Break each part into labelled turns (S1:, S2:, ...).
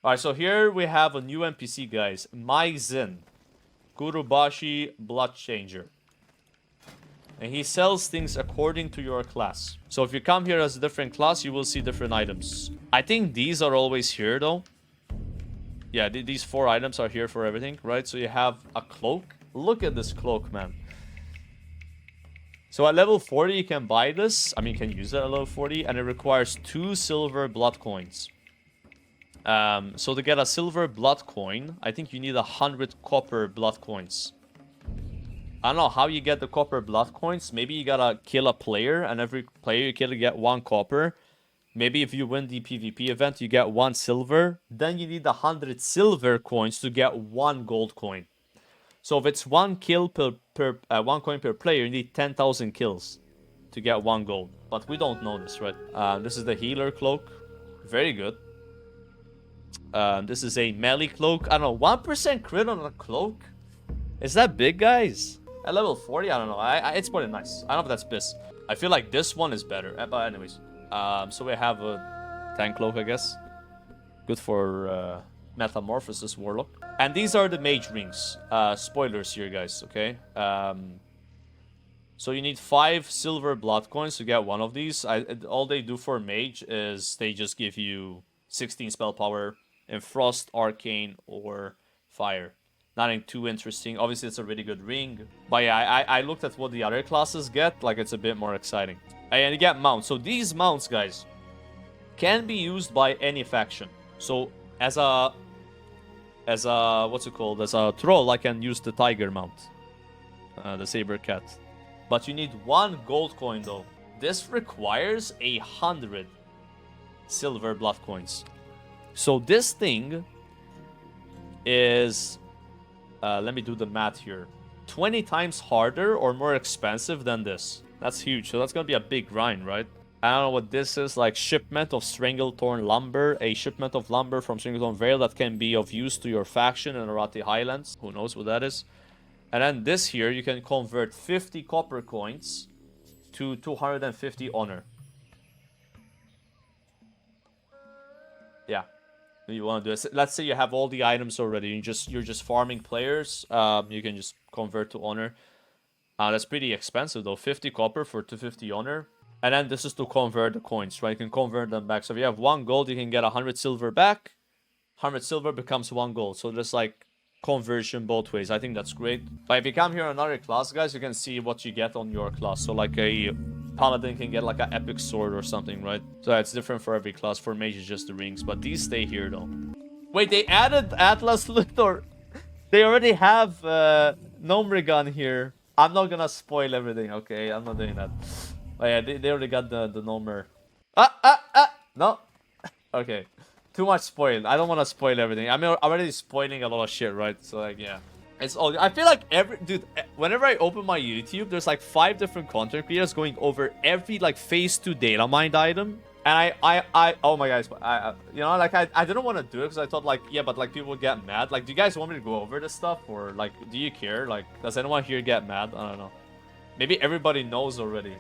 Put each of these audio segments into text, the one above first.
S1: Alright, so here we have a new NPC, guys. Mai Zin. Kurubashi Blood Changer. And he sells things according to your class. So if you come here as a different class, you will see different items. I think these are always here, though. Yeah, these 4 items are here for everything, right? So you have a cloak. Look at this cloak, man. So at level 40, you can buy this. I mean, you can use it at level 40. And it requires 2 silver blood coins. So to get a silver blood coin, I think you need 100 copper blood coins. I don't know how you get the copper blood coins. Maybe you gotta kill a player, and every player you kill you get 1 copper. Maybe if you win the PvP event, you get 1 silver. Then you need 100 silver coins to get 1 gold coin. So if it's 1 kill per 1 coin per player, you need 10,000 kills to get 1 gold. But we don't know this, right? This is the healer cloak. Very good. This is a melee cloak. I don't know, 1% crit on a cloak? Is that big, guys? At level 40, I don't know. It's pretty nice. I don't know if that's BIS. I feel like this one is better. But anyways. So we have a tank cloak, I guess. Good for Metamorphosis Warlock. And these are the mage rings. Spoilers here, guys, okay? So you need 5 silver blood coins to get one of these. All they do for mage is they just give you 16 spell power in Frost, Arcane, or Fire. Nothing too interesting. Obviously, it's a really good ring. But yeah, I looked at what the other classes get. Like, it's a bit more exciting. And you get mounts. So these mounts, guys, can be used by any faction. So as a what's it called? As a troll, I can use the tiger mount. The saber cat. But you need 1 gold coin, though. This requires 100 silver blood coins. So this thing is... let me do the math here. 20 times harder or more expensive than this. That's huge. So that's going to be a big grind, right? I don't know what this is. Like shipment of Stranglethorn lumber. A shipment of lumber from Stranglethorn Vale that can be of use to your faction in Arati Highlands. Who knows what that is. And then this here, you can convert 50 copper coins to 250 honor. Yeah. You want to do it. Let's say you have all the items already. You're just farming players. You can just convert to honor. That's pretty expensive though. 50 copper for 250 honor. And then this is to convert the coins, right? You can convert them back. So if you have 1 gold, you can get 100 silver back. 100 silver becomes 1 gold. So there's like conversion both ways. I think that's great. But if you come here on another class, guys, you can see what you get on your class. So like a paladin can get like an epic sword or something, right? So it's different for every class. For mage, it's just the rings. But these stay here though. Wait, they added Atlas Luthor. They already have Gnomrigan here. I'm not gonna spoil everything, okay? I'm not doing that. Oh yeah, they already got the Gnomer. No. Okay. Too much spoil. I don't want to spoil everything. I'm already spoiling a lot of shit, right? So like, yeah. It's all. I feel like whenever I open my YouTube, there's like 5 different content creators going over every like phase 2 data mined item. And oh my guys, you know, like I didn't want to do it because I thought like, yeah, but like people would get mad. Like, do you guys want me to go over this stuff or like, do you care? Like, does anyone here get mad? I don't know. Maybe everybody knows already.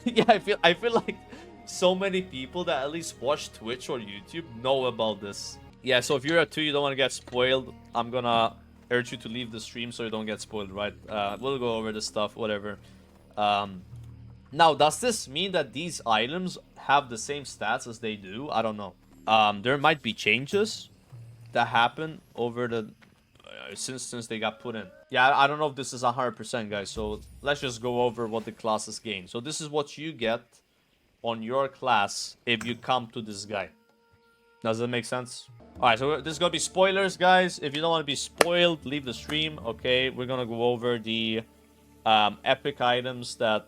S1: Yeah, I feel like so many people that at least watch Twitch or YouTube know about this. Yeah, so if you're a 2, you don't want to get spoiled, I'm gonna urge you to leave the stream so you don't get spoiled, right? We'll go over this stuff, whatever. Now, does this mean that these items have the same stats as they do? I don't know. There might be changes that happen over the since they got put in. Yeah, I don't know if this is 100%, guys. So let's just go over what the classes gain. So this is what you get on your class if you come to this guy. Does that make sense? Alright, so this is gonna be spoilers, guys. If you don't want to be spoiled, leave the stream. Okay, we're gonna go over the epic items that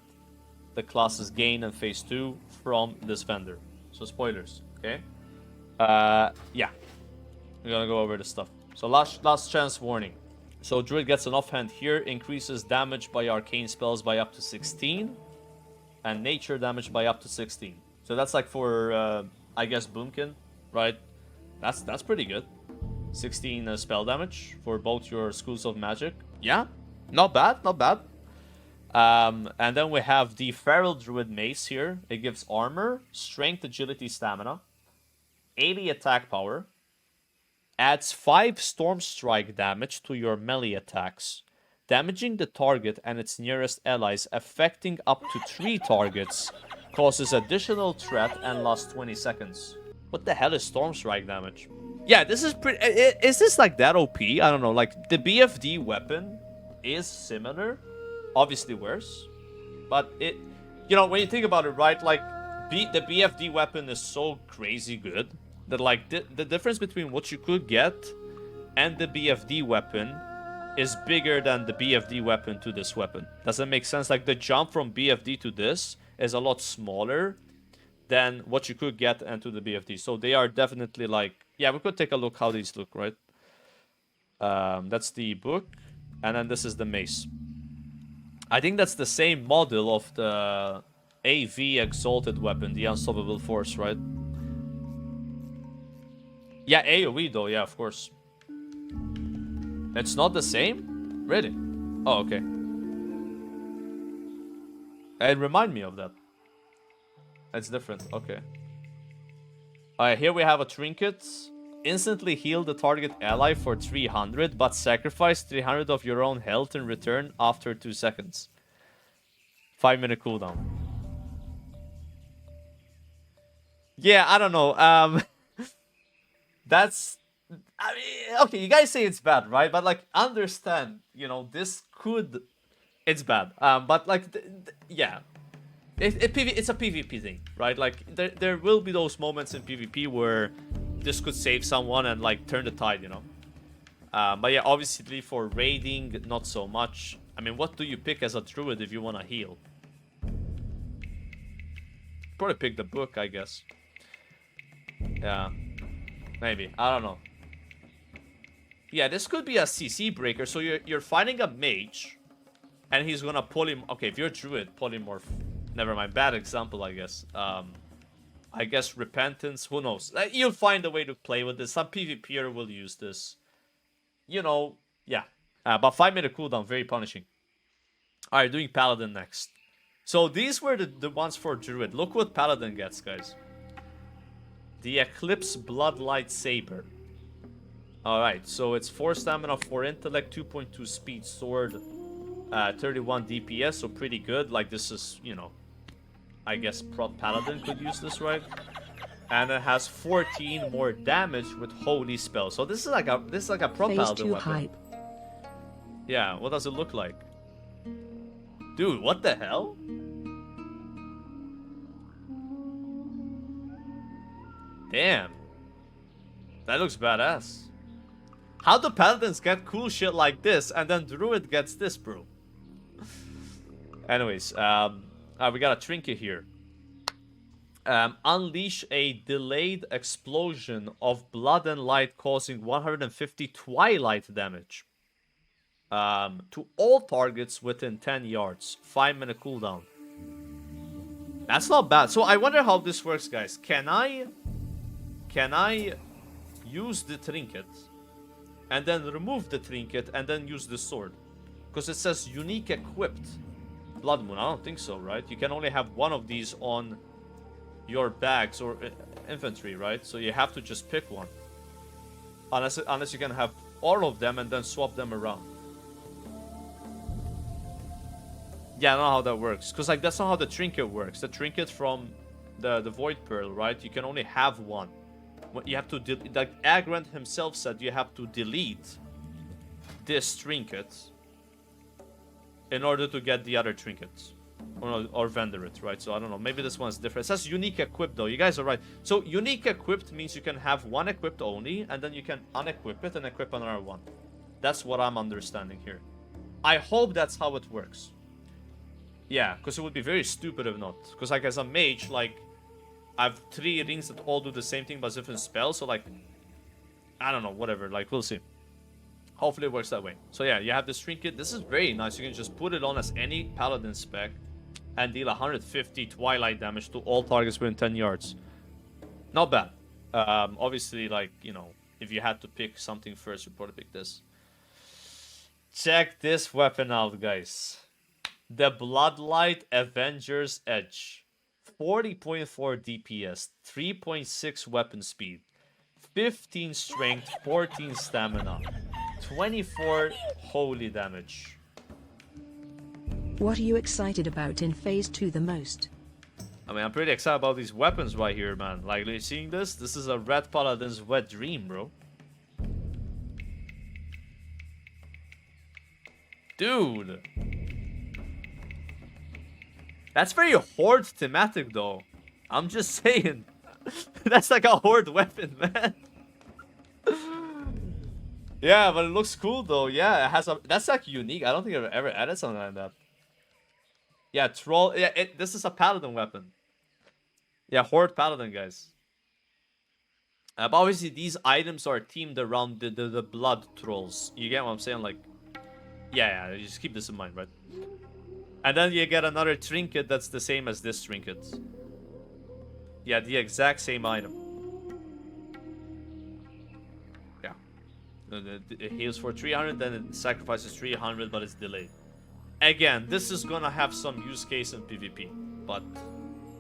S1: the classes gain in phase 2 from this vendor. So spoilers, okay? Yeah. We're gonna go over this stuff. So last chance warning. So Druid gets an offhand here, increases damage by arcane spells by up to 16. And nature damage by up to 16. So that's like for, I guess, Boomkin, right? That's pretty good. 16 spell damage for both your schools of magic. Yeah, not bad, not bad. And then we have the Feral Druid Mace here. It gives armor, strength, agility, stamina, 80 attack power, Adds 5 Storm Strike damage to your melee attacks, damaging the target and its nearest allies, affecting up to 3 targets. Causes additional threat and lasts 20 seconds. What the hell is Storm Strike damage? Yeah, this is pretty... Is this like that OP? I don't know. Like, the BFD weapon is similar. Obviously worse. But it... You know, when you think about it, right? Like, the BFD weapon is so crazy good that, like, the difference between what you could get and the BFD weapon is bigger than the BFD weapon to this weapon. Does that make sense? Like, the jump from BFD to this is a lot smaller than what you could get into the BFD. So they are definitely like... Yeah, we could take a look how these look, right? That's the book. And then this is the mace. I think that's the same model of the AV Exalted weapon, the Unstoppable Force, right? Yeah, AoE though, yeah, of course. It's not the same? Really? Oh, okay. And remind me of that. It's different, okay. Alright, here we have a trinket. Instantly heal the target ally for 300, but sacrifice 300 of your own health in return after 2 seconds. 5-minute cooldown. Yeah, I don't know. That's... I mean, okay, you guys say it's bad, right? But, like, understand, you know, this could... It's bad. But, like, yeah. It's a PvP thing, right? Like, there will be those moments in PvP where this could save someone and, like, turn the tide, you know? But yeah, obviously for raiding, not so much. I mean, what do you pick as a druid if you want to heal? Probably pick the book, I guess. Yeah. Maybe. I don't know. Yeah, this could be a CC breaker. So you're fighting a mage, and he's gonna okay, if you're druid, polymorph. Never mind. Bad example, I guess. I guess repentance. Who knows? You'll find a way to play with this. Some PvPer will use this. You know, yeah. But 5-minute cooldown, very punishing. Alright, doing Paladin next. So these were the ones for Druid. Look what Paladin gets, guys. The Eclipse Bloodlight Saber. Alright, so it's 4 stamina, 4 intellect, 2.2 speed, sword, 31 DPS, so pretty good. Like, this is, you know, I guess Prot Paladin could use this, right? And it has 14 more damage with Holy Spell. So this is like a Prot Paladin weapon. Hype. Yeah, what does it look like? Dude, what the hell? Damn. That looks badass. How do Paladins get cool shit like this and then Druid gets this, bro? Anyways, we got a trinket here. Unleash a delayed explosion of blood and light causing 150 twilight damage. To all targets within 10 yards. 5-minute cooldown. That's not bad. So I wonder how this works, guys. Can I use the trinket and then remove the trinket and then use the sword? Because it says unique equipped. Blood Moon. I don't think so, right? You can only have one of these on your bags or infantry, right? So you have to just pick one. Unless you can have all of them and then swap them around. Yeah, I don't know how that works. Because, like, that's not how the trinket works. The trinket from the Void Pearl, right? You can only have one. You have to... Like, Agrant himself said you have to delete this trinket in order to get the other trinkets. Or vendor it, right? So, I don't know. Maybe this one's different. It says unique equipped, though. You guys are right. So, unique equipped means you can have one equipped only, and then you can unequip it and equip another one. That's what I'm understanding here. I hope that's how it works. Yeah, because it would be very stupid if not. Because, like, as a mage, like, I have 3 rings that all do the same thing but different spells. So, like, I don't know, whatever. Like, we'll see. Hopefully it works that way. So, yeah, you have this trinket. This is very nice. You can just put it on as any paladin spec and deal 150 twilight damage to all targets within 10 yards. Not bad. Obviously, like, you know, if you had to pick something first, you'd probably pick this. Check this weapon out, guys. The Bloodlight Avenger's Edge. 40.4 DPS, 3.6 weapon speed, 15 strength, 14 stamina, 24 holy damage.
S2: What are you excited about in Phase 2 the most?
S1: I mean, I'm pretty excited about these weapons right here, man. Like, are you seeing this? This is a Red Paladin's wet dream, bro. Dude. That's very horde thematic, though. I'm just saying. That's like a horde weapon, man. Yeah, but it looks cool, though. Yeah, it has a... That's like unique. I don't think I've ever added something like that. Yeah, troll... Yeah, this is a paladin weapon. Yeah, horde paladin, guys. But obviously, these items are themed around the blood trolls. You get what I'm saying? Like... Yeah, you just keep this in mind, right? And then you get another trinket that's the same as this trinket. Yeah, the exact same item. Yeah. It heals for 300, then it sacrifices 300, but it's delayed. Again, this is gonna have some use case in PvP, but,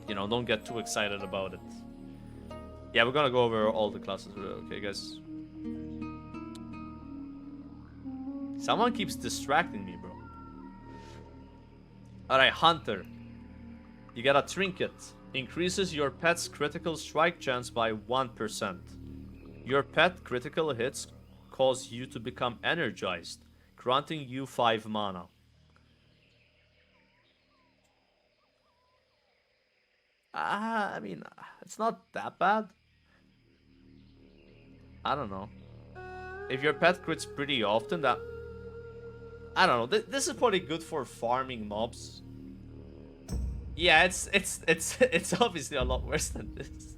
S1: you know, don't get too excited about it. Yeah, we're gonna go over all the classes. Okay, guys. Someone keeps distracting me, bro. Alright, Hunter. You get a trinket. Increases your pet's critical strike chance by 1%. Your pet critical hits cause you to become energized, granting you 5 mana. I mean, it's not that bad. I don't know. If your pet crits pretty often, that... I don't know. This is probably good for farming mobs. Yeah, it's obviously a lot worse than this.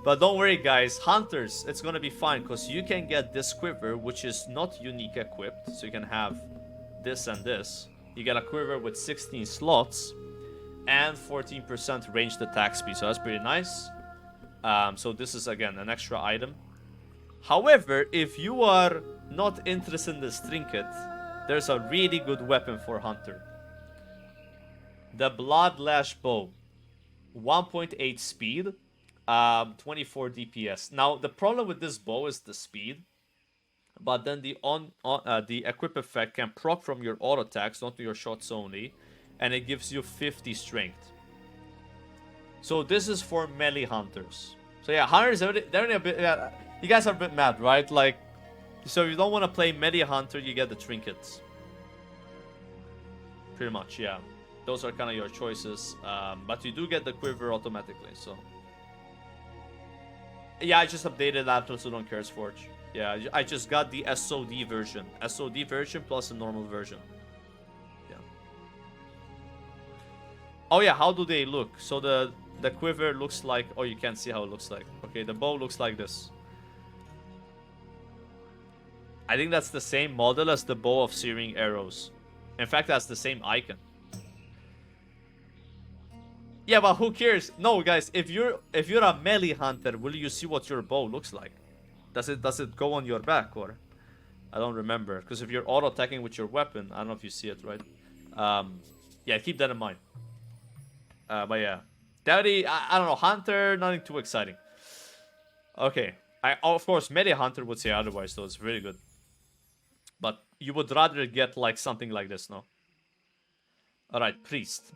S1: But don't worry, guys. Hunters, it's gonna be fine because you can get this quiver, which is not unique equipped. So you can have this and this. You get a quiver with 16 slots and 14% ranged attack speed. So that's pretty nice. So this is again an extra item. However, if you are not interested in this trinket, there's a really good weapon for Hunter. The Bloodlash Bow. 1.8 speed, 24 DPS. Now, the problem with this bow is the speed. But then the equip effect can proc from your auto attacks, not your shots only. And it gives you 50 strength. So this is for melee hunters. So yeah, hunters, they're a bit... you guys are a bit mad, right? Like, so if you don't want to play melee hunter, you get the trinkets. Pretty much, yeah. Those are kind of your choices. But you do get the quiver automatically, so... Yeah, I just updated Atlas Udon Cares Forge. Yeah, I just got the SOD version. SOD version plus the normal version. Yeah. Oh yeah, how do they look? So the quiver looks like... Oh, you can't see how it looks like. Okay, the bow looks like this. I think that's the same model as the bow of Searing Arrows. In fact, that's the same icon. Yeah, but who cares? No, guys, if you're a melee hunter, will you see what your bow looks like? Does it go on your back, or? I don't remember, because if you're auto attacking with your weapon, I don't know if you see it, right? Yeah, keep that in mind. But yeah, Daddy, I don't know, Hunter, nothing too exciting. Okay, of course melee hunter would say otherwise, though. It's really good. But you would rather get like something like this, no? All right, priest.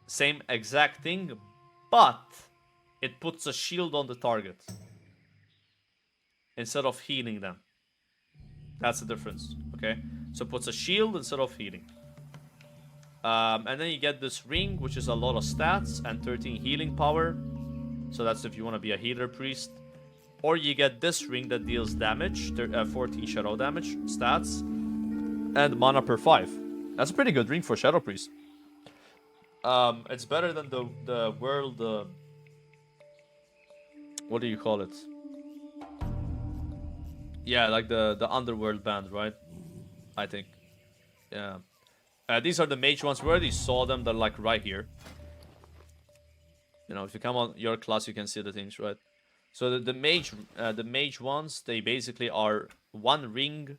S1: Same exact thing, but it puts a shield on the target instead of healing them. That's the difference, okay? So it puts a shield instead of healing. And then you get this ring, which is a lot of stats and 13 healing power. So that's if you want to be a healer priest. Or you get this ring that deals damage, 14 shadow damage, stats, and mana per 5. That's a pretty good ring for Shadow Priest. It's better than the world... what do you call it? Yeah, like the Underworld band, right? I think. Yeah. These are the mage ones. We already saw them. They're like right here. You know, if you come on your class, you can see the things, right? So the mage ones, they basically are one ring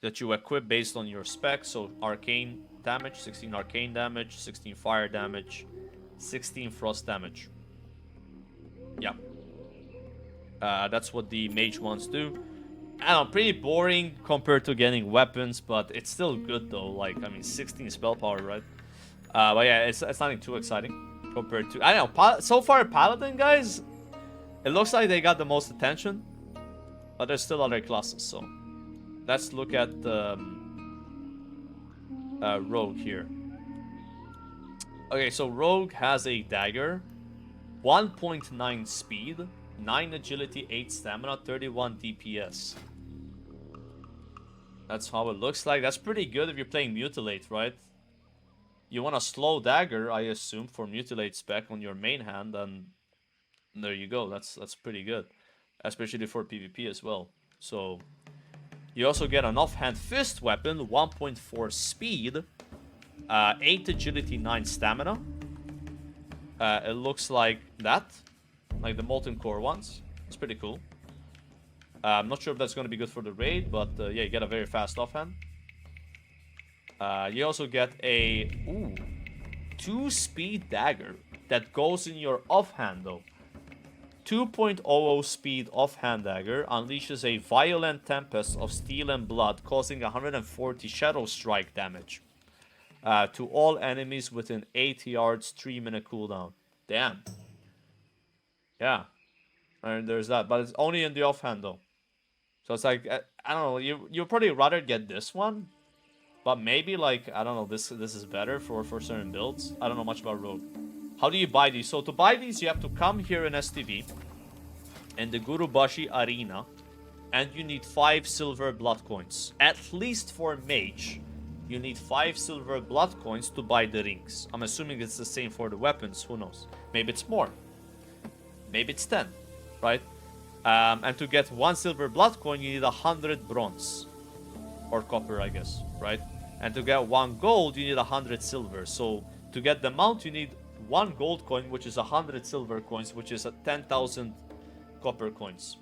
S1: that you equip based on your specs. So arcane damage, 16 arcane damage, 16 fire damage, 16 frost damage. Yeah. That's what the mage ones do. I don't know, pretty boring compared to getting weapons, but it's still good though. Like, I mean, 16 spell power, right? But yeah, it's nothing too exciting compared to... I don't know, so far Paladin, guys, it looks like they got the most attention. But there's still other classes, so... Let's look at the Rogue here. Okay, so Rogue has a dagger. 1.9 speed, 9 agility, 8 stamina, 31 DPS. That's how it looks like. That's pretty good if you're playing Mutilate, right? You want a slow dagger, I assume, for Mutilate spec on your main hand, and there you go. That's pretty good, especially for PvP as well. So you also get an offhand fist weapon, 1.4 speed, 8 agility, 9 stamina. It looks like that, like the Molten Core ones. It's pretty cool. I'm not sure if that's going to be good for the raid, but yeah, you get a very fast offhand. You also get a 2-speed dagger that goes in your offhand though. 2.00 speed offhand dagger unleashes a violent tempest of steel and blood, causing 140 shadow strike damage to all enemies within 80 yards, 3-minute cooldown. Damn. Yeah. And there's that, but it's only in the offhand though. So it's like, I don't know, you'd probably rather get this one, but maybe like, I don't know, this is better for certain builds. I don't know much about Rogue. How do you buy these? So to buy these, you have to come here in STV, in the Gurubashi Arena, and you need 5 silver blood coins. At least for Mage, you need 5 silver blood coins to buy the rings. I'm assuming it's the same for the weapons, who knows? Maybe it's more. Maybe it's 10, right? And to get 1 silver blood coin, you need 100 bronze. Or copper, I guess, right? And to get 1 gold, you need 100 silver. So to get the mount, you need 1 gold coin, which is 100 silver coins, which is 10,000 copper coins.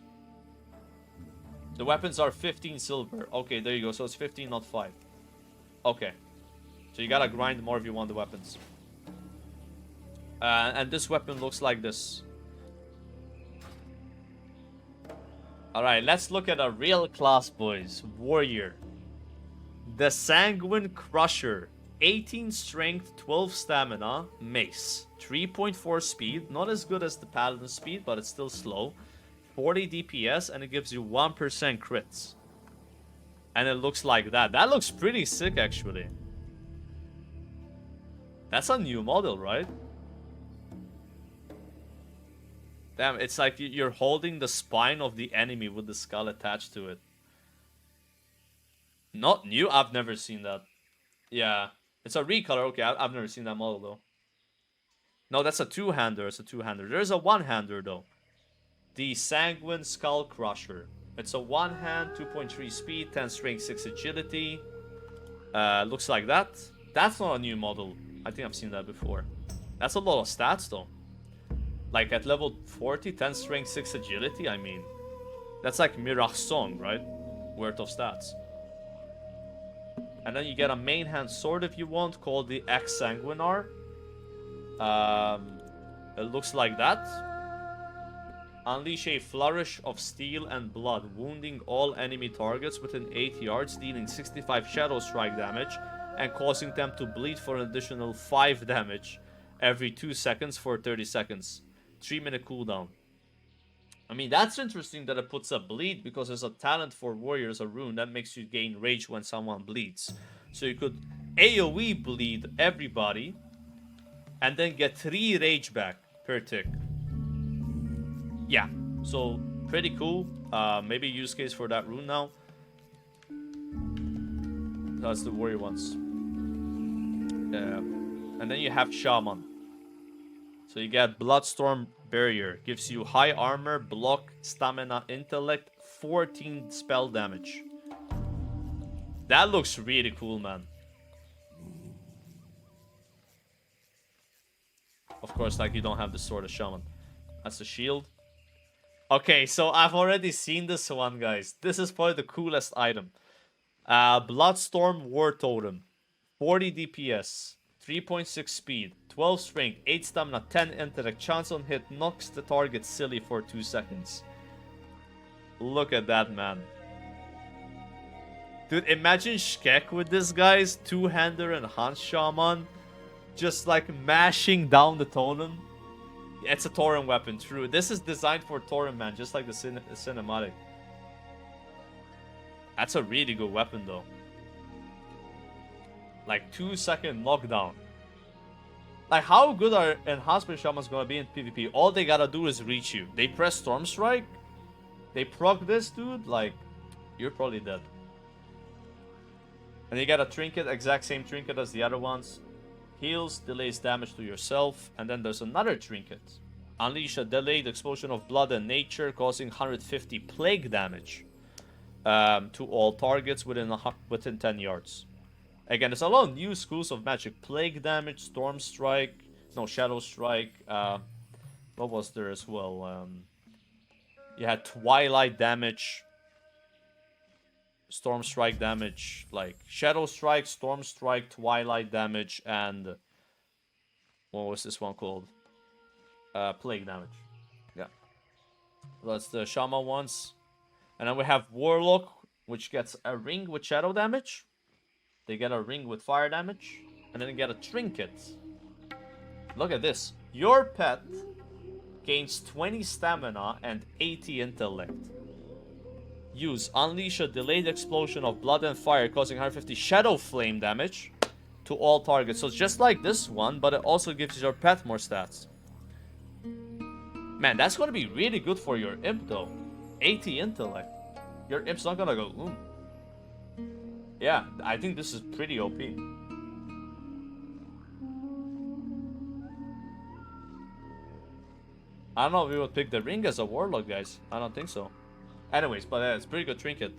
S1: The weapons are 15 silver. Okay, there you go. So it's 15, not 5. Okay. So you gotta grind more if you want the weapons. And this weapon looks like this. Alright, let's look at a real class, boys. Warrior. The Sanguine Crusher. 18 strength, 12 stamina, mace. 3.4 speed. Not as good as the Paladin speed, but it's still slow. 40 DPS, and it gives you 1% crits. And it looks like that. That looks pretty sick, actually. That's a new model, right? Damn, it's like you're holding the spine of the enemy with the skull attached to it. Not new? I've never seen that. Yeah. It's a recolor. Okay, I've never seen that model, though. No, that's a two-hander. It's a two-hander. There's a one-hander, though. The Sanguine Skull Crusher. It's a one-hand, 2.3 speed, 10 strength, 6 agility. Looks like that. That's not a new model. I think I've seen that before. That's a lot of stats, though. Like at level 40, 10 strength, 6 agility, I mean. That's like Mirach's Song, right? Worth of stats. And then you get a main hand sword if you want, called the X Sanguinar. It looks like that. Unleash a flourish of steel and blood, wounding all enemy targets within 8 yards, dealing 65 shadow strike damage, and causing them to bleed for an additional 5 damage every 2 seconds for 30 seconds. 3-minute cooldown. I mean, that's interesting that it puts a bleed, because there's a talent for warriors, a rune, that makes you gain rage when someone bleeds. So you could AoE bleed everybody, and then get 3 rage back per tick. Yeah, so pretty cool. Maybe use case for that rune now. That's the warrior ones. And then you have Shaman. So you get Bloodstorm Barrier. Gives you high armor, block, stamina, intellect, 14 spell damage. That looks really cool, man. Of course, like, you don't have the Sword of Shaman. That's the shield. Okay, so I've already seen this one, guys. This is probably the coolest item. Bloodstorm War Totem. 40 DPS. 3.6 speed, 12 strength, 8 stamina, 10 intellect, chance on hit, knocks the target silly for 2 seconds. Look at that, man. Dude, imagine Shkek with this guy's two-hander and Hans Shaman just like mashing down the Tonen. It's a Tauren weapon, true. This is designed for Tauren, man, just like the cinematic. That's a really good weapon, though. Like 2-second knockdown. Like, how good are Enhancement Shamans gonna be in PvP? All they gotta do is reach you. They press Storm Strike, they proc this dude, like, you're probably dead. And you get a trinket, exact same trinket as the other ones. Heals, delays damage to yourself, and then there's another trinket. Unleash a delayed explosion of blood and nature, causing 150 plague damage to all targets within 10 yards. Again, there's a lot of new schools of magic. Plague damage, Storm Strike, no, Shadow Strike. What was there as well? You had Twilight damage, Storm Strike damage, like Shadow Strike, Storm Strike, Twilight damage, and what was this one called? Plague damage. Yeah. That's the Shaman ones. And then we have Warlock, which gets a ring with shadow damage. They get a ring with fire damage. And then they get a trinket. Look at this. Your pet gains 20 stamina and 80 intellect. Use unleash a delayed explosion of blood and fire, causing 150 shadow flame damage to all targets. So it's just like this one, but it also gives your pet more stats. Man, that's gonna be really good for your imp though. 80 intellect. Your imp's not gonna go ooh. Yeah, I think this is pretty OP. I don't know if we would pick the ring as a warlock, guys. I don't think so. Anyways, but it's pretty good trinket.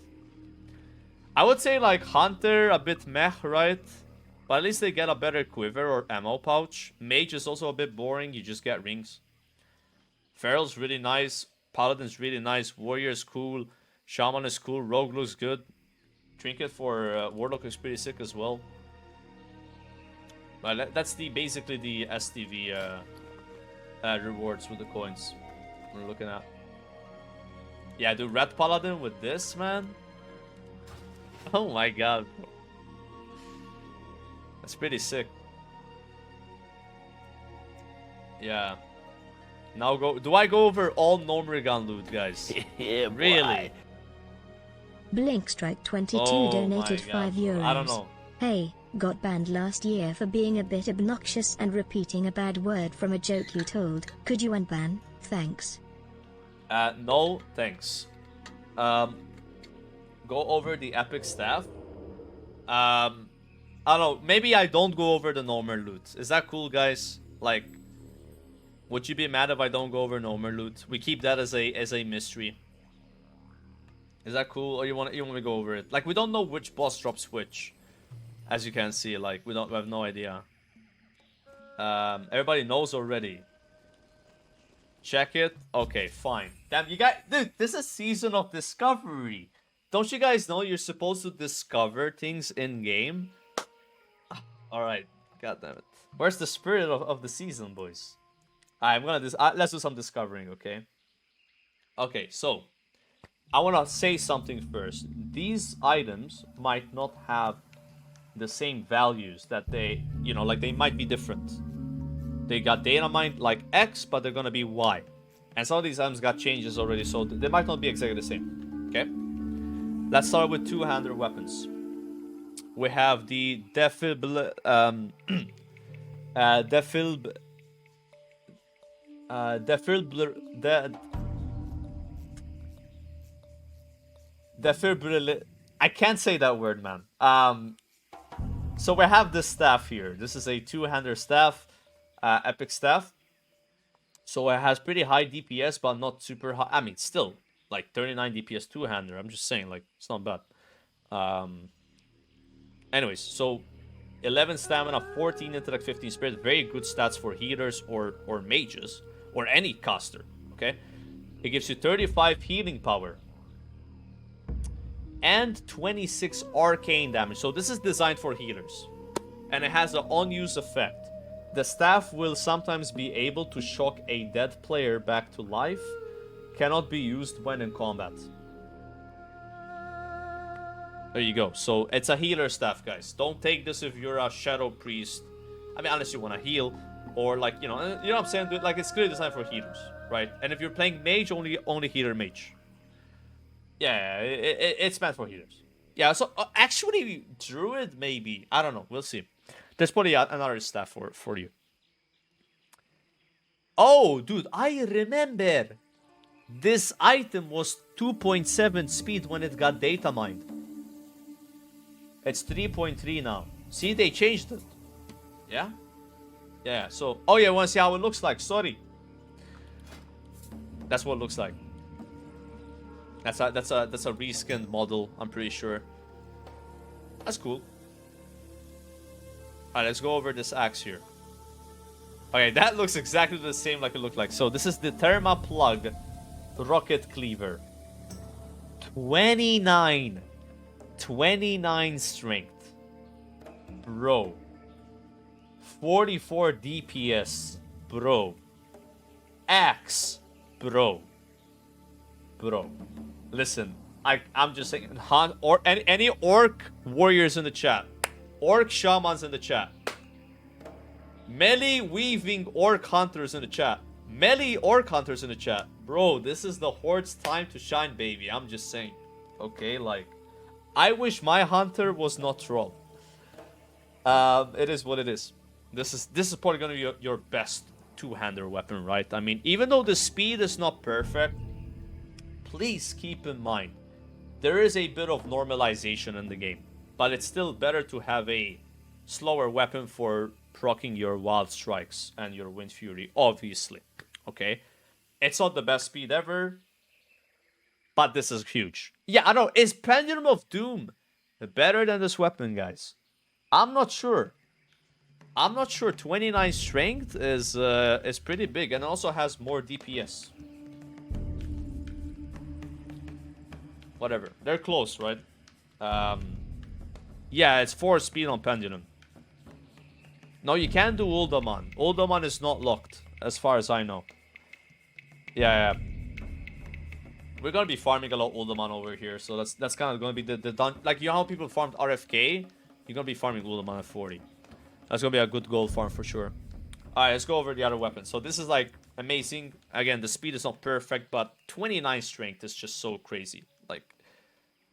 S1: I would say like Hunter a bit meh, right? But at least they get a better quiver or ammo pouch. Mage is also a bit boring. You just get rings. Feral's really nice. Paladin's really nice. Warrior is cool. Shaman is cool. Rogue looks good. Trinket for Warlock is pretty sick as well. But that's basically the STV rewards with the coins we're looking at. Yeah, do Red Paladin with this, man. Oh my god. That's pretty sick. Yeah. Now do I go over all Gnormrigan loot, guys?
S3: Yeah,
S1: really?
S2: Blinkstrike 22
S1: Oh
S2: donated
S1: my God.
S2: €5.
S1: I don't know.
S2: Hey, got banned last year for being a bit obnoxious and repeating a bad word from a joke you told. Could you unban? Thanks.
S1: No, thanks. Go over the epic staff. I don't know. Maybe I don't go over the normal loot. Is that cool, guys? Like, would you be mad if I don't go over normal loot? We keep that as a mystery. Is that cool, or you want me to go over it? Like, we don't know which boss drops which, as you can see. Like, we have no idea. Everybody knows already. Check it. Okay, fine. Damn, you guys, dude, this is Season of Discovery. Don't you guys know you're supposed to discover things in game? All right, god damn it. Where's the spirit of the season, boys? I'm gonna let's do some discovering, okay? Okay, so I wanna say something first. These items might not have the same values that they, you know, like they might be different. They got data mined like X, but they're gonna be Y. And some of these items got changes already, so they might not be exactly the same. Okay? Let's start with two-hander weapons. We have the Defibrillator I can't say that word, man. So we have this staff here. This is a two-hander staff, epic staff. So it has pretty high DPS, but not super high. I mean, still like 39 DPS two-hander. I'm just saying, like, it's not bad. Anyways, so 11 stamina, 14 intellect, 15 spirit. Very good stats for healers or mages or any caster. Okay, it gives you 35 healing power and 26 arcane damage. So this is designed for healers. and it has an unused effect. The staff will sometimes be able to shock a dead player back to life. Cannot be used when in combat. There you go. So it's a healer staff, guys. Don't take this if you're a shadow priest. I mean, unless you want to heal, or like you know what I'm saying. Like it's clearly designed for healers, right? And if you're playing mage, only healer mage. Yeah, it's meant for healers. Yeah. So actually, druid maybe. I don't know. We'll see. There's probably another staff for you. Oh, dude, I remember. This item was 2.7 speed when it got data mined. It's 3.3 now. See, they changed it. Yeah? Yeah, so... Oh, yeah, want to see how it looks like. Sorry. That's what it looks like. That's a reskinned model, I'm pretty sure. That's cool. Alright, let's go over this axe here. Okay, that looks exactly the same like it looked like. So this is the Therma Plug Rocket Cleaver. 29 strength. Bro. 44 DPS. Bro. Axe. Bro. Listen, I'm just saying, or any orc warriors in the chat. Orc shamans in the chat. Melee weaving orc hunters in the chat. Melee orc hunters in the chat. Bro, this is the Horde's time to shine, baby. I'm just saying. Okay, like, I wish my hunter was not troll. It is what it is. This is probably gonna be your best two-hander weapon, right? I mean, even though the speed is not perfect, please keep in mind there is a bit of normalization in the game, but it's still better to have a slower weapon for proccing your wild strikes and your wind fury, obviously. Okay, it's not the best speed ever, but this is huge. Yeah, I know. Is Pendulum of Doom better than this weapon, guys? I'm not sure. 29 strength is pretty big, and also has more DPS. Whatever, they're close, right? Yeah, it's 4 speed on Pendulum. No, you can't do Uldaman. Uldaman is not locked, as far as I know. Yeah. We're gonna be farming a lot Uldaman over here, so that's kind of gonna be the done. Like, you know how people farmed RFK? You're gonna be farming Uldaman at 40. That's gonna be a good gold farm for sure. Alright, let's go over the other weapons. So this is like amazing. Again, the speed is not perfect, but 29 strength is just so crazy. Like,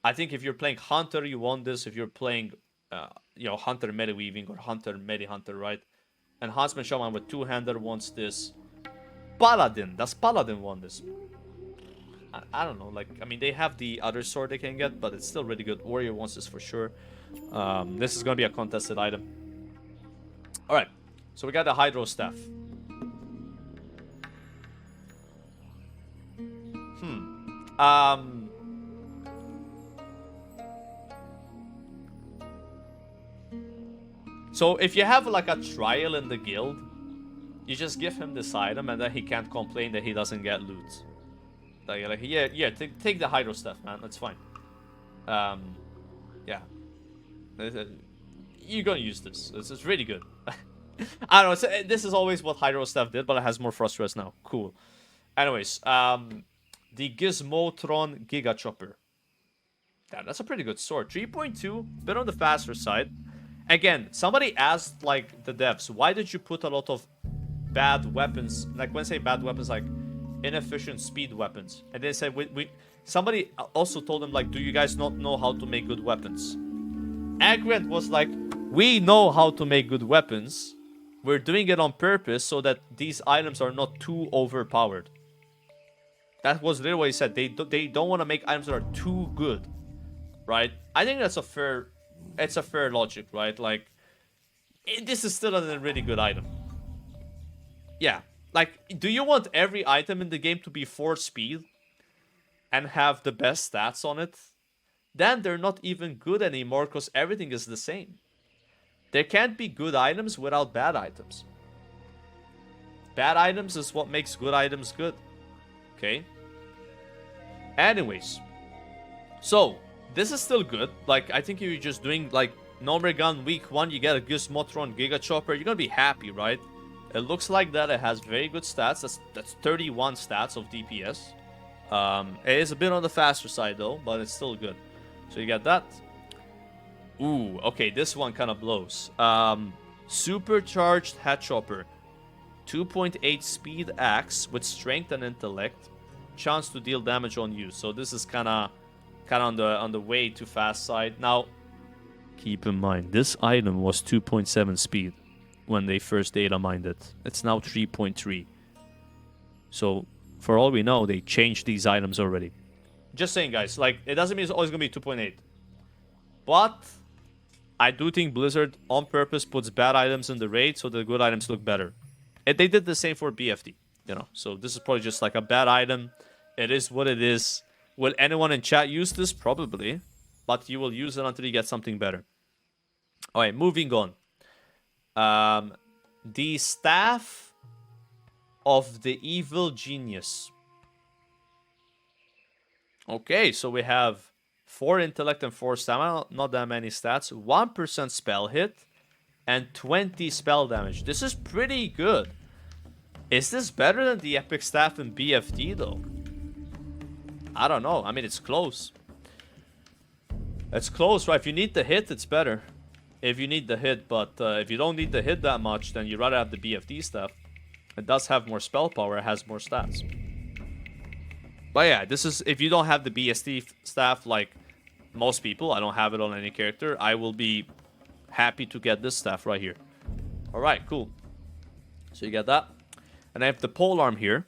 S1: I think if you're playing Hunter, you want this. If you're playing, Hunter Melee Weaving or Hunter Melee Hunter, right? And Huntsman Shaman with two-hander wants this. Paladin, does Paladin want this? I don't know. Like, I mean, they have the other sword they can get, but it's still really good. Warrior wants this for sure. This is gonna be a contested item. All right, so we got the Hydro Staff. So if you have like a trial in the guild, you just give him this item, and then he can't complain that he doesn't get loot. Like yeah, take the Hydro Staff, man. That's fine. Yeah. You're gonna use this. It's really good. I don't know. This is always what Hydro Staff did, but it has more Frostras now. Cool. Anyways, the Gizmotron Giga Chopper. Yeah, that's a pretty good sword. 3.2, bit on the faster side. Again, somebody asked, like, the devs, why did you put a lot of bad weapons? Like, when I say bad weapons, like, inefficient speed weapons. And they said, somebody also told them, like, do you guys not know how to make good weapons? Agrant was like, we know how to make good weapons. We're doing it on purpose so that these items are not too overpowered. That was literally what he said. They don't want to make items that are too good, right? I think that's a fair logic, right? Like, this is still a really good item. Yeah, like, do you want every item in the game to be 4 speed and have the best stats on it? Then they're not even good anymore because everything is the same. There can't be good items without bad items. Bad items is what makes good items good. Okay? Anyways. So, this is still good. Like, I think you're just doing, like, Nombre Gun week 1, you get a Gizmotron Giga Chopper. You're gonna be happy, right? It looks like that. It has very good stats. That's 31 stats of DPS. It is a bit on the faster side though, but it's still good. So you get that. Ooh, okay, this one kind of blows. Supercharged Head Chopper. 2.8 speed axe with strength and intellect. Chance to deal damage on you. So this is kind of on the way too fast side. Now, keep in mind, this item was 2.7 speed when they first data mined it. It's now 3.3. So, for all we know, they changed these items already. Just saying, guys, like, it doesn't mean it's always going to be 2.8. But I do think Blizzard, on purpose, puts bad items in the raid so the good items look better. And they did the same for BFD, you know. So this is probably just like a bad item. It is what it is. Will anyone in chat use this? Probably. But you will use it until you get something better. Alright, moving on. The Staff of the Evil Genius. Okay, so we have 4 intellect and 4 stamina. Not that many stats. 1% spell hit. And 20 spell damage. This is pretty good. Is this better than the Epic Staff in BFD though? I don't know. I mean, it's close. It's close, right? If you need the hit, it's better. If you need the hit, but if you don't need the hit that much, then you'd rather have the BFD staff. It does have more spell power, it has more stats. But yeah, this is, if you don't have the BSD staff like most people, I don't have it on any character, I will be happy to get this staff right here. Alright, cool. So you get that. And I have the polearm here.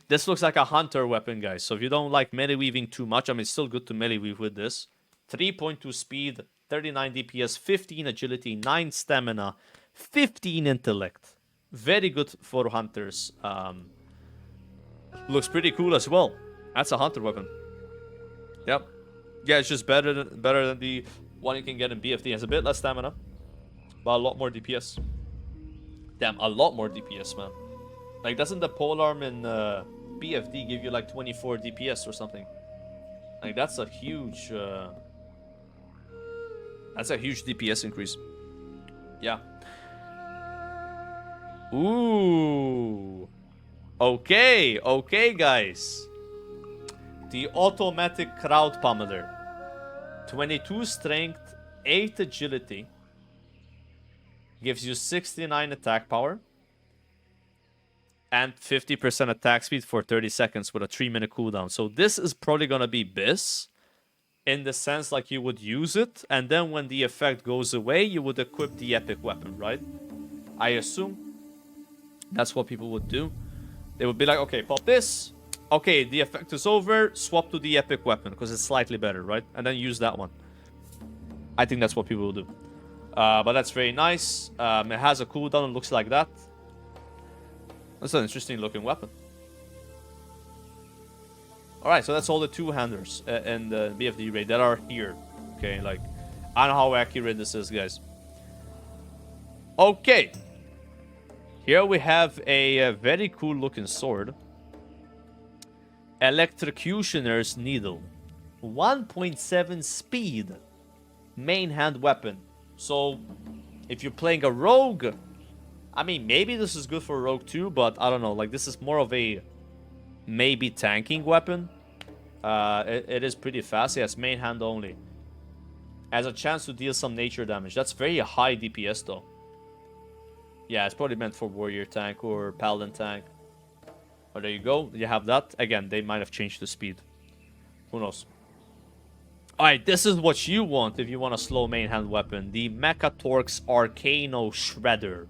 S1: This looks like a hunter weapon, guys. So if you don't like melee weaving too much, I mean, it's still good to melee weave with this. 3.2 speed, 39 DPS, 15 agility, 9 stamina, 15 intellect. Very good for hunters. Looks pretty cool as well. That's a hunter weapon. Yep. Yeah, it's just better than the one you can get in BFD. It has a bit less stamina, but a lot more DPS. Damn, a lot more DPS, man. Like, doesn't the polearm in BFD give you like 24 DPS or something? Like, that's a huge DPS increase. Yeah. Ooh. Okay, guys. The automatic crowd pummeler. 22 strength, 8 agility. Gives you 69 attack power. And 50% attack speed for 30 seconds with a 3-minute cooldown. So this is probably gonna be BIS. In the sense like you would use it. And then when the effect goes away, you would equip the epic weapon, right? I assume. That's what people would do. They would be like, okay, pop this. Okay, the effect is over. Swap to the epic weapon because it's slightly better, right? And then use that one. I think that's what people will do. But that's very nice. It has a cooldown. It looks like that. That's an interesting looking weapon. Alright, so that's all the two-handers in the BFD raid that are here. Okay, like, I don't know how accurate this is, guys. Okay. Here we have a very cool looking sword. Electrocutioner's Needle. 1.7 speed. Main hand weapon. So, if you're playing a rogue, I mean, maybe this is good for rogue too, but I don't know. Like, this is more of a maybe tanking weapon. It is pretty fast. Yes, main hand only. Has a chance to deal some nature damage. That's very high DPS though. Yeah, it's probably meant for warrior tank or paladin tank. But there you go. You have that. Again, they might have changed the speed. Who knows? Alright, this is what you want if you want a slow main hand weapon. The Mechatorx Arcano Shredder.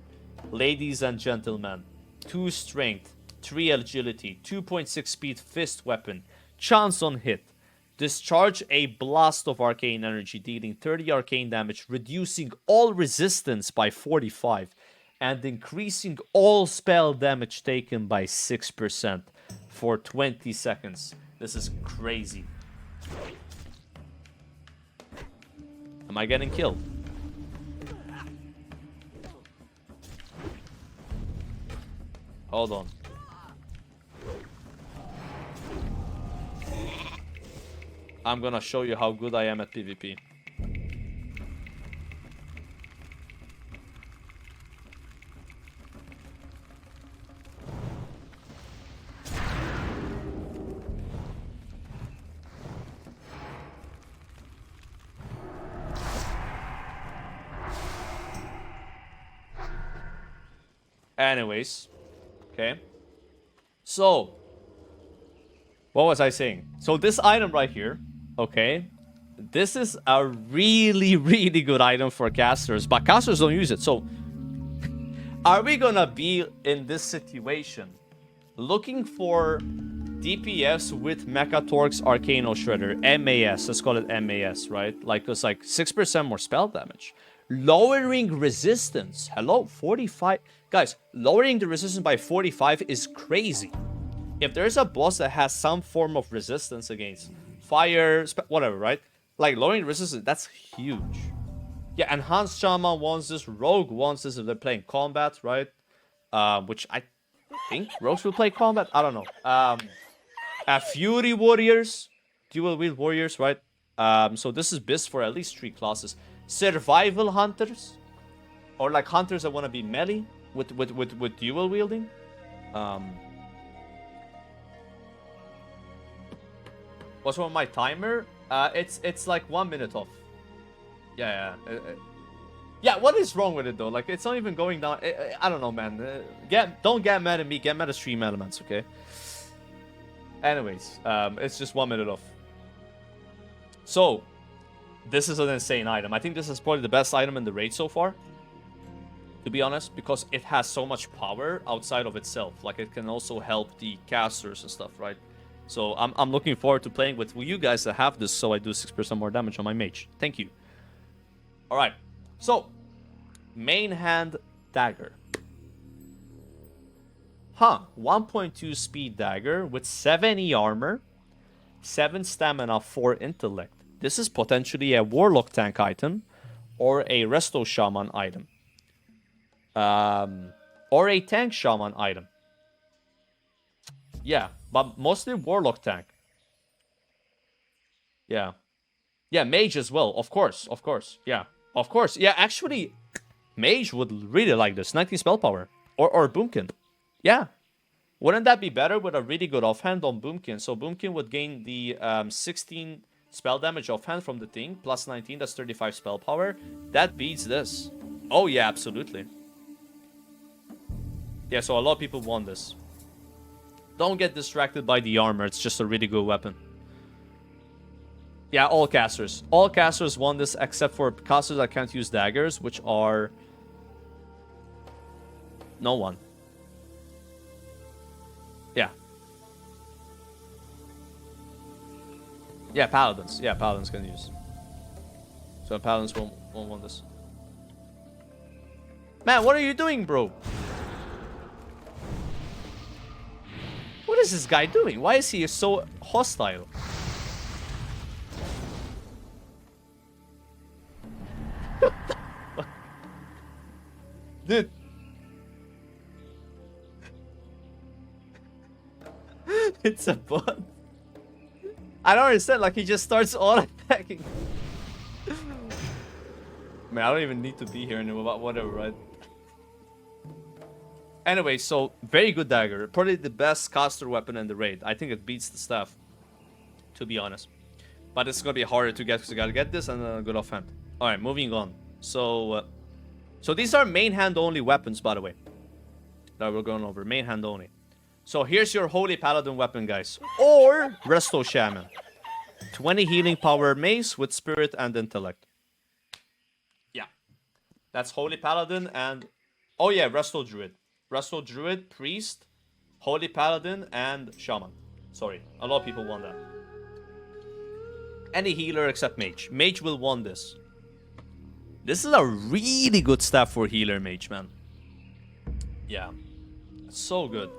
S1: Ladies and gentlemen. 2 strength, 3 agility, 2.6 speed fist weapon. Chance on hit. Discharge a blast of arcane energy, dealing 30 arcane damage, reducing all resistance by 45. And increasing all spell damage taken by 6% for 20 seconds. This is crazy. Am I getting killed? Hold on. I'm gonna show you how good I am at PvP. Anyways, okay. So, what was I saying? So this item right here, okay, this is a really, really good item for casters, but casters don't use it. So, are we gonna be in this situation looking for DPS with Mechatorx Arcano Shredder, MAS, let's call it MAS, right? Like, it's like 6% more spell damage. Lowering resistance, hello, 45. Guys, lowering the resistance by 45 is crazy. If there's a boss that has some form of resistance against fire, whatever, right? Like, lowering resistance, that's huge. Yeah, Enhanced Shaman wants this, Rogue wants this if they're playing combat, right? Which I think Rogues will play combat, I don't know. Fury Warriors, Dual Wield Warriors, right? So this is best for at least 3 classes. Survival Hunters, or like hunters that want to be melee with dual wielding. What's wrong with my timer? It's like 1 minute off. Yeah. Yeah, what is wrong with it though? Like, it's not even going down. I don't know, man. Don't get mad at me. Get mad at Stream Elements, okay? Anyways, it's just 1 minute off. So, this is an insane item. I think this is probably the best item in the raid so far, to be honest, because it has so much power outside of itself. Like, it can also help the casters and stuff, right? So I'm looking forward to playing with you guys that have this, so I do 6% more damage on my mage. Thank you. All right. So, main hand dagger. 1.2 speed dagger with 70 armor, 7 stamina, 4 intellect. This is potentially a warlock tank item or a resto shaman item. Or a tank shaman item. Yeah, but mostly warlock tank. Yeah. Yeah, mage as well, of course. Yeah, of course. Yeah, actually, mage would really like this. 19 spell power. Or Boomkin. Yeah. Wouldn't that be better with a really good offhand on Boomkin? So Boomkin would gain the 16 spell damage offhand from the thing, plus 19, that's 35 spell power. That beats this. Oh yeah, absolutely. Yeah, so a lot of people want this. Don't get distracted by the armor, it's just a really good weapon. Yeah, all casters. All casters want this except for casters that can't use daggers, which are... no one. Yeah. Yeah, paladins. Yeah, paladins can use. So paladins won't want this. Man, what are you doing, bro? What is this guy doing? Why is he so hostile? Dude. It's a bot. I don't understand, like he just starts auto-attacking. Man, I don't even need to be here anymore, but whatever, right? Anyway, so very good dagger. Probably the best caster weapon in the raid. I think it beats the staff, to be honest. But it's gonna be harder to get because you gotta get this and a good offhand. Alright, moving on. So these are main hand only weapons, by the way, that we're going over. Main hand only. So here's your Holy Paladin weapon, guys. Or Resto Shaman. 20 healing power mace with spirit and intellect. Yeah. That's Holy Paladin and... oh yeah, Resto Druid. Resto Druid, Priest, Holy Paladin, and Shaman. Sorry, a lot of people want that. Any healer except Mage. Mage will want this. This is a really good staff for healer Mage, man. Yeah. So good.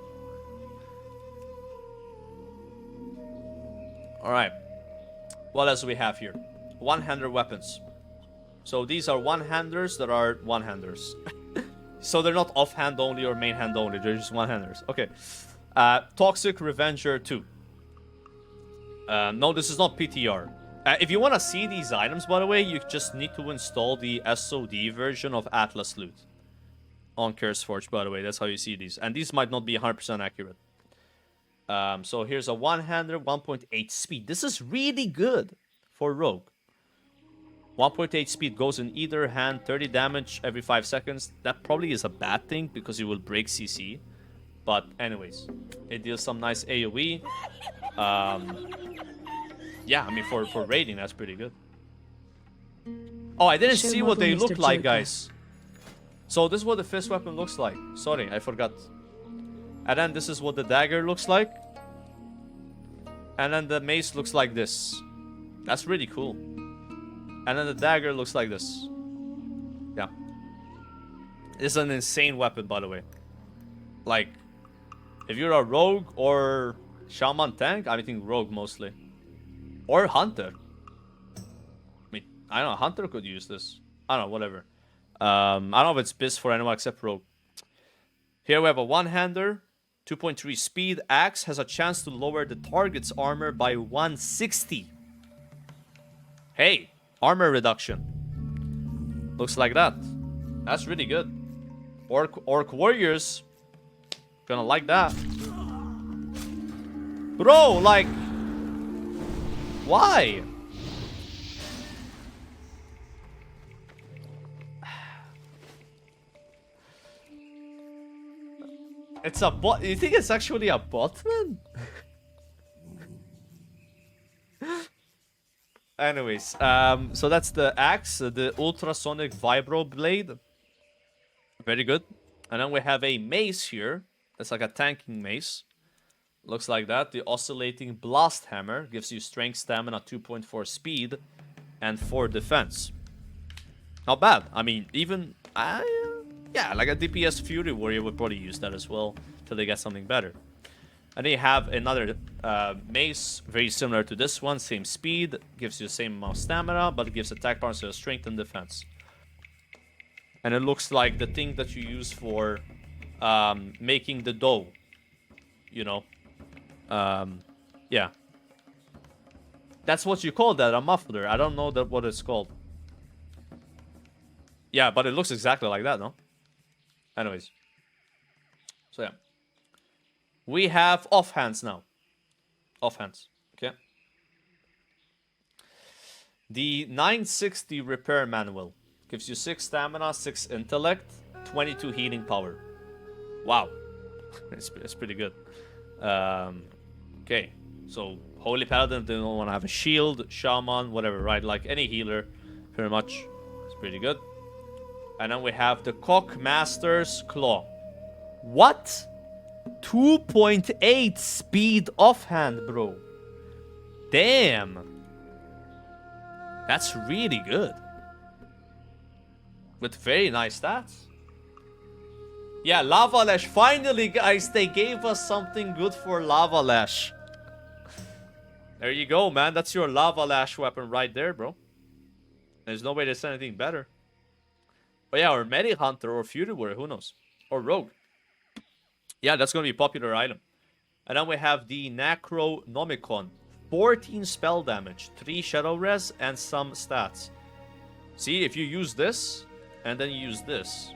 S1: Alright. What else do we have here? One-hander weapons. So these are one-handers that are one-handers. So they're not offhand only or main hand only. They're just one-handers. Okay. Toxic Revenger 2. No, this is not PTR. If you want to see these items, by the way, you just need to install the SOD version of Atlas Loot. On CurseForge, by the way. That's how you see these. And these might not be 100% accurate. So here's a one-hander, 1.8 speed. This is really good for Rogue. 1.8 speed, goes in either hand, 30 damage every 5 seconds. That probably is a bad thing because you will break CC. But anyways, it deals some nice AoE. Yeah, I mean, for raiding, that's pretty good. Oh, I didn't see what they look like, guys. So this is what the fist weapon looks like. Sorry, I forgot. And then this is what the dagger looks like. And then the mace looks like this. That's really cool. And then the dagger looks like this. Yeah. It's an insane weapon, by the way. Like, if you're a rogue or shaman tank, I think rogue mostly. Or hunter. I mean, I don't know, hunter could use this. I don't know, whatever. I don't know if it's biz for anyone except rogue. Here we have a one-hander. 2.3 speed. Axe has a chance to lower the target's armor by 160. Hey, armor reduction. Looks like that. That's really good. Orc warriors gonna like that. Bro, like, why? It's a bot. You think it's actually a bot, man? Anyways, so that's the axe, the ultrasonic vibro blade. Very good. And then we have a mace here. That's like a tanking mace. Looks like that. The oscillating blast hammer gives you strength, stamina, 2.4 speed, and 4 defense. Not bad. I mean, even yeah, like a DPS Fury Warrior would probably use that as well till they get something better. And then you have another mace, very similar to this one. Same speed, gives you the same amount of stamina, but it gives attack power, so strength and defense. And it looks like the thing that you use for making the dough. You know? Yeah. That's what you call that, a muffler. I don't know what it's called. Yeah, but it looks exactly like that, no? Anyways. So, yeah. We have offhands now. Offhands. Okay. The 960 repair manual gives you 6 stamina, 6 intellect, 22 healing power. Wow. it's pretty good. Okay. So, Holy Paladin, they don't want to have a shield, Shaman, whatever, right? Like any healer, pretty much. It's pretty good. And then we have the Cockmaster's Claw. What? 2.8 speed offhand, bro. Damn. That's really good. With very nice stats. Yeah, Lava Lash. Finally, guys, they gave us something good for Lava Lash. There you go, man. That's your Lava Lash weapon right there, bro. There's no way to say anything better. Oh yeah, or Medi Hunter or Fury Warrior, who knows? Or Rogue. Yeah, that's going to be a popular item. And then we have the Necronomicon. 14 spell damage, 3 Shadow Res, and some stats. See, if you use this, and then you use this,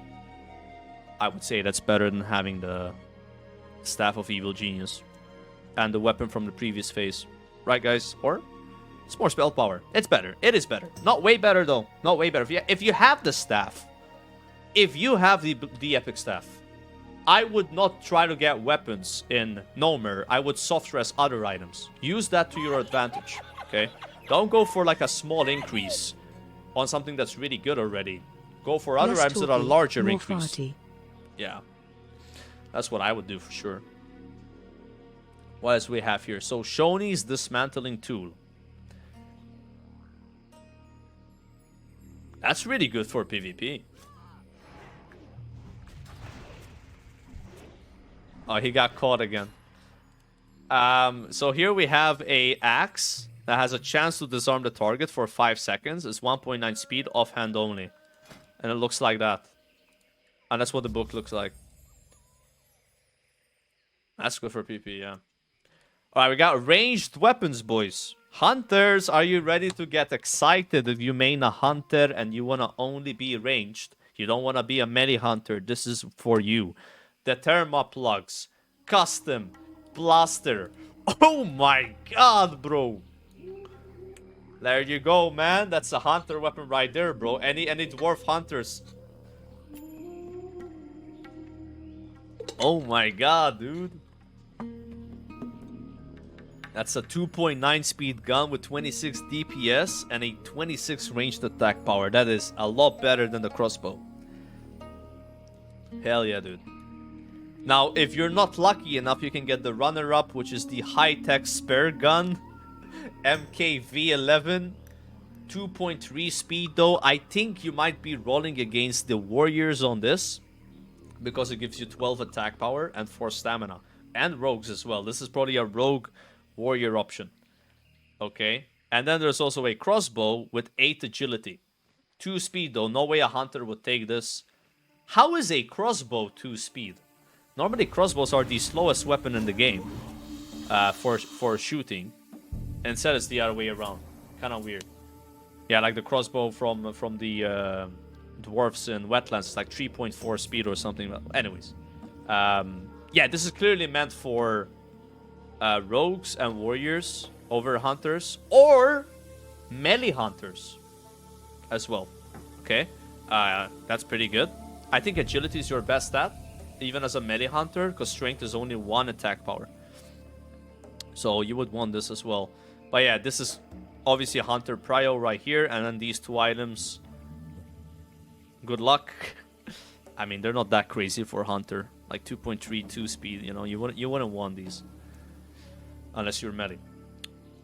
S1: I would say that's better than having the Staff of Evil Genius. And the weapon from the previous phase. Right, guys? Or, it's more spell power. It's better. It is better. Not way better, though. Not way better. If you have the staff, if you have the Epic Staff, I would not try to get weapons in Nomer. I would soft res other items. Use that to your advantage, okay? Don't go for like a small increase on something that's really good already. Go for other items that are larger increase. Yeah. That's what I would do for sure. What else we have here? So, Shoni's Dismantling Tool. That's really good for PvP. Oh, he got caught again. So here we have a axe that has a chance to disarm the target for 5 seconds. It's 1.9 speed, offhand only. And it looks like that. And that's what the book looks like. That's good for PP, yeah. Alright, we got ranged weapons, boys. Hunters, are you ready to get excited if you main a hunter and you want to only be ranged? You don't want to be a melee hunter. This is for you. The Thermoplugs. Custom. Blaster. Oh my god, bro. There you go, man. That's a hunter weapon right there, bro. Any dwarf hunters? Oh my god, dude. That's a 2.9 speed gun with 26 DPS and a 26 ranged attack power. That is a lot better than the crossbow. Hell yeah, dude. Now, if you're not lucky enough, you can get the runner-up, which is the high-tech spare gun. MKV-11. 2.3 speed, though. I think you might be rolling against the warriors on this, because it gives you 12 attack power and 4 stamina. And rogues as well. This is probably a rogue warrior option. Okay. And then there's also a crossbow with 8 agility. 2 speed, though. No way a hunter would take this. How is a crossbow 2 speed? Normally crossbows are the slowest weapon in the game for shooting. Instead it's the other way around. Kind of weird. Yeah, like the crossbow from the dwarves in wetlands. It's like 3.4 speed or something. Anyways. Yeah, this is clearly meant for rogues and warriors over hunters. Or melee hunters as well. Okay. That's pretty good. I think agility is your best stat, even as a melee hunter, because strength is only 1 attack power. So you would want this as well. But yeah, this is obviously a hunter prio right here, and then these 2 items. Good luck. I mean, they're not that crazy for hunter, like 2.32 speed. You know, you wouldn't want these unless you're melee.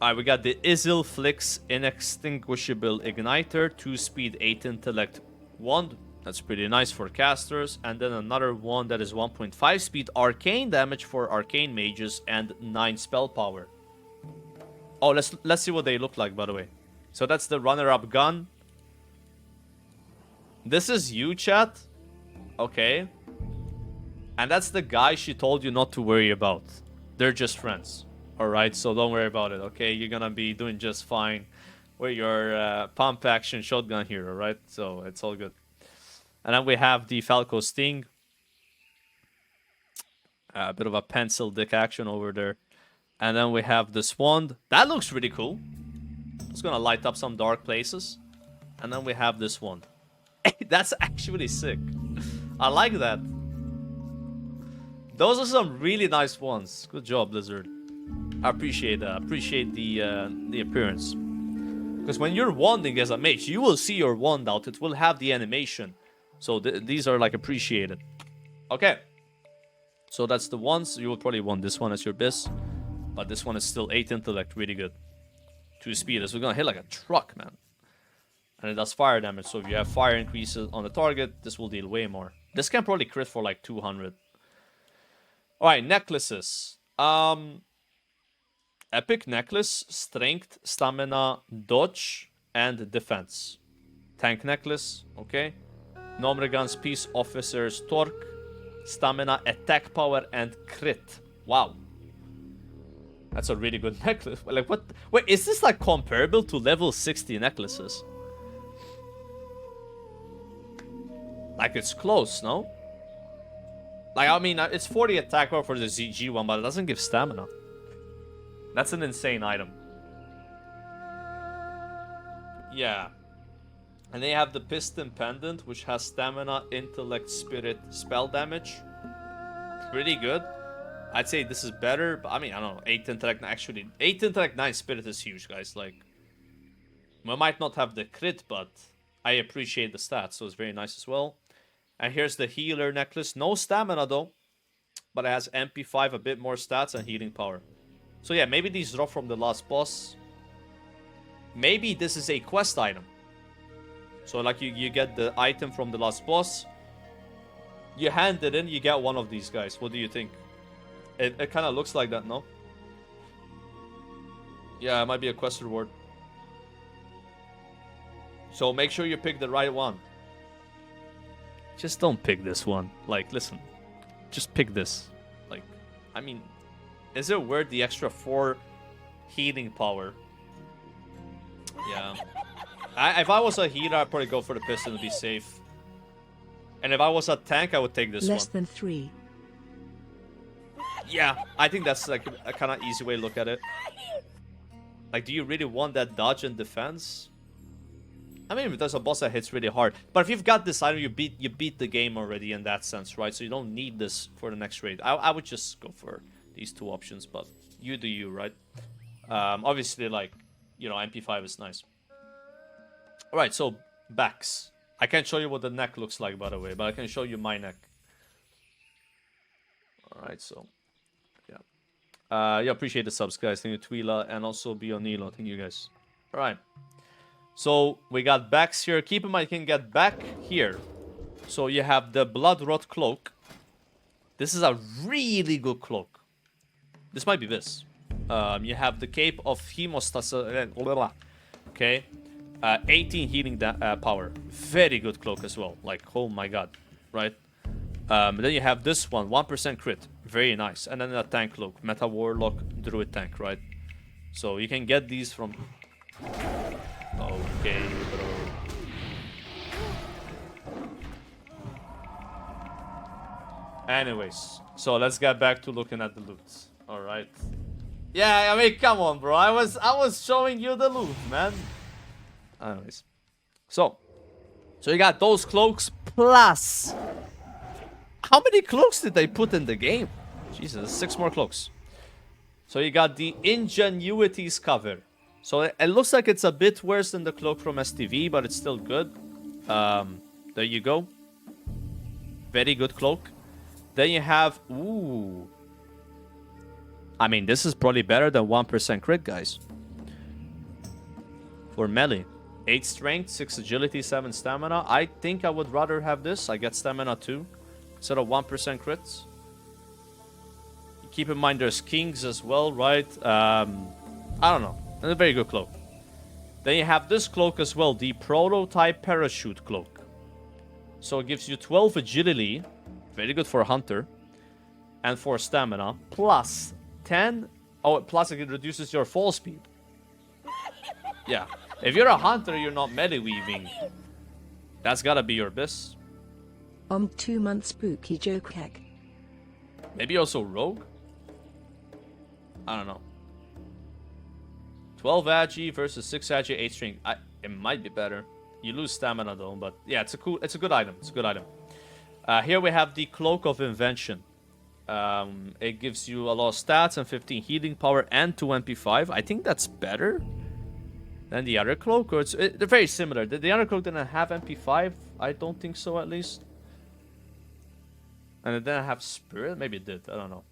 S1: All right, we got the Isil Flix Inextinguishable Igniter, 2 speed, 8 intellect wand. That's pretty nice for casters. And then another one that is 1.5 speed, arcane damage for arcane mages, and 9 spell power. Oh, let's see what they look like, by the way. So that's the runner-up gun. This is you, chat. Okay. And that's the guy she told you not to worry about. They're just friends. Alright, so don't worry about it, okay? You're gonna be doing just fine with your pump action shotgun here, alright? So it's all good. And then we have the Falco Sting. A bit of a pencil dick action over there. And then we have the Swand. That looks really cool. It's gonna light up some dark places. And then we have this one. That's actually sick. I like that. Those are some really nice ones. Good job, Blizzard. I appreciate that. I appreciate the appearance. Because when you're wanding as a mage, you will see your wand out. It will have the animation. So these are like appreciated. Okay. So that's the ones. You will probably want this one as your bis. But this one is still 8 intellect. Really good. 2 speed. So we're going to hit like a truck, man. And it does fire damage. So if you have fire increases on the target, this will deal way more. This can probably crit for like 200. Alright, necklaces. Epic necklace, strength, stamina, dodge, and defense. Tank necklace, okay. Gnomeregan's Peace Officer's torque, stamina, attack power, and crit. Wow. That's a really good necklace. Like, what? Wait, is this like comparable to level 60 necklaces? Like, it's close, no? Like, I mean, it's 40 attack power for the ZG one, but it doesn't give stamina. That's an insane item. Yeah. And they have the Piston Pendant, which has stamina, intellect, spirit, spell damage. Pretty good. I'd say this is better, but I mean, I don't know. 8 intellect, actually. 8 intellect, 9 spirit is huge, guys. Like, we might not have the crit, but I appreciate the stats, so it's very nice as well. And here's the healer necklace. No stamina, though. But it has MP5, a bit more stats, and healing power. So yeah, maybe these drop from the last boss. Maybe this is a quest item. So like you get the item from the last boss. You hand it in, you get one of these guys. What do you think? It kind of looks like that, no? Yeah, it might be a quest reward. So make sure you pick the right one. Just don't pick this one. Like, listen. Just pick this. Like, I mean, is it worth the extra 4 healing power? Yeah. If I was a healer, I'd probably go for the piston to be safe. And if I was a tank, I would take this
S3: Less
S1: one.
S3: than 3.
S1: Yeah, I think that's like a kind of easy way to look at it. Like, do you really want that dodge and defense? I mean, if there's a boss that hits really hard. But if you've got this item, you beat the game already in that sense, right? So you don't need this for the next raid. I would just go for these two options, but you do you, right? Obviously, like, you know, MP5 is nice. Alright, so backs. I can't show you what the neck looks like, by the way, but I can show you my neck. Alright, so yeah, appreciate the subs, guys. Thank you, Twila, and also Bionilo. Thank you, guys. Alright. So, we got backs here. Keep in mind, you can get back here. So, you have the Bloodrot Cloak. This is a really good cloak. This might be this. You have the Cape of Hemostasa. Okay. 18 healing power. Very good cloak as well. Like, oh my god. Right? Then you have this one. 1% crit. Very nice. And then a tank cloak. Meta Warlock Druid tank, right? So you can get these from... Okay, bro. Anyways. So let's get back to looking at the loot. Alright. Yeah, I mean, come on, bro. I was showing you the loot, man. Anyways. So you got those cloaks plus... How many cloaks did they put in the game? Jesus, 6 more cloaks. So you got the Ingenuity's cover. So it looks like it's a bit worse than the cloak from STV, but it's still good. There you go. Very good cloak. Then you have... Ooh. I mean, this is probably better than 1% crit, guys. For melee. 8 strength, 6 agility, 7 stamina. I think I would rather have this. I get stamina too. Instead of 1% crits. Keep in mind there's kings as well, right? I don't know. And a very good cloak. Then you have this cloak as well. The Prototype Parachute Cloak. So it gives you 12 agility. Very good for a hunter. And for stamina. Plus 10. Oh, plus it reduces your fall speed. Yeah. If you're a hunter, you're not melee weaving. That's gotta be your best.
S3: 2 months spooky joke hack.
S1: Maybe also rogue? I don't know. 12 agi versus 6 agi, 8 string. It might be better. You lose stamina though, but yeah, it's a good item. It's a good item. Here we have the Cloak of Invention. It gives you a lot of stats and 15 healing power and 2 MP5. I think that's better than the other cloak, or they're very similar. The other cloak didn't have MP5. I don't think so, at least. And it didn't have Spirit. Maybe it did. I don't know.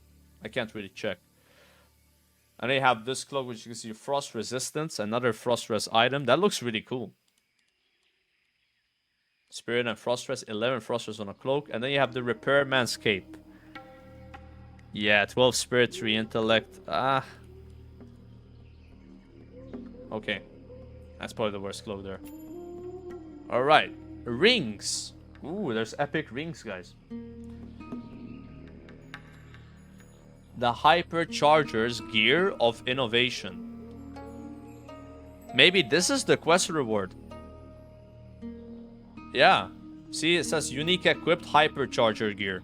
S1: I can't really check. And they have this cloak, which gives you Frost Resistance, another Frost Res item. That looks really cool. Spirit and Frost Res, 11 Frost Res on a cloak. And then you have the Repairman's Cape. Yeah, 12 Spirit, 3 Intellect. Okay. That's probably the worst cloak there. Alright. Rings. Ooh, there's epic rings, guys. The Hypercharger's Gear of Innovation. Maybe this is the quest reward. Yeah. See, it says unique equipped Hypercharger gear.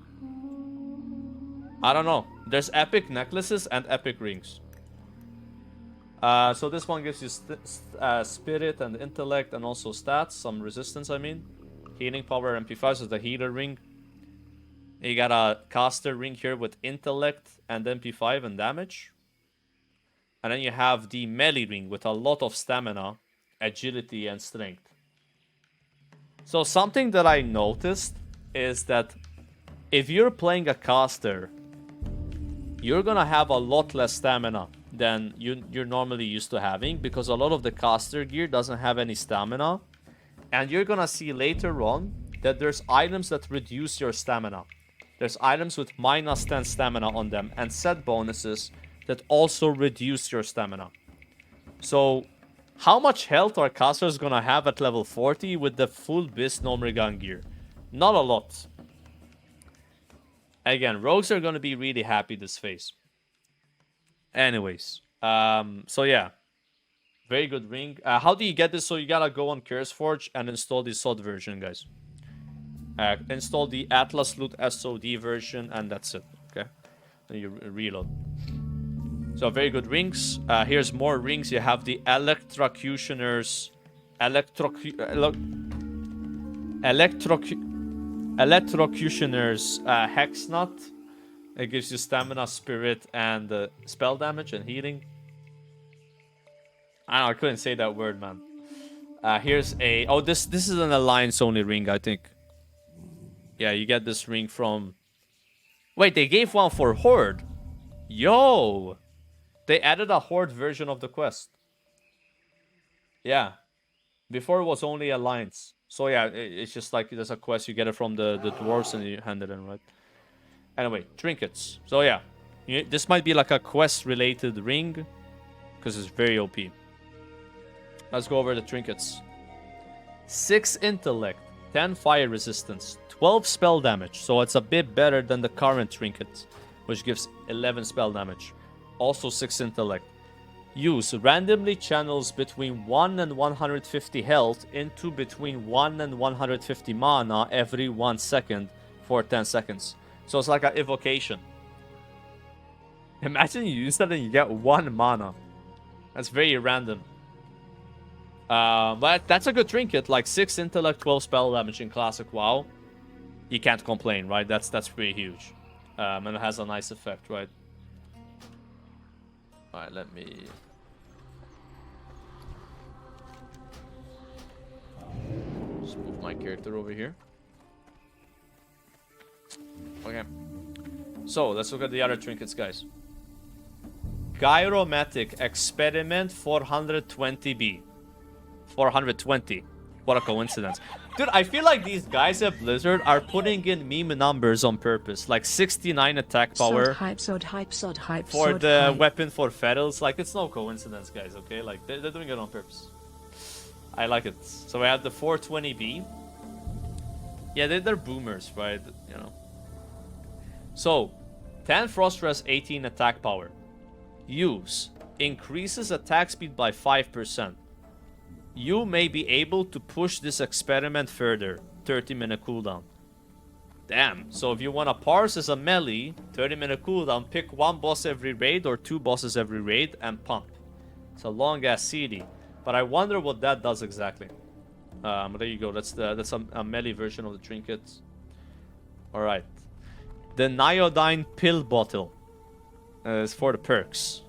S1: I don't know. There's epic necklaces and epic rings. So this one gives you spirit and intellect and also stats. Some resistance, I mean. Healing power, MP5, so the healer ring. You got a caster ring here with intellect and MP5 and damage. And then you have the melee ring with a lot of stamina, agility, and strength. So something that I noticed is that if you're playing a caster, you're gonna have a lot less stamina than you're normally used to having, because a lot of the caster gear doesn't have any stamina. And you're gonna see later on that there's items that reduce your stamina. There's items with minus 10 stamina on them and set bonuses that also reduce your stamina. So, how much health are casters gonna have at level 40 with the full Bis Gnomrigan gear? Not a lot. Again, rogues are gonna be really happy this phase. Anyways, so yeah. Very good ring. How do you get this? So you gotta go on CurseForge and install the SOD version, guys. Install the Atlas Loot SOD version, and that's it. Okay, then you reload. So very good rings. Here's more rings. You have the Electrocutioner's... Electrocutioner's Hex Nut. It gives you stamina, spirit, and spell damage and healing. I don't know, I couldn't say that word, man. Here's a... Oh, this is an alliance-only ring, I think. Yeah, you get this ring from... Wait, they gave one for Horde. Yo! They added a Horde version of the quest. Yeah. Before it was only Alliance. So yeah, it's just like there's a quest, you get it from the dwarves and you hand it in, right? Anyway, trinkets. So yeah, this might be like a quest-related ring. Because it's very OP. Let's go over the trinkets. 6 intellect, 10 fire resistance, 12 spell damage. So it's a bit better than the current trinket, which gives 11 spell damage. Also 6 intellect. Use randomly channels between 1 and 150 health into between 1 and 150 mana every 1 second for 10 seconds. So it's like an evocation. Imagine you use that and you get 1 mana. That's very random. But that's a good trinket. Like 6 intellect, 12 spell damage in classic WoW. You can't complain, right? That's pretty huge. And it has a nice effect, right? Alright, let me... just move my character over here. Okay. So, let's look at the other trinkets, guys. Gyromatic Experiment 420B. 420. What a coincidence. Dude, I feel like these guys at Blizzard are putting in meme numbers on purpose. Like 69 attack power.
S3: Sod hype.
S1: For the weapon for Ferals. Like, it's no coincidence, guys, okay? Like, they're doing it on purpose. I like it. So we have the 420B. Yeah, they're boomers, right? You know. So, 10 Frost Rest, 18 attack power. Use. Increases attack speed by 5%. You may be able to push this experiment further. 30-minute cooldown. Damn. So if you want to parse as a melee, 30-minute cooldown, pick 1 boss every raid or 2 bosses every raid and pump. It's a long-ass CD. But I wonder what that does exactly. There you go. That's a melee version of the trinket. Alright. The Niodine Pill Bottle. Is for the perks.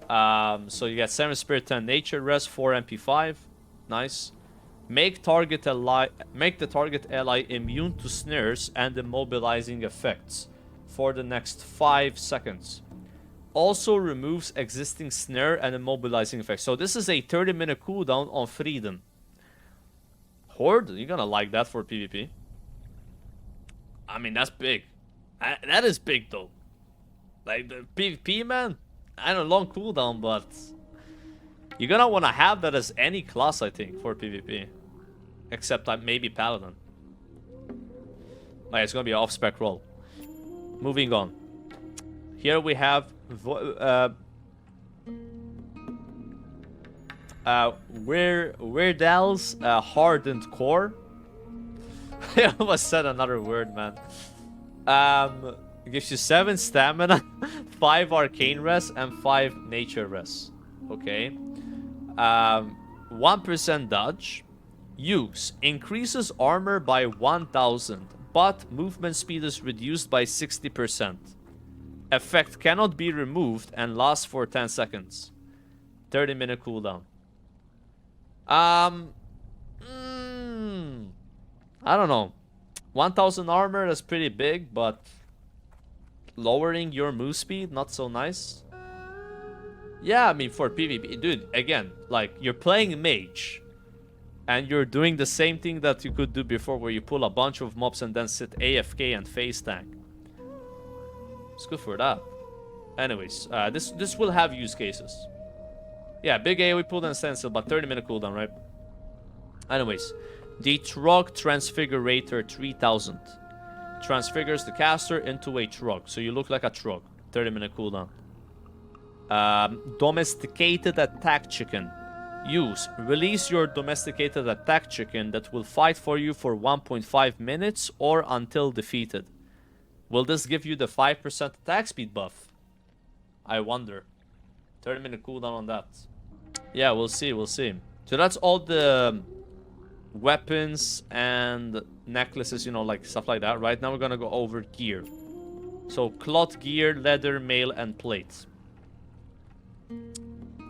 S1: So you get 7 Spirit, 10 Nature Rest, 4 MP5. Nice. Make the target ally immune to snares and immobilizing effects for the next 5 seconds. Also removes existing snare and immobilizing effects. So this is a 30-minute cooldown on Freedom. Horde, you're gonna like that for PvP. I mean, that's big. That is big though. Like the PvP, man. I know, long cooldown, but you're gonna want to have that as any class, I think, for PvP. Except maybe Paladin. Like, it's gonna be an off-spec role. Moving on. Here we have Weirdal's Hardened Core. I almost said another word, man. It gives you 7 stamina, 5 arcane rest, and 5 nature rest. Okay. 1% dodge. Use. Increases armor by 1000, but movement speed is reduced by 60%. Effect cannot be removed and lasts for 10 seconds. 30-minute cooldown. I don't know. 1000 armor, that's pretty big, but lowering your move speed, not so nice. Yeah, I mean, for PvP, dude, again, like, you're playing mage, and you're doing the same thing that you could do before, where you pull a bunch of mobs and then sit AFK and face tank. It's good for that. Anyways, this will have use cases. Yeah, big AoE pull and stencil, but 30-minute cooldown, right? Anyways, the Trog Transfigurator 3000. Transfigures the caster into a Trog, so you look like a Trog. 30-minute cooldown. Domesticated Attack Chicken. Use. Release your domesticated attack chicken that will fight for you for 1.5 minutes or until defeated. Will this give you the 5% attack speed buff? I wonder. 30-minute cooldown on that. Yeah, we'll see, we'll see. So that's all the weapons and necklaces, you know, like stuff like that. Right now we're gonna go over gear. So cloth gear, leather, mail, and plate.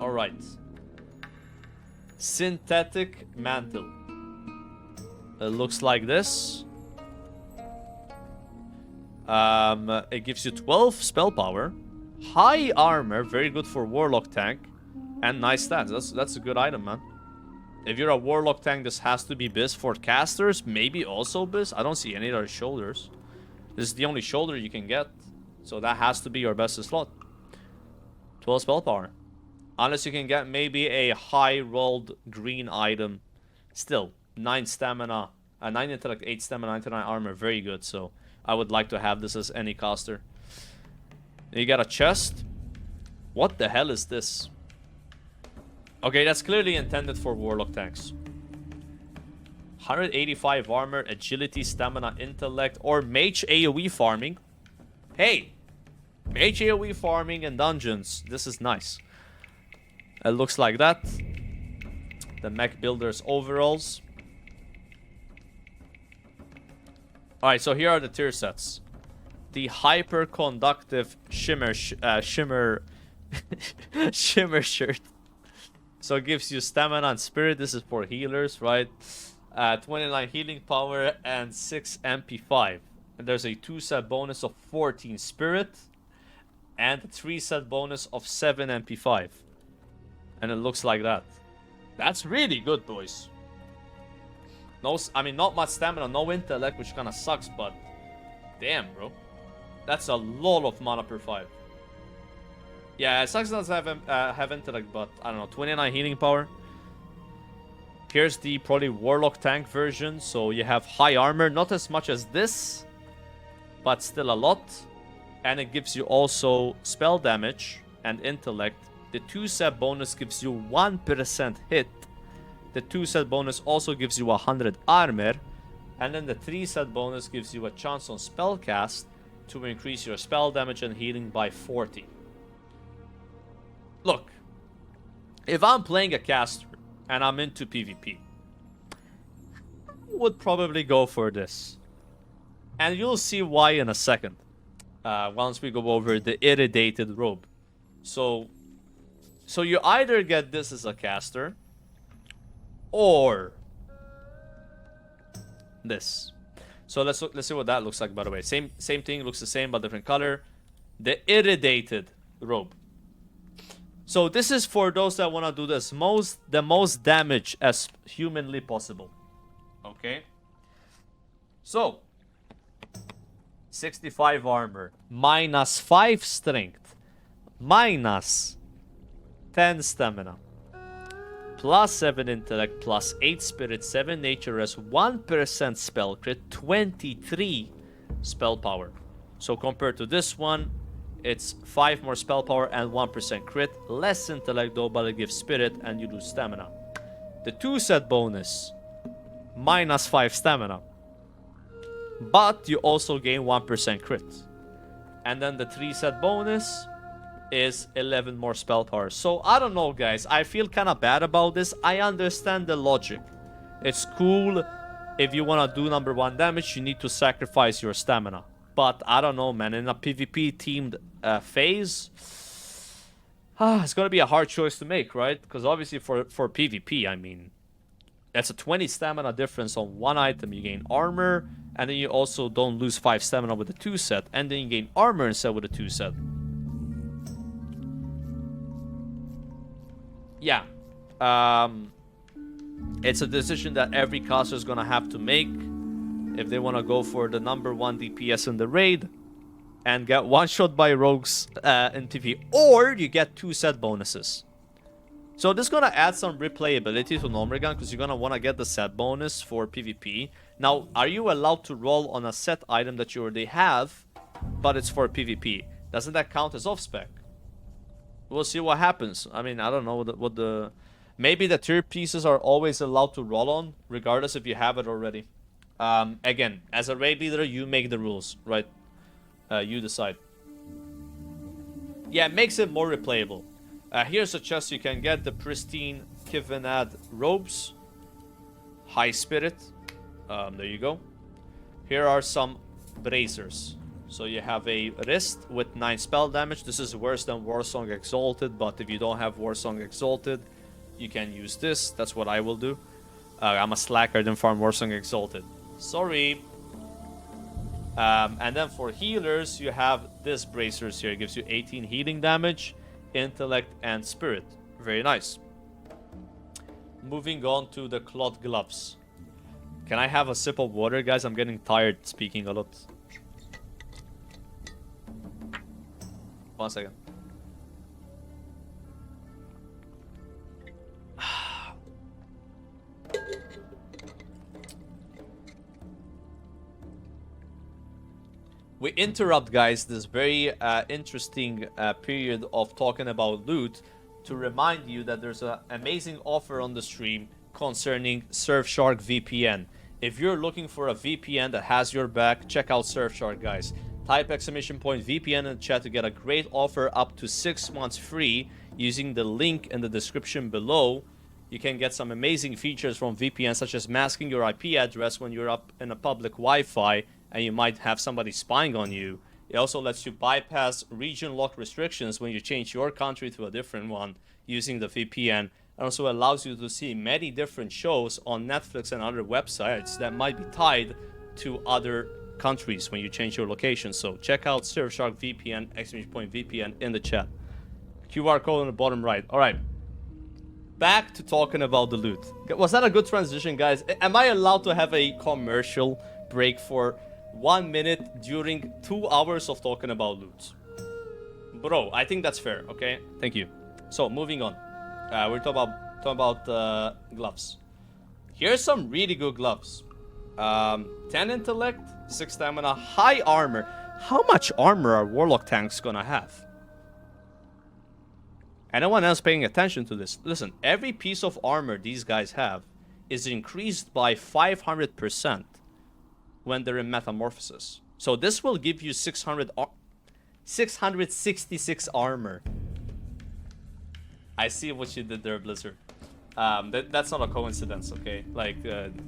S1: Alright. Synthetic mantle. It looks like this. It gives you 12 spell power, high armor, very good for warlock tank, and nice stats. That's a good item, man. If you're a warlock tank, this has to be Biz. For casters, maybe also Biz. I don't see any other shoulders. This is the only shoulder you can get, so that has to be your best slot. 12 spell power. Unless you can get maybe a high rolled green item. Still, 9 stamina, 9 intellect, 8 stamina, 99 armor, very good. So I would like to have this as any caster. You got a chest. What the hell is this? Okay, that's clearly intended for warlock tanks. 185 armor, agility, stamina, intellect, or mage AoE farming. Hey! Mage AoE farming in dungeons. This is nice. It looks like that. The mech builder's overalls. Alright, so here are the tier sets. The hyperconductive shimmer shirt. So it gives you stamina and spirit. This is for healers, right? 29 healing power and 6 MP5. And there's a 2-set bonus of 14 spirit and a 3-set bonus of 7 MP5. And it looks like that. That's really good, boys. No, I mean, not much stamina, no intellect, which kind of sucks, but damn, bro. That's a lot of mana per 5. Yeah, it sucks it doesn't have intellect, but I don't know, 29 healing power. Here's the probably warlock tank version, so you have high armor, not as much as this, but still a lot. And it gives you also spell damage and intellect. The 2-set bonus gives you 1% hit. The 2-set bonus also gives you 100 armor. And then the 3-set bonus gives you a chance on spell cast to increase your spell damage and healing by 40. Look, if I'm playing a caster and I'm into PvP, I would probably go for this. And you'll see why in a second. Once we go over the irradiated robe. So you either get this as a caster, or this. So let's see what that looks like. By the way, same thing, looks the same but different color. The irradiated robe. So this is for those that want to do this the most damage as humanly possible. Okay. So 65 armor, minus 5 strength, minus 10 stamina, plus 7 intellect, plus 8 spirit, 7 nature rest, 1% spell crit, 23 spell power. So compared to this one, it's 5 more spell power and 1% crit, less intellect though, but it gives spirit and you lose stamina. The 2-set bonus, minus 5 stamina, but you also gain 1% crit. And then the 3-set bonus is 11 more spell power. So I don't know, guys, I feel kind of bad about this. I understand the logic. It's cool. If you want to do number 1 damage, you need to sacrifice your stamina. But I don't know, man, in a PvP teamed phase, it's gonna be a hard choice to make, right? Because obviously for PvP, I mean, that's a 20 stamina difference on one item. You gain armor, and then you also don't lose 5 stamina with the 2-set, and then you gain armor instead with the 2-set. Yeah. It's a decision that every caster is gonna have to make if they want to go for the number 1 DPS in the raid and get one-shot by rogues in PvP, or you get 2-set bonuses. So this is going to add some replayability to Gnomeregan, because you're going to want to get the set bonus for PvP. Now, are you allowed to roll on a set item that you already have, but it's for PvP? Doesn't that count as off-spec? We'll see what happens. I mean, I don't know what the... Maybe the tier pieces are always allowed to roll on, regardless if you have it already. Again, as a raid leader, you make the rules, right? You decide. Yeah, it makes it more replayable. Here's a chest you can get: the pristine Kivanad robes, high spirit. There you go. Here are some bracers. So you have a wrist with 9 spell damage. This is worse than Warsong Exalted, but if you don't have Warsong Exalted, you can use this. That's what I will do. I'm a slacker, didn't farm Warsong Exalted. Sorry. And then for healers, you have this bracers here. It gives you 18 healing damage, intellect, and spirit. Very nice. Moving on to the cloth gloves. Can I have a sip of water, guys? I'm getting tired speaking a lot. 1 second. We interrupt, guys, this very interesting period of talking about loot to remind you that there's an amazing offer on the stream concerning Surfshark VPN. If you're looking for a VPN that has your back, check out Surfshark, guys. Type !VPN in the chat to get a great offer up to 6 months free using the link in the description below. You can get some amazing features from VPN, such as masking your IP address when you're up in a public Wi-Fi and you might have somebody spying on you. It also lets you bypass region lock restrictions when you change your country to a different one using the VPN. It also allows you to see many different shows on Netflix and other websites that might be tied to other countries when you change your location. So check out Surfshark VPN, !VPN in the chat. QR code on the bottom right. All right. Back to talking about the loot. Was that a good transition, guys? Am I allowed to have a commercial break for 1 minute during 2 hours of talking about loot? Bro, I think that's fair, okay? Thank you. So, moving on. We're talking about gloves. Here's some really good gloves. 10 intellect, 6 stamina, high armor. How much armor are Warlock tanks gonna have? Anyone else paying attention to this? Listen, every piece of armor these guys have is increased by 500% when they're in Metamorphosis. So this will give you 666 armor. I see what you did there, Blizzard. That's not a coincidence, okay? Like,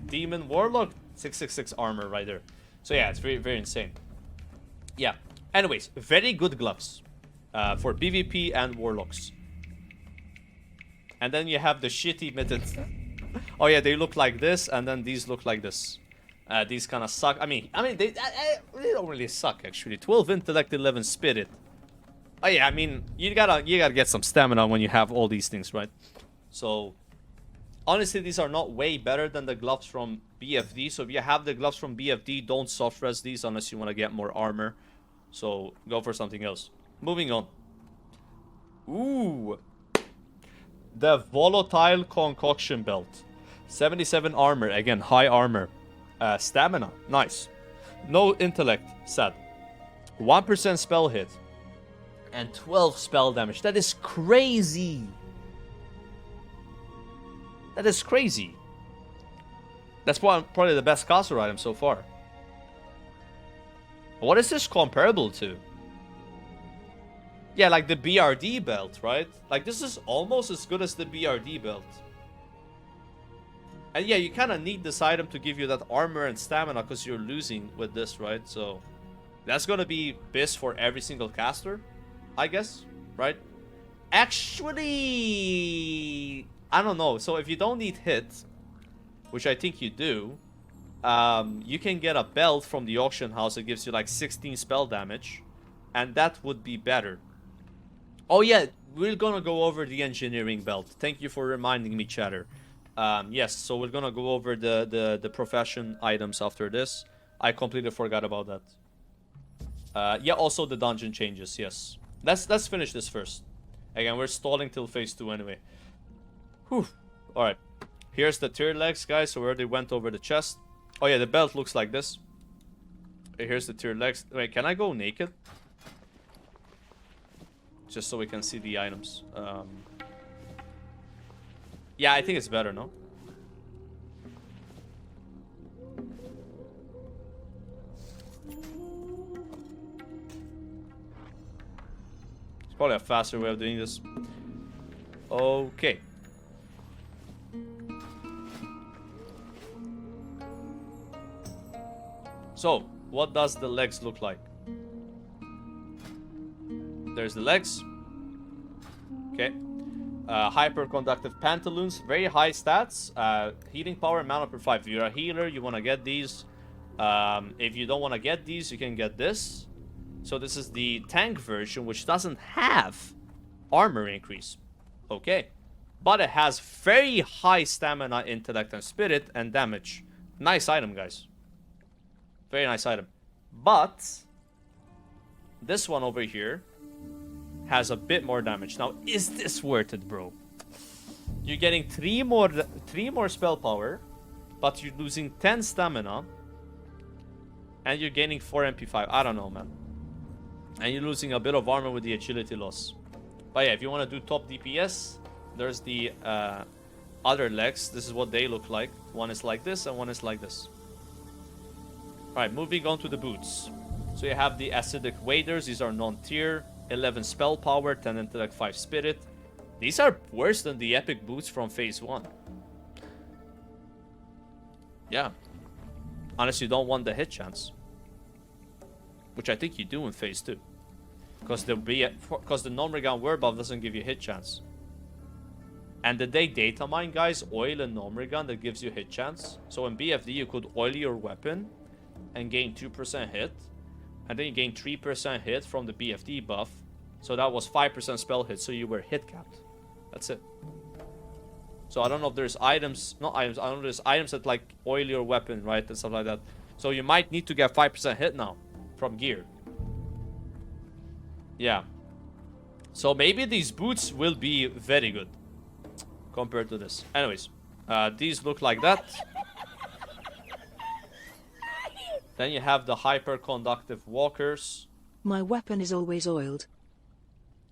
S1: Demon Warlock, 666 armor right there. So yeah, it's very, very insane. Yeah. Anyways, very good gloves for PvP and Warlocks. And then you have the shitty mittens. Oh yeah, they look like this, and then these look like this. These kind of suck. I mean, they don't really suck actually. 12 intellect, 11 spirit. Oh yeah, I mean, you gotta get some stamina when you have all these things, right? So, honestly, these are not way better than the gloves from BFD. So if you have the gloves from BFD, don't soft res these unless you want to get more armor. So go for something else. Moving on. Ooh. The Volatile Concoction Belt. 77 armor. Again, high armor. Stamina. Nice. No intellect. Sad. 1% spell hit. And 12 spell damage. That is crazy. That is crazy. That's probably the best caster item so far. What is this comparable to? Yeah, like the BRD belt, right? Like, this is almost as good as the BRD belt. And yeah, you kind of need this item to give you that armor and stamina because you're losing with this, right? So, that's going to be best for every single caster, I guess, right? Actually, I don't know. So, if you don't need hit, which I think you do, you can get a belt from the auction house that gives you like 16 spell damage. And that would be better. Oh yeah, we're gonna go over the engineering belt. Thank you for reminding me, chatter. Yes, so we're gonna go over the profession items after this. I completely forgot about that. Yeah, also the dungeon changes, yes. Let's finish this first. Again, we're stalling till phase 2 anyway. Whew. Alright. Here's the tier legs, guys, so we already went over the chest. Oh yeah, the belt looks like this. Here's the tier legs. Wait, can I go naked? Just so we can see the items. Yeah, I think it's better, no? It's probably a faster way of doing this. Okay. So, what does the legs look like? There's the legs. Okay. Hyperconductive pantaloons, very high stats. Healing power, mana per 5. If you're a healer, you want to get these. If you don't want to get these, you can get this. So this is the tank version, which doesn't have armor increase. Okay. But it has very high stamina, intellect, and spirit, and damage. Nice item, guys. Very nice item. But this one over here has a bit more damage. Now, is this worth it, bro? You're getting 3 more spell power, but you're losing 10 stamina, and you're gaining 4 MP5. I don't know, man. And you're losing a bit of armor with the agility loss. But yeah, if you want to do top DPS, there's the other legs. This is what they look like. One is like this, and one is like this. Alright, moving on to the boots. So you have the acidic waders. These are non-tier. 11 spell power, 10 intellect, 5 spirit. These are worse than the epic boots from phase 1. Yeah. Unless you don't want the hit chance. Which I think you do in phase 2. Because the Gnomeregan word buff doesn't give you hit chance. And the day data mine, guys, oil a Gnomeregan that gives you hit chance. So in BFD you could oil your weapon and gain 2% hit. And then you gain 3% hit from the BFD buff. So that was 5% spell hit, so you were hit capped. That's it. So I don't know if there's items, not items, I don't know if there's items that like oil your weapon, right, and stuff like that. So you might need to get 5% hit now from gear. Yeah. So maybe these boots will be very good compared to this. Anyways, these look like that. Then you have the hyperconductive walkers.
S3: My weapon is always oiled.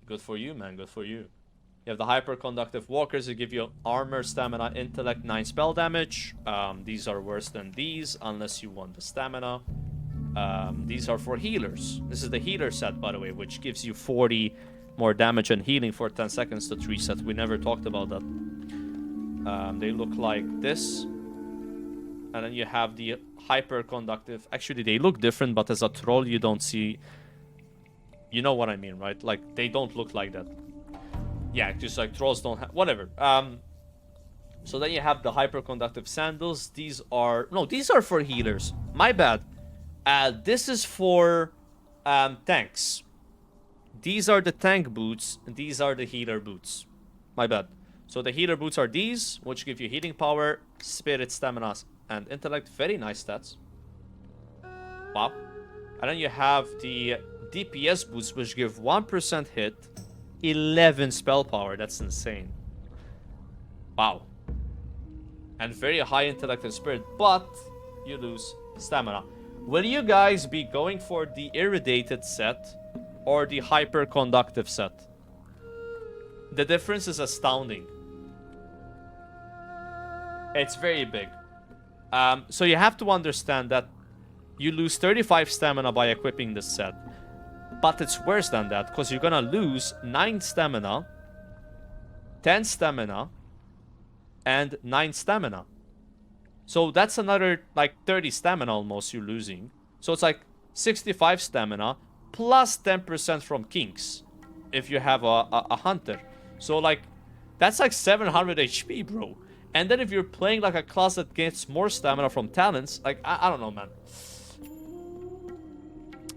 S1: Good for you, man. Good for you. You have the hyperconductive walkers that give you armor, stamina, intellect, 9 spell damage. These are worse than these, unless you want the stamina. These are for healers. This is the healer set, by the way, which gives you 40 more damage and healing for 10 seconds to reset. We never talked about that. They look like this. And then you have the hyperconductive. Actually, they look different, but as a troll, you don't see... You know what I mean, right? Like, they don't look like that. Yeah, just like trolls don't have... Whatever. So then you have the hyperconductive sandals. These are... No, these are for healers. My bad. This is for tanks. These are the tank boots. And these are the healer boots. My bad. So the healer boots are these, which give you healing power, spirit, stamina, and intellect. Very nice stats. Wow. And then you have the DPS boots, which give 1% hit, 11 spell power. That's insane. Wow. And very high intellect and spirit, but you lose stamina. Will you guys be going for the irradiated set or the hyperconductive set? The difference is astounding. It's very big. So you have to understand that you lose 35 stamina by equipping this set. But it's worse than that, because you're gonna lose 9 stamina, 10 stamina, and 9 stamina. So that's another, like, 30 stamina almost you're losing. So it's like 65 stamina, plus 10% from kinks, if you have a hunter. So, like, that's like 700 HP, bro. And then if you're playing like a class that gets more stamina from talents, like, I don't know, man.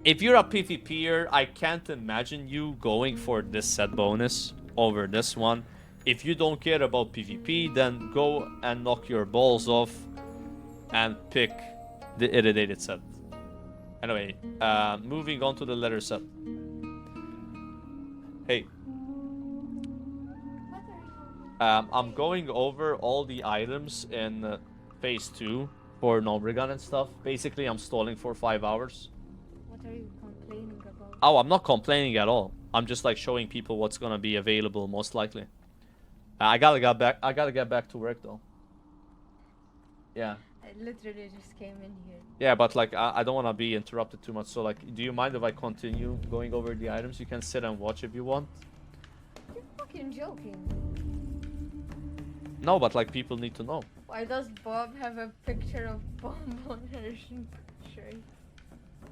S1: If you're a PvPer, I can't imagine you going for this set bonus over this one. If you don't care about PvP, then go and knock your balls off and pick the irradiated set. Anyway, moving on to the leather set. Hey. I'm going over all the items in phase 2 for Gnomeregan and stuff. Basically, I'm stalling for 5 hours.
S4: What are you complaining about?
S1: Oh, I'm not complaining at all. I'm just like showing people what's gonna be available most likely. I gotta get back to work though. Yeah.
S4: I literally just came in here.
S1: Yeah, but like I don't want to be interrupted too much. So like, do you mind if I continue going over the items? You can sit and watch if you want.
S4: You're fucking joking.
S1: No, but like people need to know.
S4: Why does Bob have a picture of Bomb on her shirt?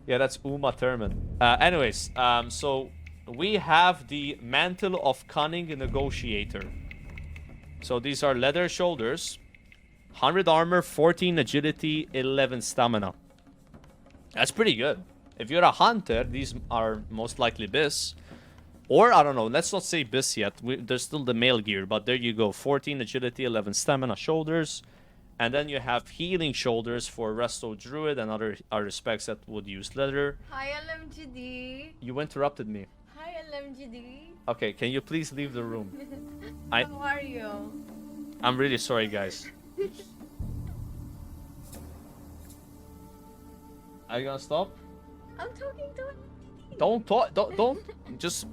S1: Yeah, that's Uma Thurman. Anyways, so we have the Mantle of Cunning Negotiator. So these are leather shoulders, 100 armor, 14 agility, 11 stamina. That's pretty good. If you're a hunter, these are most likely bis. Or, I don't know, let's not say bis yet. There's still the male gear, but there you go. 14 agility, 11 stamina shoulders. And then you have healing shoulders for Resto Druid and other specs that would use leather.
S4: Hi LMGD.
S1: You interrupted me.
S4: Hi LMGD.
S1: Okay, can you please leave the room?
S4: How are you?
S1: I'm really sorry, guys. Are you gonna stop?
S4: I'm talking to LMGD.
S1: Don't talk. Don't. Just.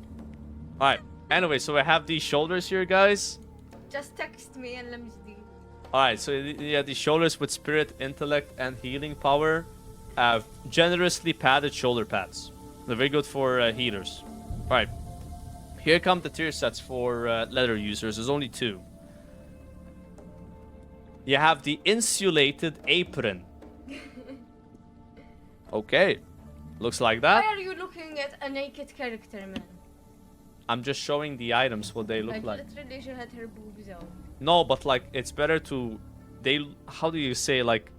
S1: Alright. Anyway, so I have these shoulders here, guys.
S4: Just text me LMGD.
S1: Alright, so yeah, these shoulders with spirit, intellect, and healing power. Generously padded shoulder pads. They're very good for healers. Alright. Here come the tier sets for leather users. There's only 2. You have the insulated apron. Okay. Looks like that.
S4: Why are you looking at a naked character, man?
S1: I'm just showing the items, what they look like.
S4: Literally, she had her boobs out.
S1: No, but like, it's better to... How do you say, like...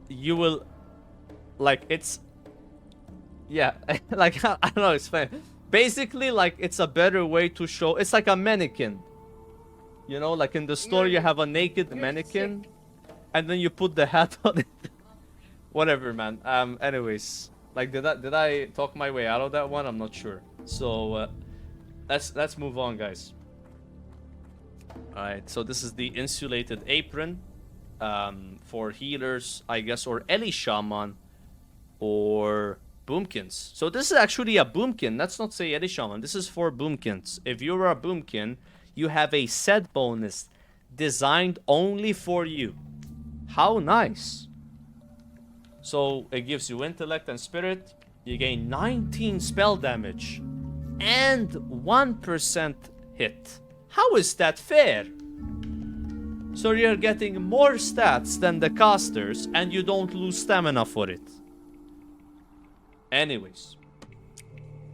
S1: You will... Like, it's... Yeah, like, I don't know, it's fine. Basically, like, it's a better way to show... It's like a mannequin. You know, like in the store, you have a naked mannequin.
S4: Sick.
S1: And then you put the hat on it. Whatever, man. Anyways, like, did I talk my way out of that one? I'm not sure. So, let's move on, guys. All right. So this is the insulated apron, for healers, I guess, or Ellie Shaman, or Boomkins. So this is actually a Boomkin. Let's not say Ellie Shaman. This is for Boomkins. If you're a Boomkin, you have a set bonus designed only for you. How nice. So it gives you intellect and spirit. You gain 19 spell damage and 1% hit. How is that fair? So you're getting more stats than the casters and you don't lose stamina for it. Anyways,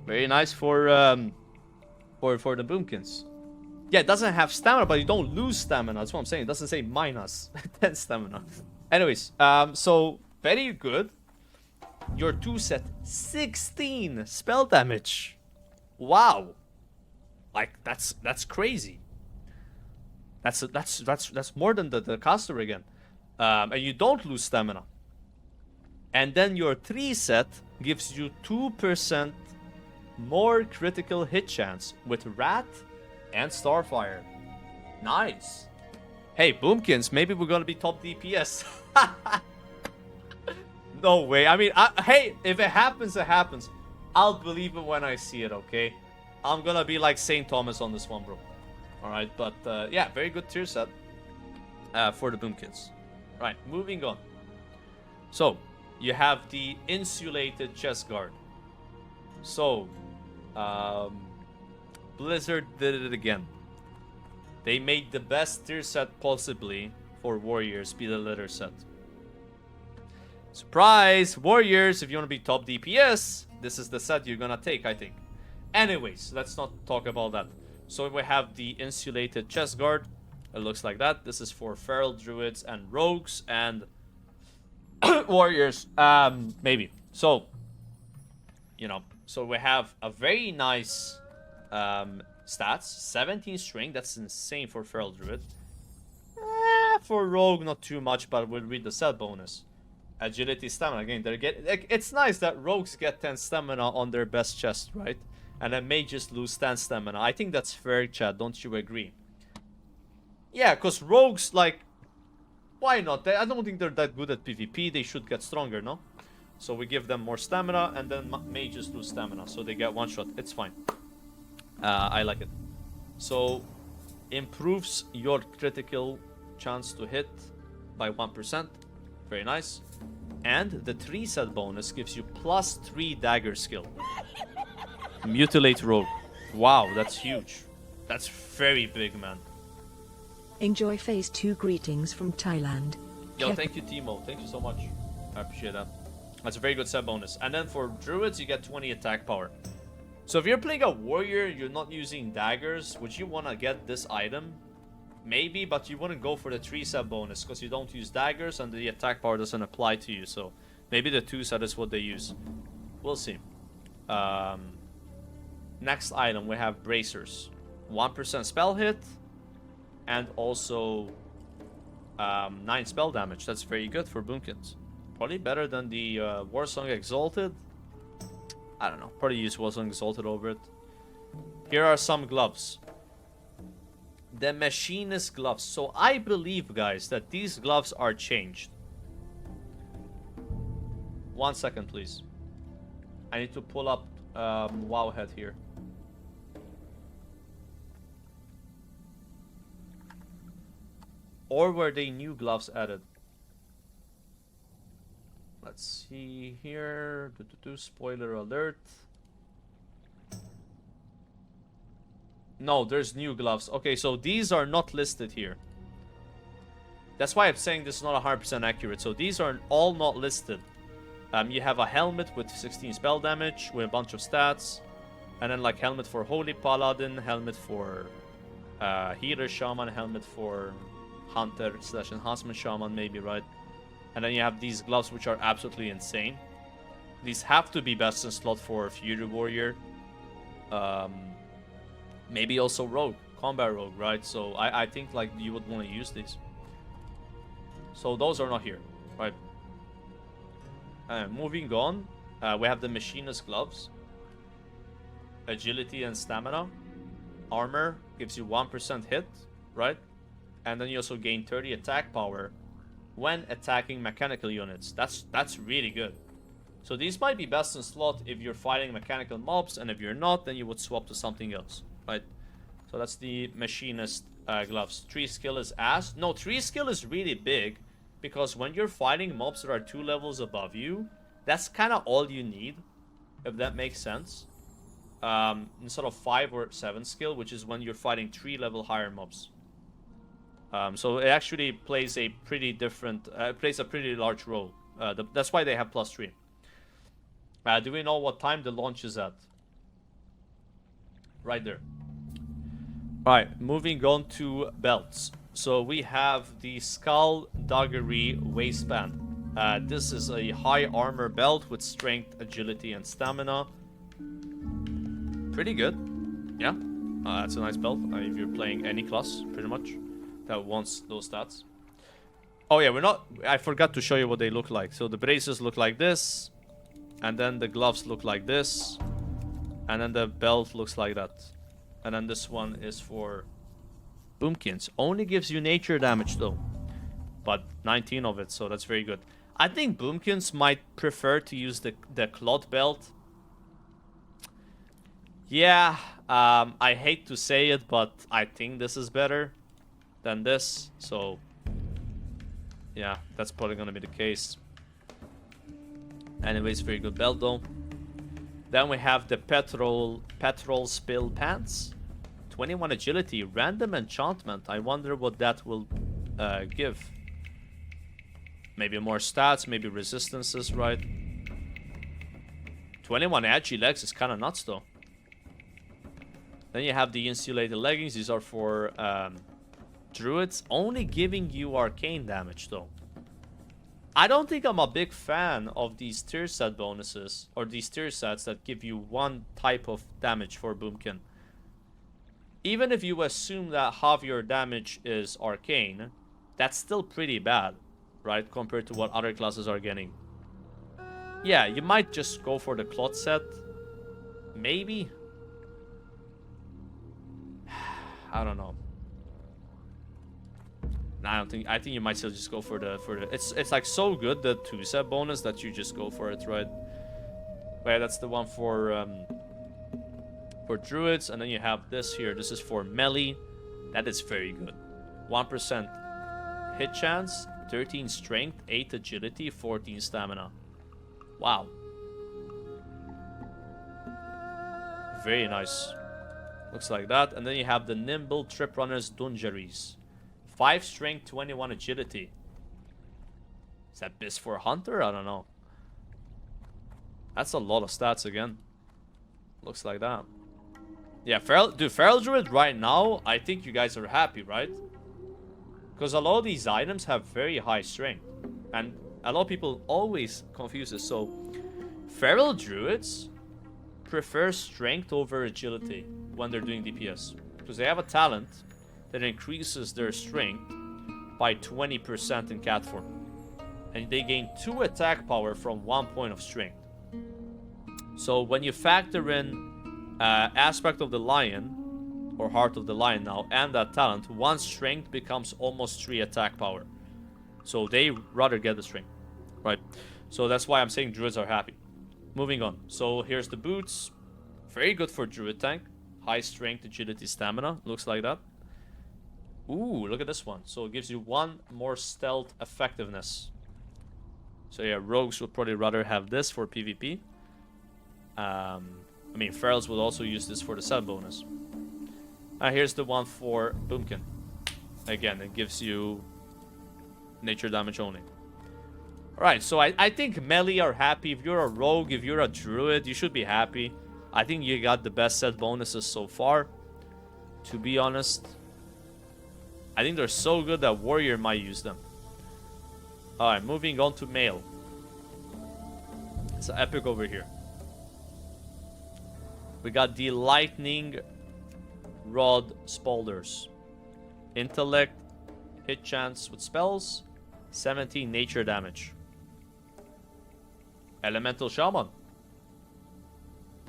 S1: very nice for the Boomkins. Yeah, it doesn't have stamina, but you don't lose stamina. That's what I'm saying. It doesn't say minus 10 stamina. Anyways, so very good. Your 2 set 16 spell damage. Wow. Like that's crazy. That's more than the caster again. And you don't lose stamina. And then your 3 set gives you 2% more critical hit chance with Rat and Starfire. Nice. Hey, Boomkins, maybe we're gonna be top DPS. No way. I mean, hey, if it happens, it happens. I'll believe it when I see it, okay? I'm gonna be like St. Thomas on this one, bro. Alright, but yeah, very good tier set for the Boomkins. Right, moving on. So, you have the insulated chest guard. So, Blizzard did it again. They made the best tier set possibly for warriors be the leather set. Surprise! Warriors, if you want to be top DPS, this is the set you're gonna take, I think. Anyways, let's not talk about that. So we have the insulated chest guard. It looks like that. This is for feral druids and rogues and warriors. Maybe. So, you know, so we have a very nice stats. 17 string. That's insane for feral druid. For rogue, not too much, but we'll read the set bonus. Agility, stamina. Again, it's nice that rogues get 10 stamina on their best chest, right? And then mages lose 10 stamina. I think that's fair, Chad. Don't you agree? Yeah, because rogues, like, why not? I don't think they're that good at PvP. They should get stronger, no? So we give them more stamina, and then mages lose stamina. So they get one shot. It's fine. I like it. So, improves your critical chance to hit by 1%. Very nice. And the 3 set bonus gives you +3 dagger skill. Mutilate rogue. Wow, that's huge. That's very big, man.
S3: Enjoy phase 2 greetings from Thailand.
S1: Yo,
S3: Kep-
S1: thank you, Timo. Thank you so much. I appreciate that. That's a very good set bonus. And then for druids, you get 20 attack power. So if you're playing a warrior, you're not using daggers, would you want to get this item? Maybe, but you wouldn't go for the 3 set bonus because you don't use daggers and the attack power doesn't apply to you. So maybe the 2 set is what they use. We'll see. Next item, we have bracers. 1% spell hit and also 9 spell damage. That's very good for Boomkins. Probably better than the Warsong Exalted. I don't know. Probably use Warsong Exalted over it. Here are some gloves. The Machinist gloves. So I believe, guys, that these gloves are changed. 1 second, please. I need to pull up Wowhead here. Or were they new gloves added? Let's see here. Spoiler alert. No, there's new gloves. Okay, so these are not listed here. That's why I'm saying this is not 100% accurate. So these are all not listed. You have a helmet with 16 spell damage with a bunch of stats. And then like helmet for Holy Paladin, helmet for Healer Shaman, helmet for Hunter / Enhancement Shaman maybe, right? And then you have these gloves which are absolutely insane. These have to be best in slot for Fury Warrior. Maybe also Rogue, Combat Rogue, right? So I think like you would want to use these. So those are not here, right? Moving on, we have the Machinist gloves. Agility and stamina. Armor gives you 1% hit, right? And then you also gain 30 attack power when attacking mechanical units. That's really good. So these might be best in slot if you're fighting mechanical mobs, and if you're not, then you would swap to something else, right? So that's the Machinist gloves. 3 skill is ass. No, 3 skill is really big, because when you're fighting mobs that are 2 levels above you, that's kind of all you need, if that makes sense. Instead of 5 or 7 skill, which is when you're fighting 3 level higher mobs. So it actually plays a pretty different, plays a pretty large role. That's why they have +3. Do we know what time the launch is at? Right there. Alright, moving on to belts. So we have the Skullduggery Waistband. This is a high armor belt with strength, agility, and stamina. Pretty good. Yeah, that's a nice belt if you're playing any class, pretty much, that wants those stats. Oh yeah, I forgot to show you what they look like. So the braces look like this, and then the gloves look like this, and then the belt looks like that. And then this one is for Boomkins. Only gives you nature damage though, but 19 of it, so that's very good. I think Boomkins might prefer to use the Clot belt. Yeah, I hate to say it, but I think this is better than this. So, yeah, that's probably gonna be the case. Anyways, very good belt though. Then we have the Petrol Spill Pants. 21 agility, random enchantment. I wonder what that will give. Maybe more stats, maybe resistances, right? 21 edgy legs is kind of nuts though. Then you have the insulated leggings. These are for druids, only giving you arcane damage though. I don't think I'm a big fan of these tier set bonuses, or these tier sets that give you one type of damage for Boomkin. Even if you assume that half your damage is arcane, that's still pretty bad, right, compared to what other classes are getting. Yeah, you might just go for the Clot set. Maybe. I don't know. I don't think. I think you might still just go for the. It's like so good, the 2 set bonus, that you just go for it, right? But yeah, that's the one for druids, and then you have this here. This is for melee. That is very good. 1% hit chance, 13 strength, 8 agility, 14 stamina. Wow. Very nice. Looks like that. And then you have the Nimble Trip Runners Dungeries. 5 strength, 21 agility. Is that bis for Hunter? I don't know. That's a lot of stats again. Looks like that. Yeah, Feral Druid right now, I think you guys are happy, right? Because a lot of these items have very high strength. And a lot of people always confuse this. So, Feral Druids prefer strength over agility when they're doing DPS. Because they have a talent that increases their strength by 20% in cat form. And they gain 2 attack power from 1 point of strength. So when you factor in aspect of the lion, or heart of the lion now, and that talent, 1 strength becomes almost 3 attack power. So they rather get the strength, right? So that's why I'm saying druids are happy. Moving on. So here's the boots. Very good for druid tank. High strength, agility, stamina. Looks like that. Ooh, look at this one. So it gives you 1 more stealth effectiveness. So yeah, rogues would probably rather have this for PvP. I mean, ferals would also use this for the set bonus. Here's the one for Boomkin. Again, it gives you nature damage only. Alright, so I think melee are happy. If you're a rogue, if you're a druid, you should be happy. I think you got the best set bonuses so far. To be honest, I think they're so good that warrior might use them. Alright, moving on to male. It's an epic over here. We got the Lightning Rod Spalders. Intellect, hit chance with spells, 17 nature damage. Elemental Shaman.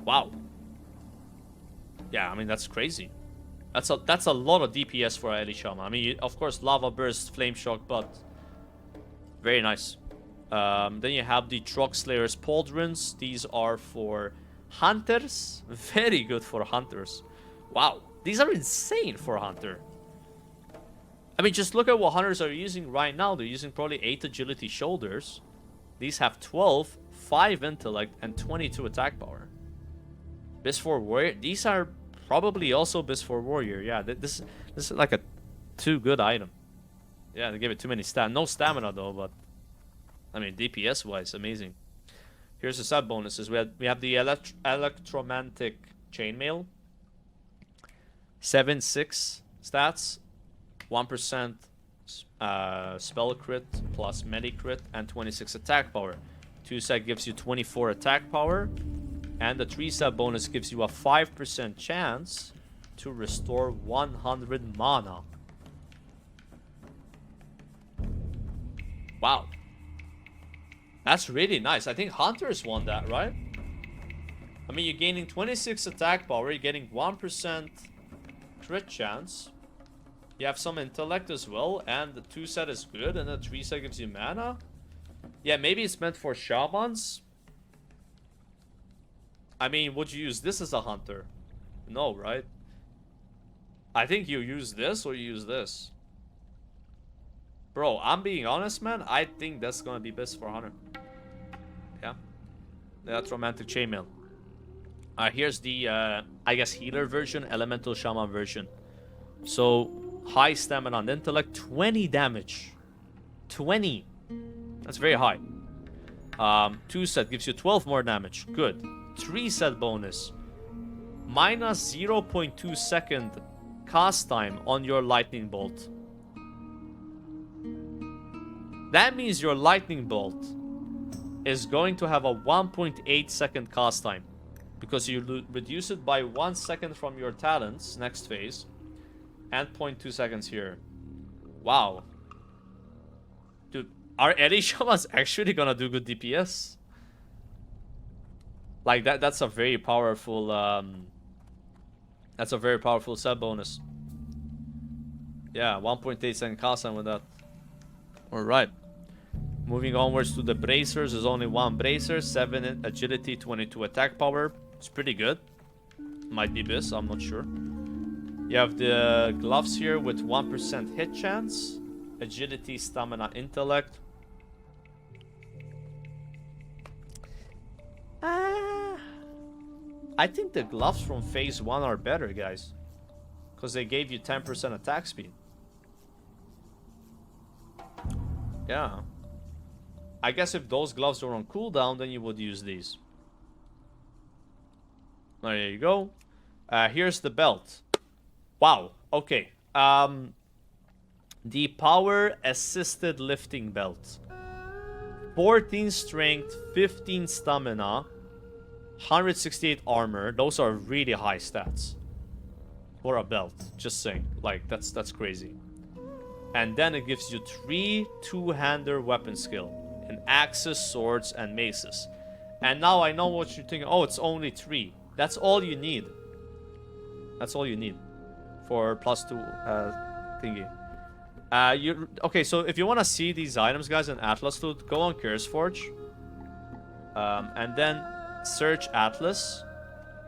S1: Wow. Yeah, I mean, that's crazy. That's a lot of DPS for Elite Shaman. I mean, of course, Lava Burst, Flame Shock, but very nice. Then you have the Truck Slayer's Pauldrons. These are for hunters. Very good for hunters. Wow. These are insane for hunter. I mean, just look at what hunters are using right now. They're using probably 8 agility shoulders. These have 12, 5 intellect, and 22 attack power. Bis for warrior. These are probably also bis for warrior. Yeah, this is like a too good item. Yeah, they gave it too many stats. No stamina though, but I mean DPS wise, amazing. Here's the sub bonuses. We have the Electromantic Chainmail. 7/6 stats, 1% spell crit plus medi crit, and 26 attack power. 2-set gives you 24 attack power, and the 3-set bonus gives you a 5% chance to restore 100 mana. Wow. That's really nice. I think Hunters won that, right? I mean, you're gaining 26 attack power, you're getting 1% crit chance. You have some intellect as well, and the 2-set is good, and the 3-set gives you mana. Yeah, maybe it's meant for shamans. I mean, would you use this as a hunter? No, right? I think you use this or you use this. Bro, I'm being honest, man. I think that's gonna be best for hunter. Yeah. That's Romantic Chainmail. Here's the, I guess, healer version, Elemental Shaman version. So, high stamina and intellect, 20 damage. 20. That's very high. 2-set gives you 12 more damage. Good. 3-set bonus. Minus 0.2 second cast time on your lightning bolt. That means your lightning bolt is going to have a 1.8 second cast time. Because you reduce it by 1 second from your talents next phase. And 0.2 seconds here. Wow. Dude, are Elite Shamans actually gonna do good DPS? Like that's a very powerful set bonus. Yeah, 1.8 second cast time with that. Alright. Moving onwards to the bracers. There's only 1 bracer, 7 agility, 22 attack power. It's pretty good. Might be this, I'm not sure. You have the gloves here with 1% hit chance, agility, stamina, intellect. I think the gloves from phase 1 are better, guys. Because they gave you 10% attack speed. Yeah. I guess if those gloves were on cooldown, then you would use these. There you go. Here's the belt. Wow. Okay. The power assisted lifting belt. 14 strength, 15 stamina, 168 armor. Those are really high stats for a belt. Just saying. Like, that's crazy. And then it gives you 3 two-hander weapon skill in axes, swords, and maces. And now I know what you're thinking. Oh, it's only 3. That's all you need. That's all you need for +2 thingy. Okay, so if you want to see these items, guys, in Atlas Loot, go on CurseForge. And then search Atlas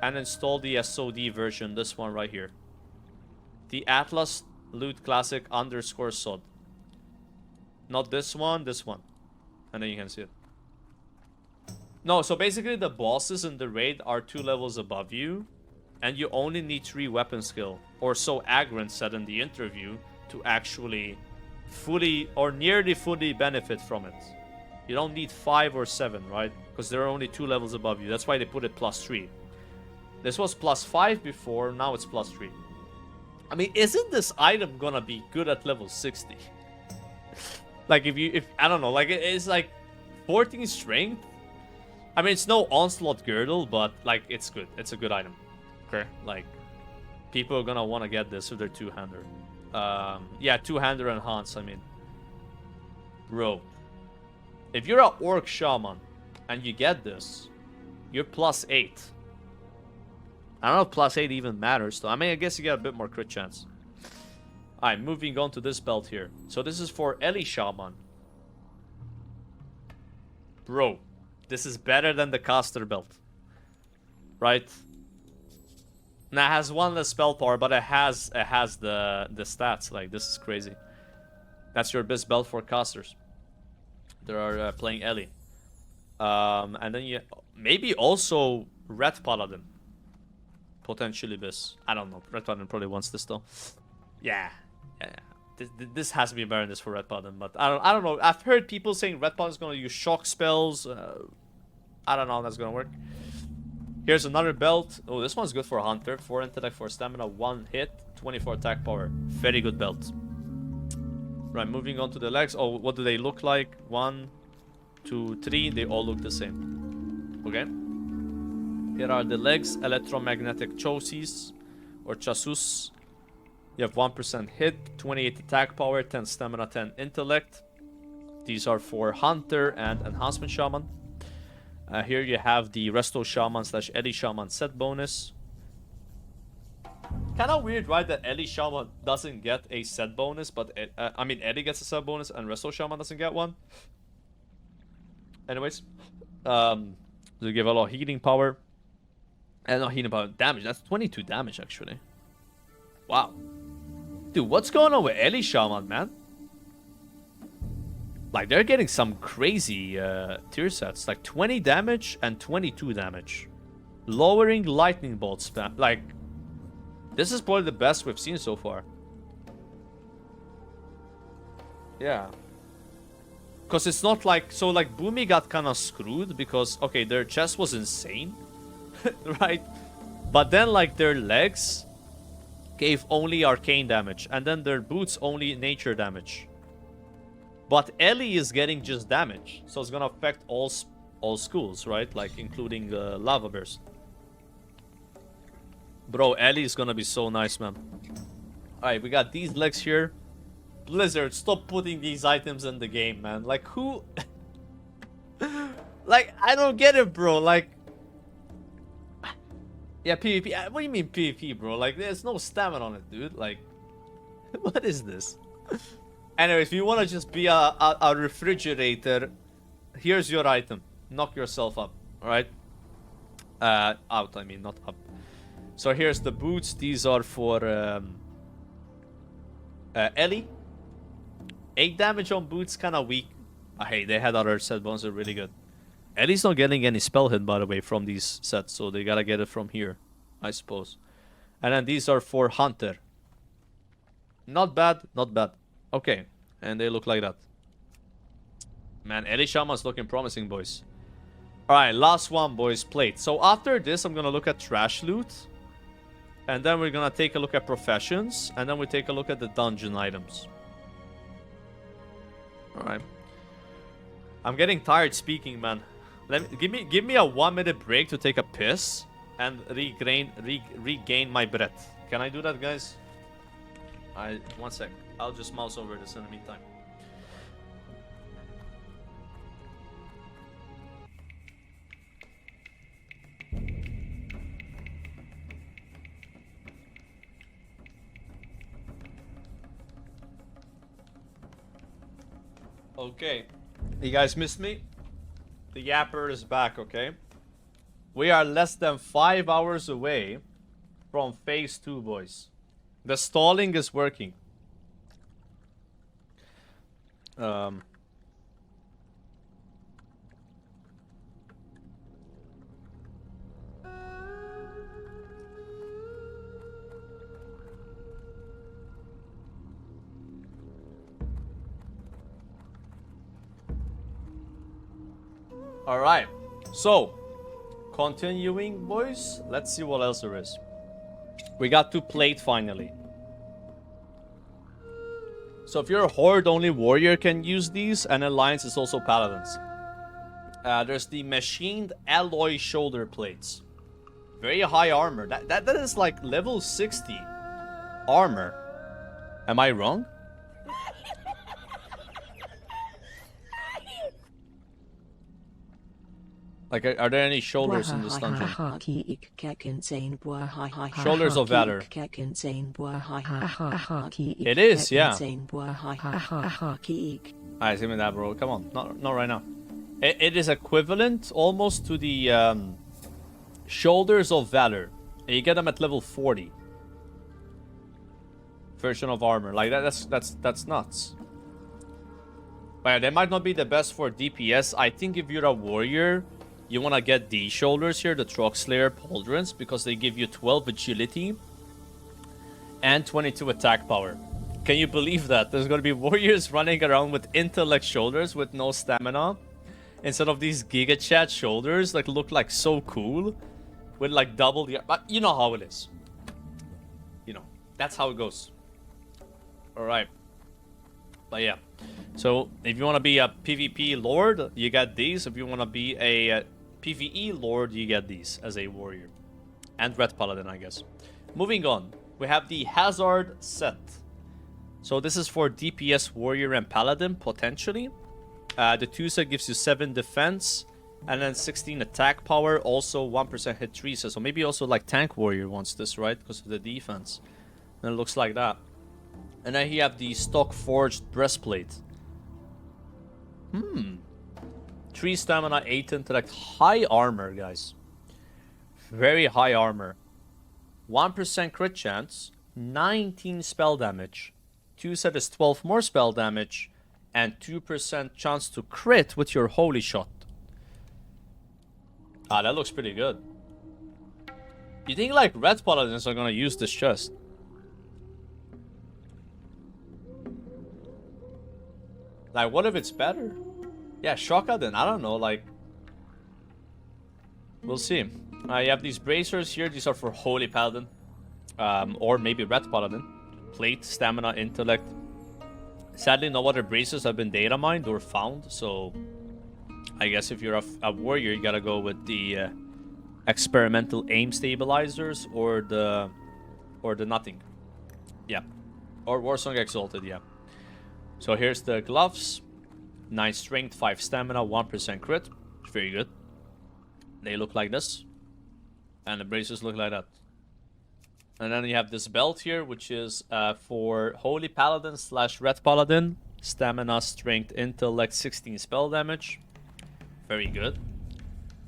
S1: and install the SOD version, this one right here. The Atlas Loot Classic _SOD. Not this one, this one. And then you can see it. No, so basically the bosses in the raid are 2 levels above you. And you only need 3 weapon skill. Or so Agrant said in the interview, to actually fully or nearly fully benefit from it. You don't need 5 or 7, right? Because there are only 2 levels above you. That's why they put it +3. This was +5 before, now it's +3. I mean, isn't this item gonna be good at level 60? Like, if I don't know, like, it's like 14 strength. I mean, it's no Onslaught Girdle, but, like, it's good. It's a good item. Okay? Like, people are gonna want to get this with their two-hander. Yeah, two-hander enhance, I mean. Bro. If you're an Orc Shaman and you get this, you're +8. I don't know if +8 even matters, though. I mean, I guess you get a bit more crit chance. Alright, moving on to this belt here. So this is for Ellie Shaman. Bro, this is better than the caster belt. Right? Now it has 1 less spell power, but it has the stats. Like, this is crazy. That's your best belt for casters. They are playing Ellie. And then you maybe also Red Paladin. Potentially this. I don't know. Red Paladin probably wants this though. Yeah. This has to be better than this for Red Paladin, but I don't know. I've heard people saying Red Paladin's gonna use shock spells. I don't know how that's gonna work. Here's another belt. Oh, this one's good for a hunter. 4 intellect, 4 stamina, 1 hit, 24 attack power. Very good belt. Right, moving on to the legs. Oh, what do they look like? 1, 2, 3. They all look the same. Okay. Here are the legs. Electromagnetic chassis or chassis. You have 1% hit, 28 attack power, 10 stamina, 10 intellect. These are for hunter and enhancement shaman. Here you have the Resto Shaman / Ellie Shaman set bonus. Kind of weird, right, that Ellie Shaman doesn't get a set bonus, but I mean, Ellie gets a set bonus and Resto Shaman doesn't get one. Anyways, they give a lot of healing power. And not healing power, damage. That's 22 damage, actually. Wow. Dude, what's going on with Ellie Shaman, man? Like, they're getting some crazy tier sets. Like, 20 damage and 22 damage. Lowering lightning bolt spam. Like, this is probably the best we've seen so far. Yeah. Because it's not like... So, like, Boomy got kind of screwed because, okay, their chest was insane. Right? But then, like, their legs gave only arcane damage. And then their boots only nature damage. But Ellie is getting just damage, so it's gonna affect all schools, right? Like, including Lava Burst. Bro, Ellie is gonna be so nice, man. Alright, we got these legs here. Blizzard, stop putting these items in the game, man. Like, who... like, I don't get it, bro. Like... Yeah, PvP. What do you mean PvP, bro? Like, there's no stamina on it, dude. Like, what is this? Anyway, if you want to just be a refrigerator, here's your item. Knock yourself up, alright? Out, I mean, not up. So here's the boots. These are for Ellie. 8 damage on boots, kind of weak. Hey, they had other set bones, are really good. Eddie's not getting any spell hit, by the way, from these sets, so they gotta get it from here, I suppose. And then these are for Hunter. Not bad, not bad. Okay, and they look like that. Man, Eddie Shama's looking promising, boys. Alright, last one, boys, plate. So after this, I'm gonna look at trash loot. And then we're gonna take a look at professions. And then we take a look at the dungeon items. Alright. I'm getting tired speaking, man. Give me a 1 minute break to take a piss and regain my breath. Can I do that, guys? One sec. I'll just mouse over this in the meantime. Okay. You guys missed me? The Yapper is back, okay? We are less than 5 hours away from phase 2, boys. The stalling is working. Alright, so continuing, boys, let's see what else there is. We got to plate finally. So if you're a horde, only warrior can use these, and alliance is also paladins. There's the machined alloy shoulder plates. Very high armor. That is like level 60 armor. Am I wrong? Like, are there any shoulders in this dungeon? Shoulders of Valor. It is, yeah. Alright, give me that, bro. Come on, not right now. It is equivalent almost to the Shoulders of Valor. And you get them at level 40. Version of armor. Like that's nuts. But yeah, they might not be the best for DPS. I think if you're a warrior, you want to get these shoulders here, the Troxslayer Pauldrons, because they give you 12 agility and 22 attack power. Can you believe that? There's going to be warriors running around with intellect shoulders with no stamina, instead of these Giga Chat shoulders that look like so cool, with like double the... But you know how it is. You know, that's how it goes. Alright. But yeah. So, if you want to be a PvP Lord, you get these. If you want to be a PvE Lord, you get these as a warrior. And Red Paladin, I guess. Moving on. We have the Hazard set. So, this is for DPS Warrior and Paladin, potentially. The 2 set gives you 7 defense. And then 16 attack power. Also 1% hit tracer. So, maybe also like Tank Warrior wants this, right? Because of the defense. And it looks like that. And then you have the stock forged breastplate. 3 stamina, 8 intellect, high armor, guys. Very high armor. 1% crit chance, 19 spell damage. 2 set is 12 more spell damage, and 2% chance to crit with your holy shot. Ah, that looks pretty good. You think like Red Paladins are gonna use this chest? Like, what if it's better? Yeah, Shaka then, I don't know, like... We'll see. You have these bracers here, these are for Holy Paladin. Or maybe Red Paladin. Plate, stamina, intellect. Sadly, no other bracers have been data mined or found, so... I guess if you're a warrior, you gotta go with the experimental aim stabilizers or the nothing. Yeah. Or Warsong Exalted, yeah. So here's the gloves. 9 strength, 5 stamina, 1% crit. Very good. They look like this. And the bracers look like that. And then you have this belt here, which is for Holy Paladin / Red Paladin. Stamina, strength, intellect, 16 spell damage. Very good.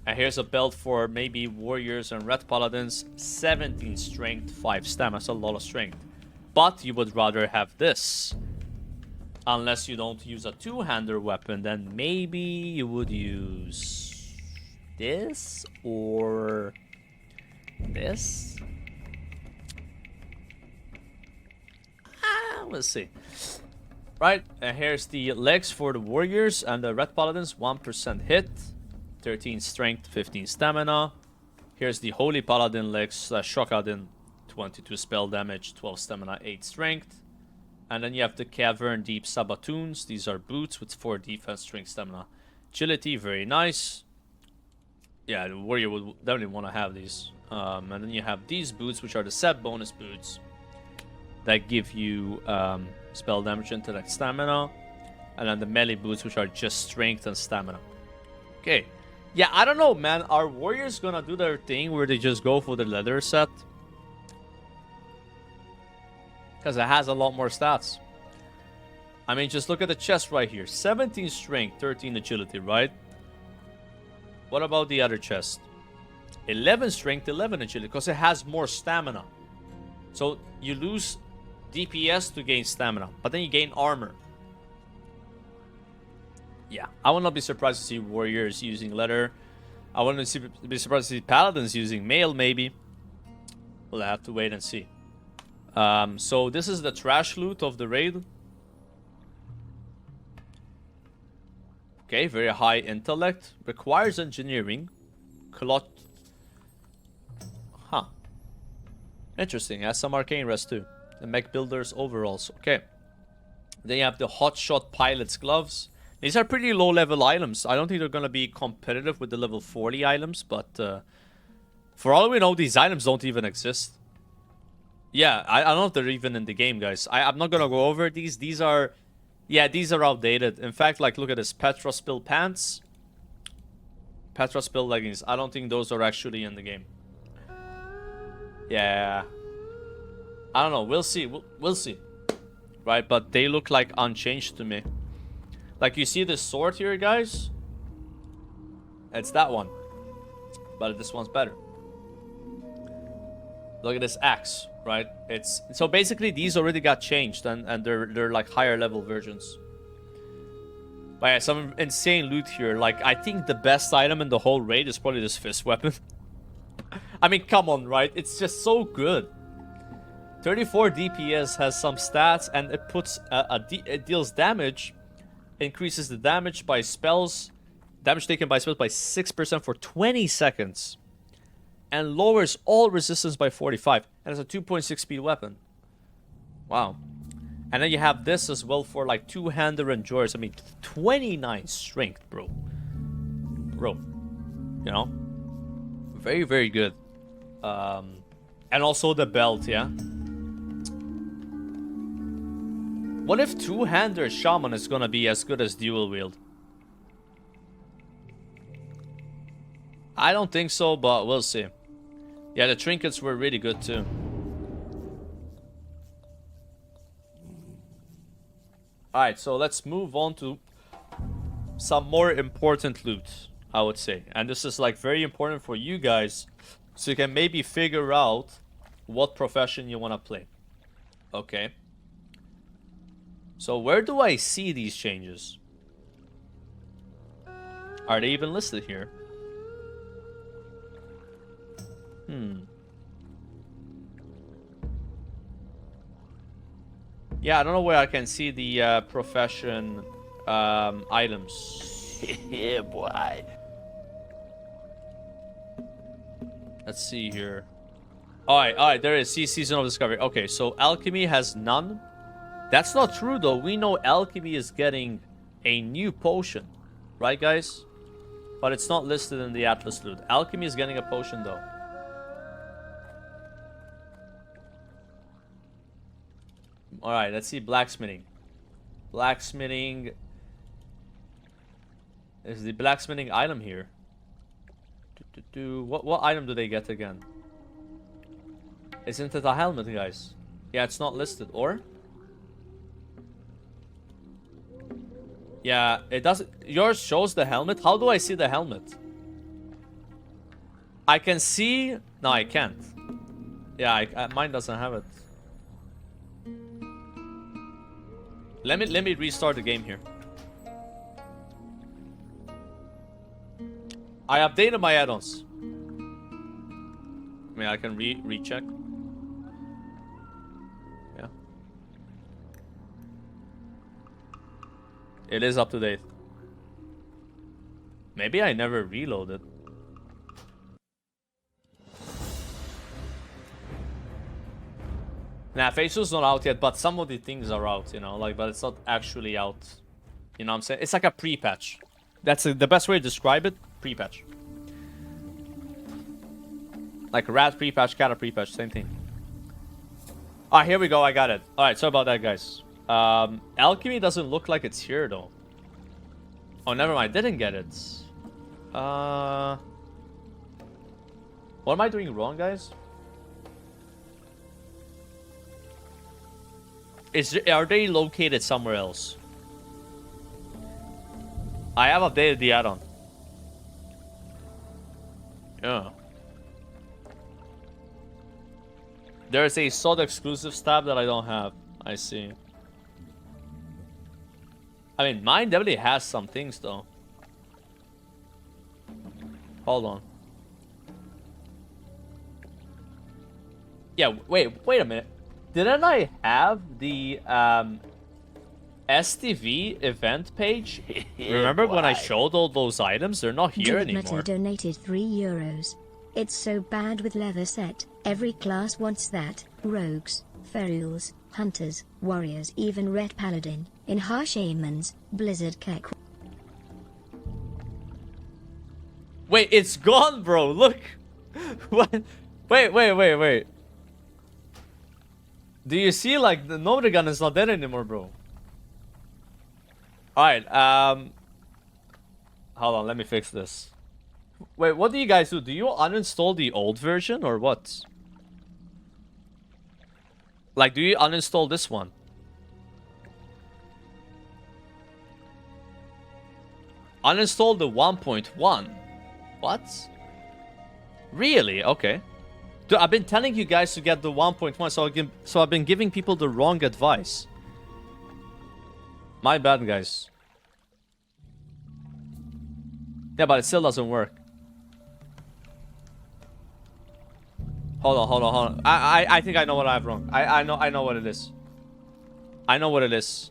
S1: And here's a belt for maybe warriors and Red Paladins. 17 strength, 5 stamina. That's a lot of strength. But you would rather have this. Unless you don't use a two-hander weapon, then maybe you would use... this or this. Let's see. Right, and here's the legs for the warriors and the red paladins. 1% hit, 13 strength, 15 stamina. Here's the holy paladin legs / shockadin. 22 spell damage, 12 stamina, 8 strength. And then you have the cavern deep sabatoons. These are boots with 4 defense, strength, stamina, agility. Very nice. Yeah, the warrior would definitely want to have these. And then you have these boots, which are the set bonus boots that give you spell damage, intellect, stamina. And then the melee boots, which are just strength and stamina. Okay. Yeah, I don't know, man. Are warriors gonna do their thing where they just go for the leather set? Because it has a lot more stats. I mean, just look at the chest right here. 17 strength, 13 agility, right? What about the other chest? 11 strength, 11 agility, because it has more stamina. So you lose DPS to gain stamina, but then you gain armor. Yeah, I would not be surprised to see warriors using leather. I wouldn't be surprised to see paladins using mail, maybe. We'll have to wait and see. So this is the trash loot of the raid. Okay, very high intellect. Requires engineering. Clot. Huh. Interesting. Has some arcane rest too. The mech builder's overalls. Okay. Then you have the hotshot pilot's gloves. These are pretty low level items. I don't think they're gonna be competitive with the level 40 items, but for all we know, these items don't even exist. Yeah, I don't know if they're even in the game, guys. I'm not gonna go over these. These are, yeah, these are outdated. In fact, like, look at this. Petra Spill pants. Petra Spill leggings. I don't think those are actually in the game. Yeah. I don't know. We'll see. We'll see. Right, but they look like unchanged to me. Like, you see this sword here, guys? It's that one. But this one's better. Look at this axe, right? It's so basically these already got changed and they're like higher level versions. But yeah, some insane loot here. Like, I think the best item in the whole raid is probably this fist weapon. I mean, come on, right? It's just so good. 34 DPS has some stats, and it puts it deals damage, increases the damage by spells, damage taken by spells by 6% for 20 seconds. And lowers all resistance by 45. And it's a 2.6 speed weapon. Wow. And then you have this as well for like two-hander and drawers. I mean, 29 strength, bro. Bro. You know? Very, very good. And also the belt, yeah? What if two-hander shaman is gonna be as good as dual wield? I don't think so, but we'll see. Yeah, the trinkets were really good too. Alright, so let's move on to some more important loot, I would say. And this is like very important for you guys, so you can maybe figure out what profession you want to play. Okay. So where do I see these changes? Are they even listed here? Yeah, I don't know where I can see the profession items. Yeah, boy. Let's see here. Alright, there is. See, Season of Discovery. Okay, so Alchemy has none. That's not true, though. We know Alchemy is getting a new potion. Right, guys? But it's not listed in the Atlas loot. Alchemy is getting a potion, though. Alright, let's see blacksmithing. Blacksmithing. Is the blacksmithing item here? What item do they get again? Isn't it a helmet, guys? Yeah, it's not listed. Or? Yeah, it doesn't. Yours shows the helmet. How do I see the helmet? I can see. No, I can't. Yeah, mine doesn't have it. Let me restart the game here. I updated my add-ons. I mean, I can recheck. Yeah. It is up to date. Maybe I never reloaded. Nah, Faceless not out yet, but some of the things are out, you know, like, but it's not actually out. You know what I'm saying? It's like a pre-patch. That's the best way to describe it. Pre-patch. Like rat pre-patch, cat pre-patch, same thing. Ah, here we go. I got it. All right, sorry about that, guys. Alchemy doesn't look like it's here though. Oh, never mind. Didn't get it. What am I doing wrong, guys? Are they located somewhere else? I have updated the add-on. Yeah. There's a SOD exclusive stab that I don't have. I see. I mean, mine definitely has some things though. Hold on. Yeah, wait a minute. Didn't I have the STV event page? Remember when I showed all those items? They're not here
S2: David
S1: anymore.
S2: Meto donated €3. It's so bad with leather set. Every class wants that. Rogues, ferules, hunters, warriors, even Red Paladin. In Harsh Amons, Blizzard Keck.
S1: Wait, it's gone, bro. Look. What? Wait. Do you see, like, the Nomad gun is not there anymore, bro? Alright, hold on, let me fix this. Wait, what do you guys do? Do you uninstall the old version, or what? Like, do you uninstall this one? Uninstall the 1.1. What? Really? Okay. Dude, I've been telling you guys to get the 1.1, so I've been giving people the wrong advice. My bad, guys. Yeah, but it still doesn't work. Hold on. I think I know what I have wrong. I know what it is. I know what it is.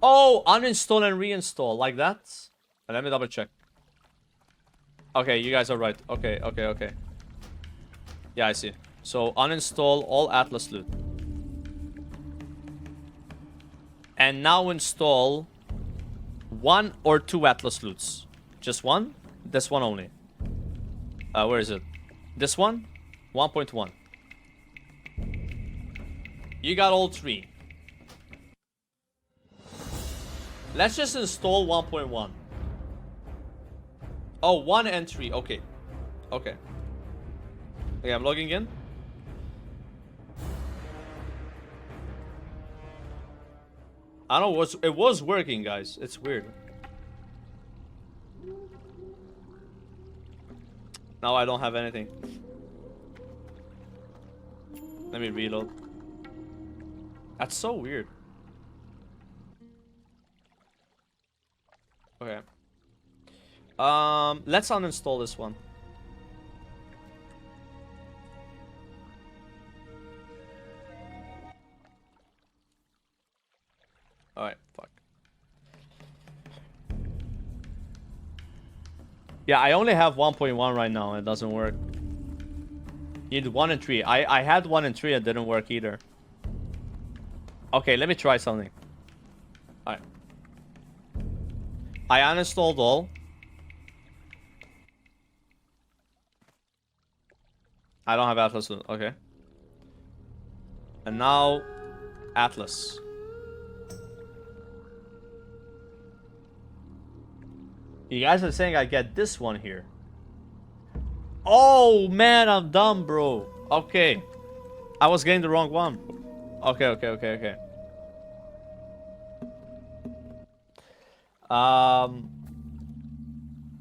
S1: Oh, uninstall and reinstall like that. Let me double check. Okay, you guys are right. Okay. Yeah, I see. So uninstall all Atlas loot. And now install 1 or 2 Atlas loots. Just one? This one only. Where is it? This one? 1.1. You got all 3. Let's just install 1.1. Oh, 1 and 3. Okay. Okay, I'm logging in. I don't know, it was working, guys. It's weird. Now I don't have anything. Let me reload. That's so weird. Okay. Let's uninstall this one. Alright, fuck. Yeah, I only have 1.1 right now. It doesn't work. You need 1 and 3. I had 1 and 3. It didn't work either. Okay, let me try something. Alright. I uninstalled all. I don't have Atlas. Okay. And now, Atlas. You guys are saying I get this one here. Oh, man, I'm dumb, bro. Okay. I was getting the wrong one. Okay.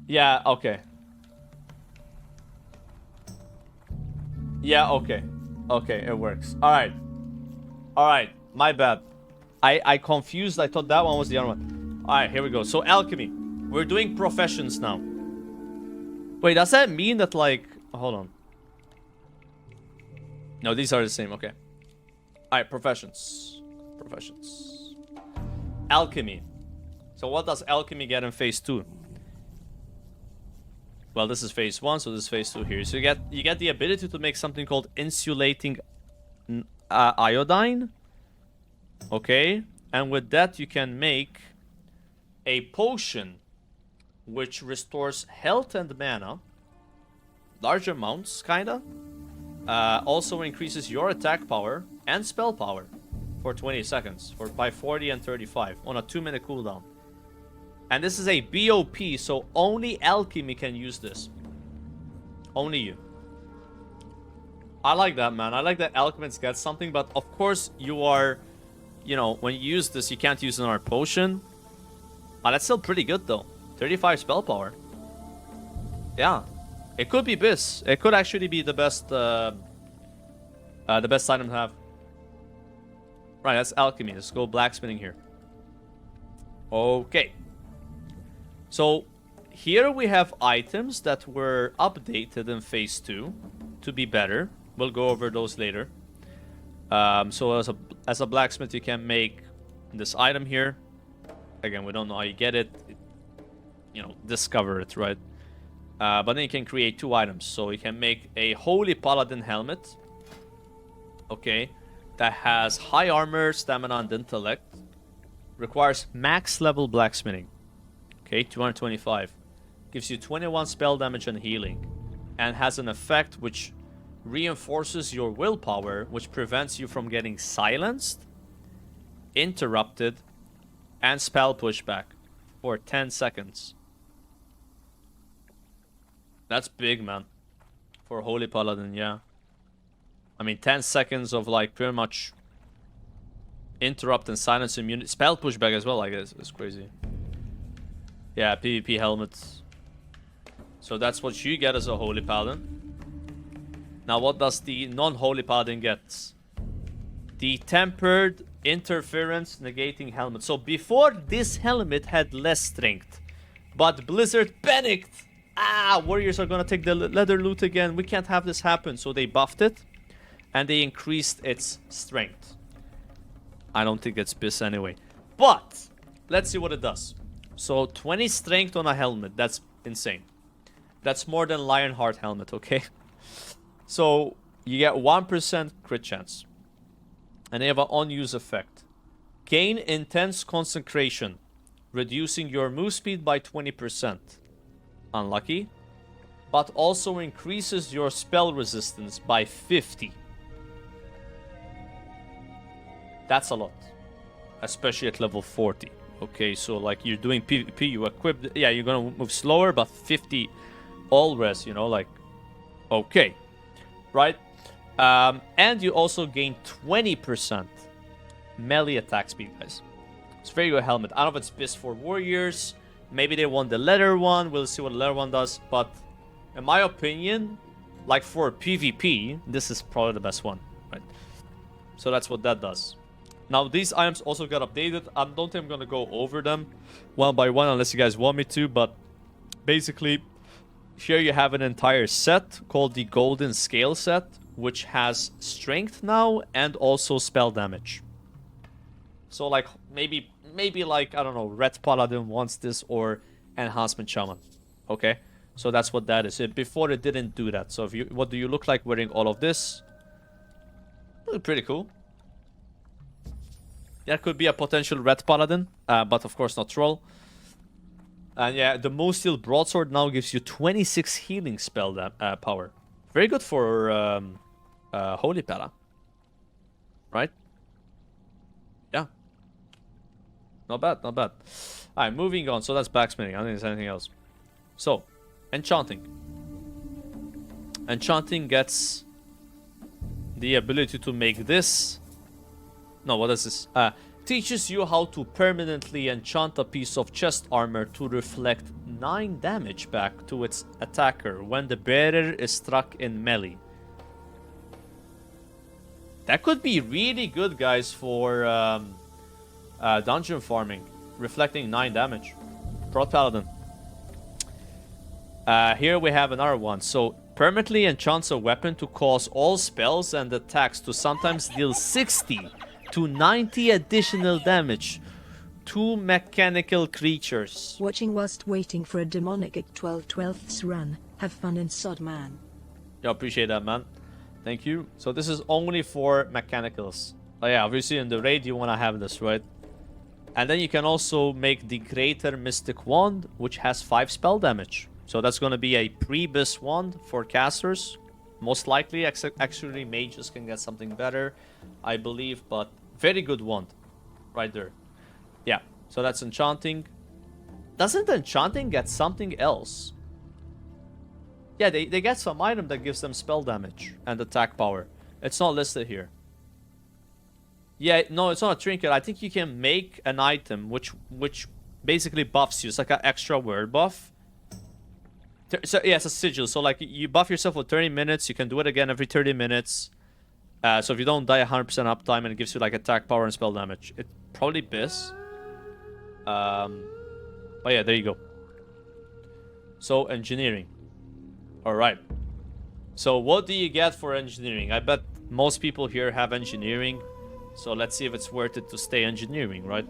S1: Yeah, okay. Yeah, okay. Okay, it works. Alright. My bad. I confused. I thought that one was the other one. Alright, here we go. So, alchemy. We're doing professions now. Wait, does that mean that, like... Hold on. No, these are the same. Okay. Alright, professions. Professions. Alchemy. So what does alchemy get in phase 2? Well, this is phase 1, so this is phase 2 here. So you get the ability to make something called insulating iodine. Okay. And with that, you can make a potion which restores health and mana. Large amounts, kinda. Also increases your attack power and spell power for 20 seconds by 40 and 35 on a 2-minute cooldown. And this is a BOP, so only alchemy can use this. Only you. I like that, man. I like that alchemists get something, but of course you are, you know, when you use this, you can't use another potion. But that's still pretty good though. 35 spell power. Yeah. It could be this. It could actually be the best item to have. Right, that's alchemy. Let's go blacksmithing here. Okay. So, here we have items that were updated in phase 2 to be better. We'll go over those later. So as a blacksmith, you can make this item here. Again, we don't know how you get it. You know, discover it, right? But then you can create 2 items. So you can make a Holy Paladin helmet. Okay. That has high armor, stamina, and intellect. Requires max level blacksmithing. Okay, 225. Gives you 21 spell damage and healing. And has an effect which reinforces your willpower, which prevents you from getting silenced, interrupted, and spell pushback for 10 seconds. That's big, man. For Holy Paladin, yeah. I mean, 10 seconds of, like, pretty much interrupt and silence immunity. Spell pushback as well, I guess. It's crazy. Yeah, PvP helmets. So that's what you get as a Holy Paladin. Now, what does the non-Holy Paladin get? The Tempered Interference Negating Helmet. So before, this helmet had less strength. But Blizzard panicked. Warriors are gonna take the leather loot again. We can't have this happen. So they buffed it. And they increased its strength. I don't think it's BIS anyway. But, let's see what it does. So, 20 strength on a helmet. That's insane. That's more than Lionheart helmet, okay? So, you get 1% crit chance. And they have an on-use effect. Gain intense concentration. Reducing your move speed by 20%. Unlucky. But also increases your spell resistance by 50. That's a lot. Especially at level 40. Okay, so like you're doing PvP, you equip... Yeah, you're gonna move slower, but 50 all res, you know, like... Okay. Right? And you also gain 20% melee attack speed, guys. It's a very good helmet. I don't know if it's BIS for warriors. Maybe they want the leather one. We'll see what the leather one does. But in my opinion, like for PvP, this is probably the best one. Right? So that's what that does. Now, these items also got updated. I don't think I'm going to go over them one by one unless you guys want me to. But basically, here you have an entire set called the Golden Scale set, which has strength now and also spell damage. So, like, maybe like, I don't know, Red Paladin wants this or Enhancement Shaman. Okay? So that's what that is. Before it didn't do that. So what do you look like wearing all of this? Look pretty cool. That could be a potential Red Paladin, but of course not Troll. And yeah, the Most Steel Broadsword now gives you 26 healing spell power. Very good for Holy Pala. Right? Yeah. Not bad, not bad. Alright, moving on. So that's blacksmithing. I don't think there's anything else. So, enchanting. Enchanting gets the ability to make this. No, what is this? Teaches you how to permanently enchant a piece of chest armor to reflect 9 damage back to its attacker when the bearer is struck in melee. That could be really good, guys, for dungeon farming. Reflecting 9 damage. Prot Paladin. Here we have another one. So, permanently enchants a weapon to cause all spells and attacks to sometimes deal 60 to 90 additional damage to mechanical creatures.
S3: Watching whilst waiting for a demonic at 12/12ths run. Have fun in Sod, man.
S1: Yeah, appreciate that, man. Thank you. So this is only for mechanicals. Oh yeah, obviously in the raid you want to have this, right? And then you can also make the Greater Mystic Wand, which has 5 spell damage. So that's going to be a Priebus wand for casters. Most likely, actually mages can get something better, I believe, but very good wand. Right there. Yeah, so that's enchanting. Doesn't enchanting get something else? Yeah, they get some item that gives them spell damage and attack power. It's not listed here. Yeah, no, it's not a trinket. I think you can make an item which basically buffs you. It's like an extra word buff. So yeah, it's a sigil. So like you buff yourself for 30 minutes. You can do it again every 30 minutes. So if you don't die 100% uptime, and it gives you like attack power and spell damage. It probably Biss. But yeah, there you go. So engineering. Alright. So what do you get for engineering? I bet most people here have engineering. So let's see if it's worth it to stay engineering, right?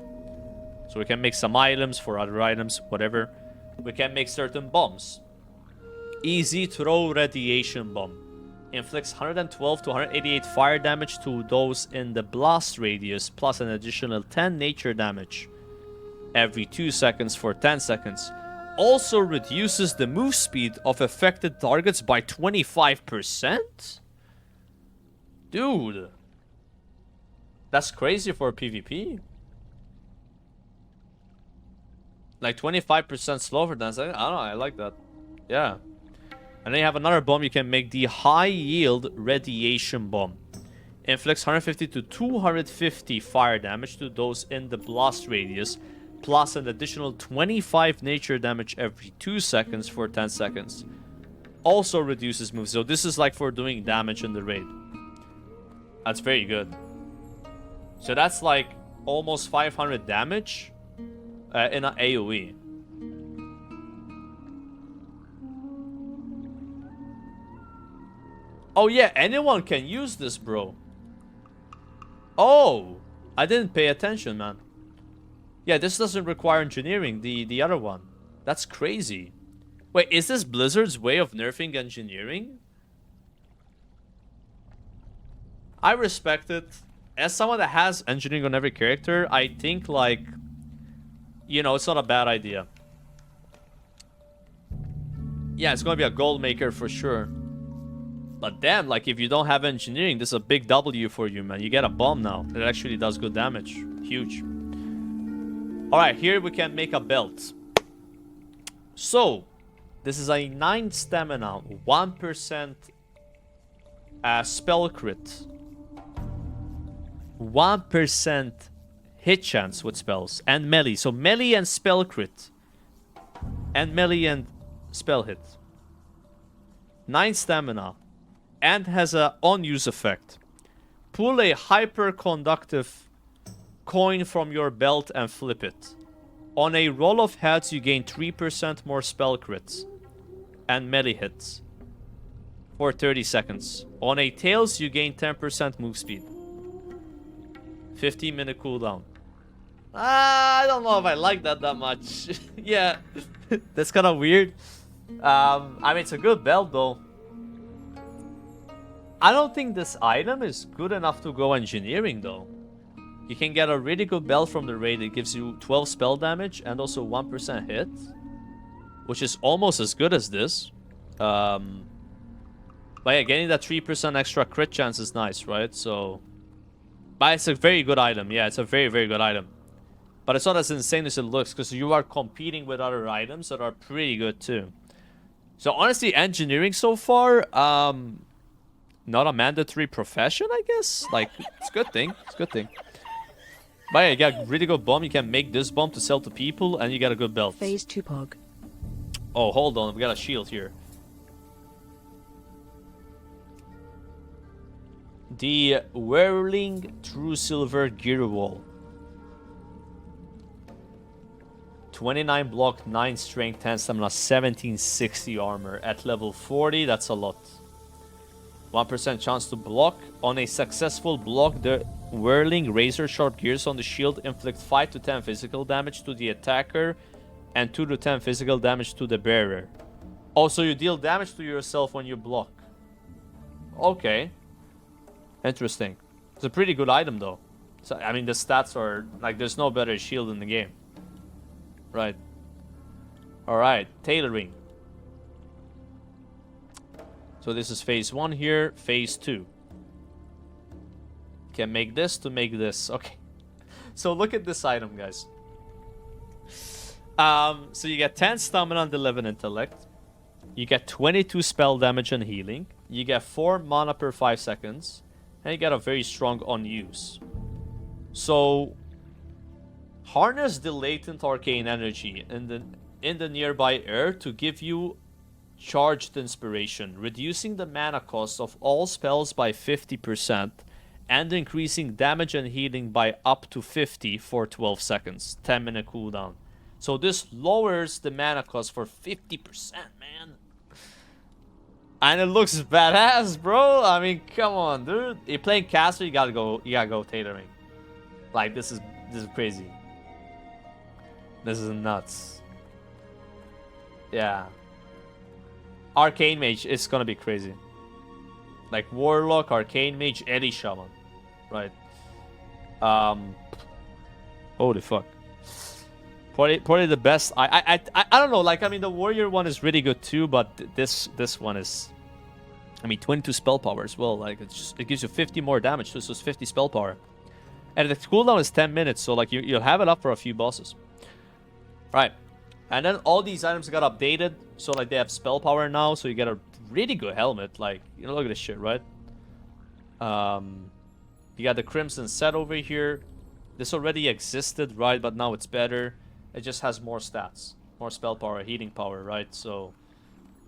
S1: So we can make some items for other items, whatever. We can make certain bombs. Easy throw radiation bomb. Inflicts 112 to 188 fire damage to those in the blast radius, plus an additional 10 nature damage every 2 seconds for 10 seconds. Also reduces the move speed of affected targets by 25%? Dude. That's crazy for PvP. Like 25% slower than I don't know, I like that. Yeah. And then you have another bomb. You can make the high yield radiation bomb. Inflicts 150 to 250 fire damage to those in the blast radius, plus an additional 25 nature damage every 2 seconds for 10 seconds. Also reduces moves. So this is like for doing damage in the raid. That's very good. So that's like almost 500 damage in an AoE. Oh yeah, anyone can use this, bro. Oh, I didn't pay attention, man. Yeah, this doesn't require engineering, the other one. That's crazy. Wait, is this Blizzard's way of nerfing engineering? I respect it. As someone that has engineering on every character, I think, like, you know, it's not a bad idea. Yeah, it's gonna be a gold maker for sure. But damn, like, if you don't have engineering, this is a big W for you, man. You get a bomb now. It actually does good damage. Huge. Alright, here we can make a belt. So, this is a 9 stamina, 1% spell crit. 1% hit chance with spells. And melee. So melee and spell crit. And melee and spell hit. 9 stamina. And has a on-use effect. Pull a hyperconductive coin from your belt and flip it. On a roll of heads, you gain 3% more spell crits and melee hits for 30 seconds. On a tails, you gain 10% move speed. 15-minute cooldown. I don't know if I like that much. Yeah, that's kind of weird. I mean, it's a good belt though. I don't think this item is good enough to go engineering though. You can get a really good belt from the raid. It gives you 12 spell damage and also 1% hit, which is almost as good as this. But yeah, getting that 3% extra crit chance is nice, right? So, but it's a very good item. Yeah, it's a very, very good item. But it's not as insane as it looks because you are competing with other items that are pretty good too. So honestly, engineering so far, not a mandatory profession, I guess. Like, it's a good thing. It's a good thing. But yeah, you got a really good bomb. You can make this bomb to sell to people, and you got a good belt.
S3: Phase 2 Pog.
S1: Oh, hold on. We got a shield here. The Whirling True Silver Gear Wall. 29 block, 9 strength, 10 stamina, 1760 armor. At level 40, that's a lot. 1% chance to block. On a successful block, the whirling razor sharp gears on the shield inflict 5 to 10 physical damage to the attacker and 2 to 10 physical damage to the bearer. Also, you deal damage to yourself when you block. Okay. Interesting. It's a pretty good item though. So, I mean, the stats are like, there's no better shield in the game. Right. Alright, tailoring. So this is phase 1 here, phase 2. Can make this to make this. Okay. So look at this item, guys. So you get 10 stamina and 11 intellect. You get 22 spell damage and healing. You get 4 mana per 5 seconds. And you get a very strong unuse. So harness the latent arcane energy in the nearby air to give you charged inspiration, reducing the mana cost of all spells by 50% and increasing damage and healing by up to 50 for 12 seconds. 10-minute cooldown. So this lowers the mana cost for 50%, man. And it looks badass, bro. I mean, come on, dude. You're playing caster, you gotta go tailoring. Like, this is crazy. This is nuts. Yeah. Arcane Mage is gonna be crazy. Like Warlock, Arcane Mage, Ellie Shaman. Right. Holy fuck. Probably the best. I don't know, like, I mean, the Warrior one is really good too, but this one is, I mean, 22 spell power as well. Like, it gives you 50 more damage too, so it's 50 spell power. And the cooldown is 10 minutes, so like you'll have it up for a few bosses. Right. And then all these items got updated, so like they have spell power now, so you get a really good helmet. Like, you know, look at this shit, right? You got the Crimson set over here. This already existed, right? But now it's better. It just has more stats, more spell power, healing power, right? So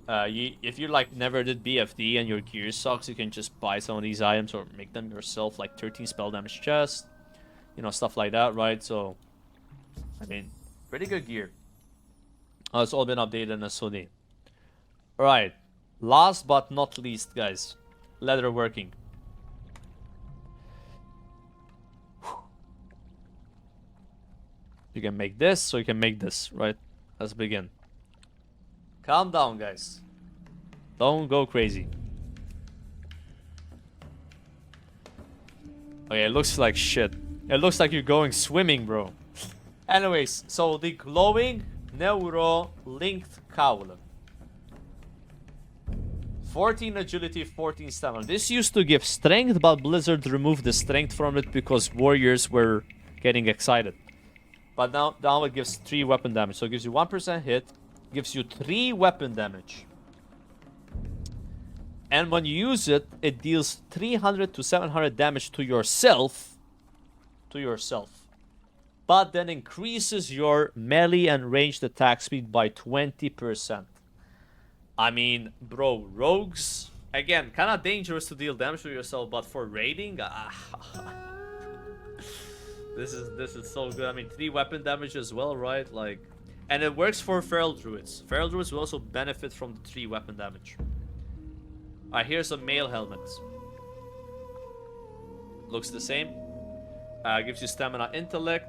S1: if you like never did BFD and your gear sucks, you can just buy some of these items or make them yourself, like 13 spell damage chest, you know, stuff like that, right? So I mean, pretty good gear. It's all been updated in SOD. Alright, last but not least, guys, leatherworking. You can make this, so you can make this, right? Let's begin. Calm down, guys. Don't go crazy. Okay, it looks like shit. It looks like you're going swimming, bro. Anyways, so the glowing Neuro linked cowl. 14 agility, 14 stamina. This used to give strength, but Blizzard removed the strength from it because warriors were getting excited. But now it gives 3 weapon damage. So it gives you 1% hit, gives you 3 weapon damage. And when you use it, it deals 300 to 700 damage to yourself. But then increases your melee and ranged attack speed by 20%. I mean, bro, rogues, again, kind of dangerous to deal damage to yourself, but for raiding, this is so good. I mean, 3 weapon damage as well, right? Like, and it works for Feral Druids. Feral Druids will also benefit from the 3 weapon damage. Alright, here's a mail helmet. Looks the same. Gives you stamina, intellect,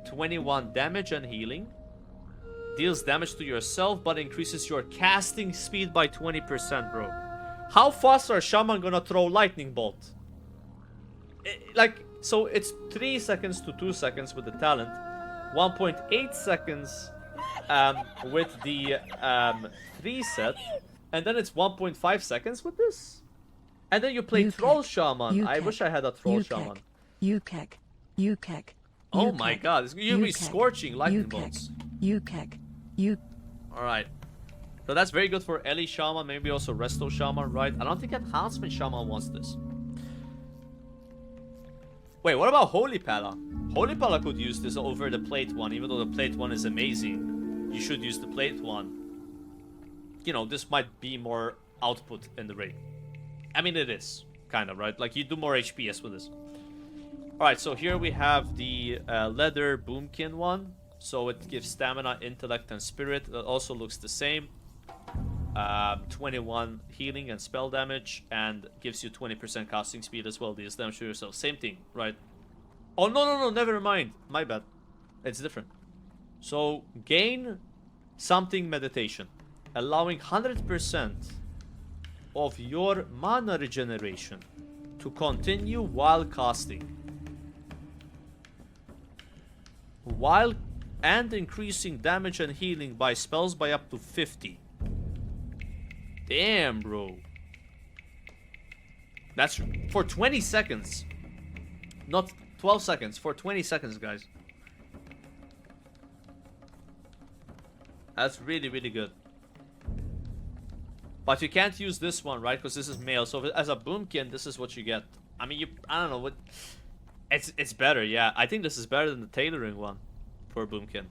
S1: 21 damage and healing. Deals damage to yourself, but increases your casting speed by 20%, bro. How fast are Shaman gonna throw lightning bolt? So it's 3 seconds to 2 seconds with the talent, 1.8 seconds with the 3 set, and then it's 1.5 seconds with this. And then you play Troll Shaman. I wish I had a Troll Shaman.
S3: Ukek.
S1: Oh my god, you'll be scorching lightning bolts. Alright. So that's very good for Ellie Shaman, maybe also Resto Shaman, right? I don't think Enhancement Shaman wants this. Wait, what about Holy Pala? Holy Pala could use this over the plate one, even though the plate one is amazing. You should use the plate one. You know, this might be more output in the raid. I mean, it is. kind of, right? Like, you do more HPS with this. Alright, so here we have the leather boomkin one. So it gives stamina, intellect, and spirit. It also looks the same. 21 healing and spell damage, and gives you 20% casting speed as well. Deals damage to yourself. Same thing, right? Oh, no, never mind. My bad. It's different. So, gain something meditation, allowing 100% of your mana regeneration to continue while casting. And increasing damage and healing by spells by up to 50. Damn, bro. That's for 20 seconds. Not 12 seconds. For 20 seconds, guys. That's really, really good. But you can't use this one, right? Because this is male. So as a boomkin, this is what you get. I mean, I don't know what... It's better, yeah. I think this is better than the tailoring one for boomkin.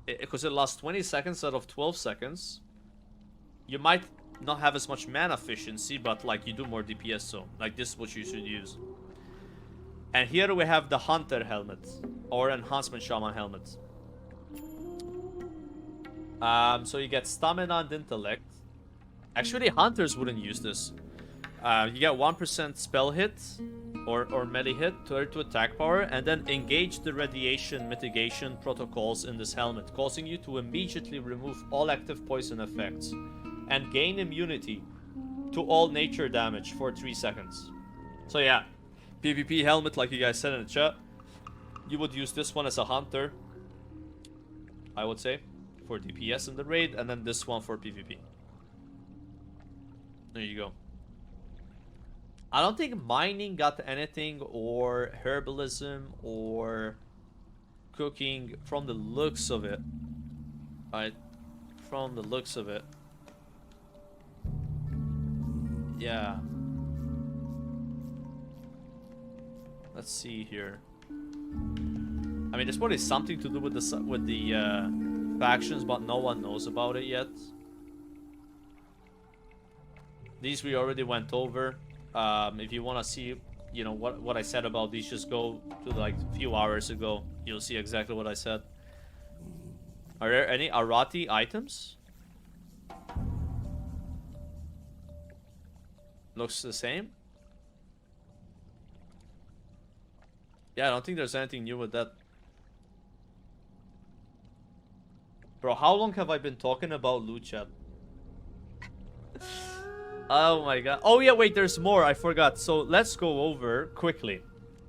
S1: Because it lasts 20 seconds out of 12 seconds. You might not have as much mana efficiency, but like you do more DPS, so like this is what you should use. And here we have the Hunter helmet, or Enhancement Shaman helmet. So you get stamina and intellect. Actually, hunters wouldn't use this. You get 1% spell hit or melee hit to attack power, and then engage the radiation mitigation protocols in this helmet, causing you to immediately remove all active poison effects and gain immunity to all nature damage for 3 seconds. So yeah, PvP helmet, like you guys said in the chat. You would use this one as a hunter, I would say, for DPS in the raid, and then this one for PvP. There you go. I don't think mining got anything, or herbalism, or cooking, from the looks of it. Right? From the looks of it. Yeah. Let's see here. I mean, there's probably something to do with the factions, but no one knows about it yet. These we already went over. If you want to see, you know, what I said about these, just go to like a few hours ago. You'll see exactly what I said. Are there any Arati items? Looks the same. Yeah, I don't think there's anything new with that. Bro, how long have I been talking about loot chat? Oh my god. Oh yeah, wait, there's more. I forgot. So let's go over quickly.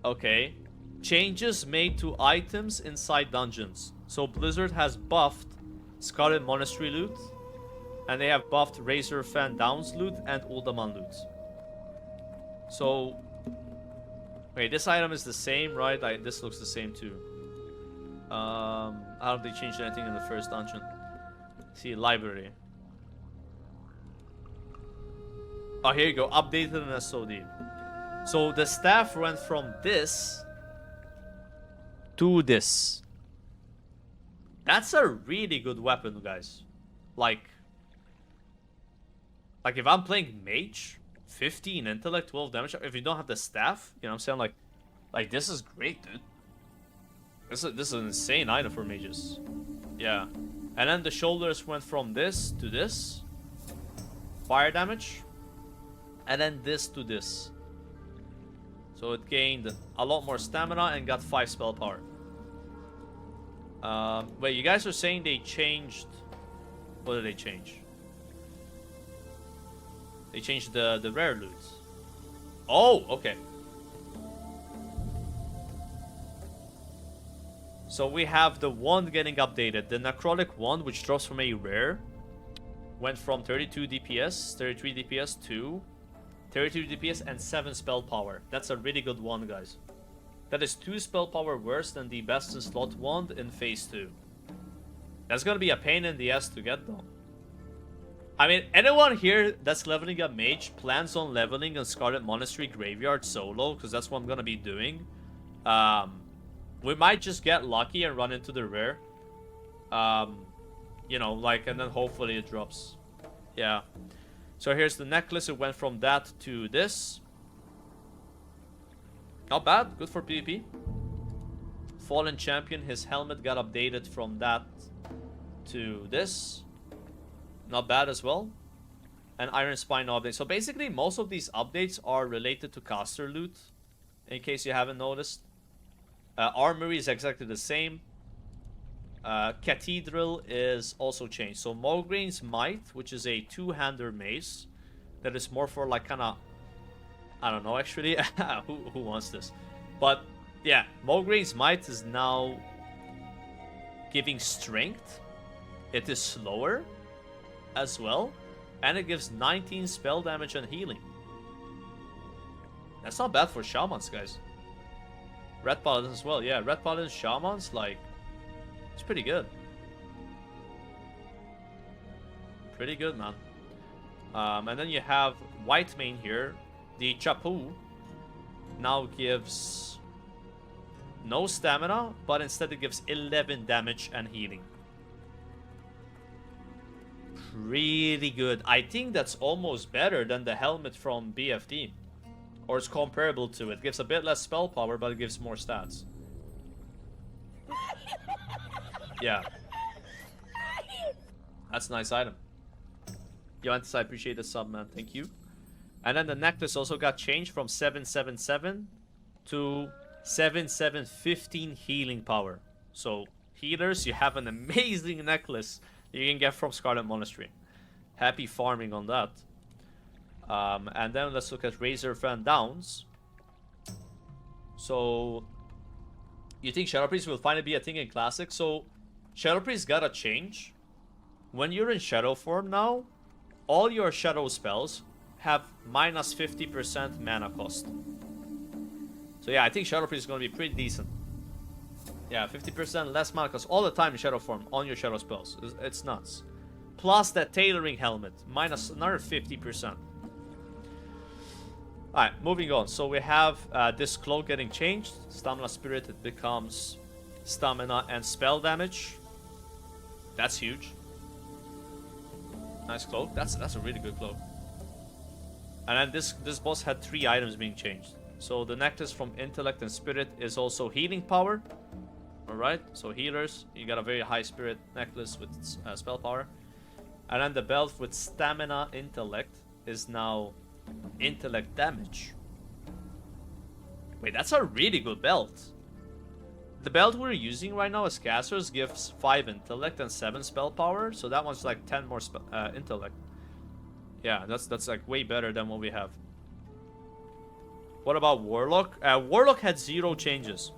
S1: Okay. Changes made to items inside dungeons. So Blizzard has buffed Scarlet Monastery loot, and they have buffed Razor Fan Downs loot and Uldaman loot. So, wait, this item is the same, right? This looks the same too. I don't think they changed anything in the first dungeon. See, library. Oh, here you go. Updated in SOD. So the staff went from this to this. That's a really good weapon, guys. Like if I'm playing mage, 15 intellect, 12 damage. If you don't have the staff, you know what I'm saying? Like this is great, dude. This is an insane item for mages. Yeah. And then the shoulders went from this to this. Fire damage. And then this to this. So it gained a lot more stamina and got 5 spell power. Wait, you guys are saying they changed... What did they change? They changed the rare loot. Oh, okay. So we have the wand getting updated. The necrotic wand, which drops from a rare, went from 32 DPS, 33 DPS to 32 DPS and 7 spell power. That's a really good one, guys. That is 2 spell power worse than the best in slot wand in phase 2. That's gonna be a pain in the ass to get, though. I mean, anyone here that's leveling a mage plans on leveling a Scarlet Monastery Graveyard solo, because that's what I'm gonna be doing. We might just get lucky and run into the rare. You know, like, and then hopefully it drops. Yeah. So here's the necklace. It went from that to this. Not bad. Good for PvP. Fallen Champion, his helmet got updated from that to this. Not bad as well. And Iron Spine update. So basically, most of these updates are related to caster loot, in case you haven't noticed. Armory is exactly the same. Cathedral is also changed. So Mograin's Might, which is a two-hander mace, that is more for like kind of, I don't know actually, who wants this? But yeah, Mograin's Might is now giving strength. It is slower as well. And it gives 19 spell damage and healing. That's not bad for Shamans, guys. Red Paladins as well. Yeah, Red Paladins, Shamans, like, it's pretty good. Pretty good, man. And then you have White Mane here. The Chapu now gives no stamina, but instead it gives 11 damage and healing. Really good. I think that's almost better than the helmet from BFD. Or it's comparable to it. It gives a bit less spell power, but it gives more stats. Yeah. That's a nice item. Yoantis, I appreciate the sub, man. Thank you. And then the necklace also got changed from 777 to 7715 healing power. So, healers, you have an amazing necklace you can get from Scarlet Monastery. Happy farming on that. And then let's look at Razor Fan Downs. So, you think Shadow Priest will finally be a thing in Classic? So, Shadow Priest gotta change. When you're in Shadow form now, all your Shadow spells have minus 50% mana cost. So yeah, I think Shadow Priest is gonna be pretty decent. Yeah, 50% less mana cost all the time in Shadow form on your Shadow spells. It's nuts. Plus that tailoring helmet, minus another 50%. Alright, moving on. So we have this cloak getting changed. Stamina Spirit, it becomes stamina and spell damage. That's huge. Nice cloak. That's a really good cloak. And then this boss had 3 items being changed. So the necklace from Intellect and Spirit is also healing power. Alright, so healers, you got a very high Spirit necklace with spell power. And then the belt with Stamina Intellect is now Intellect damage. Wait, that's a really good belt. The belt we're using right now as casters gives 5 intellect and 7 spell power, so that one's like 10 more intellect. Yeah, that's like way better than what we have. What about Warlock? Warlock had 0 changes.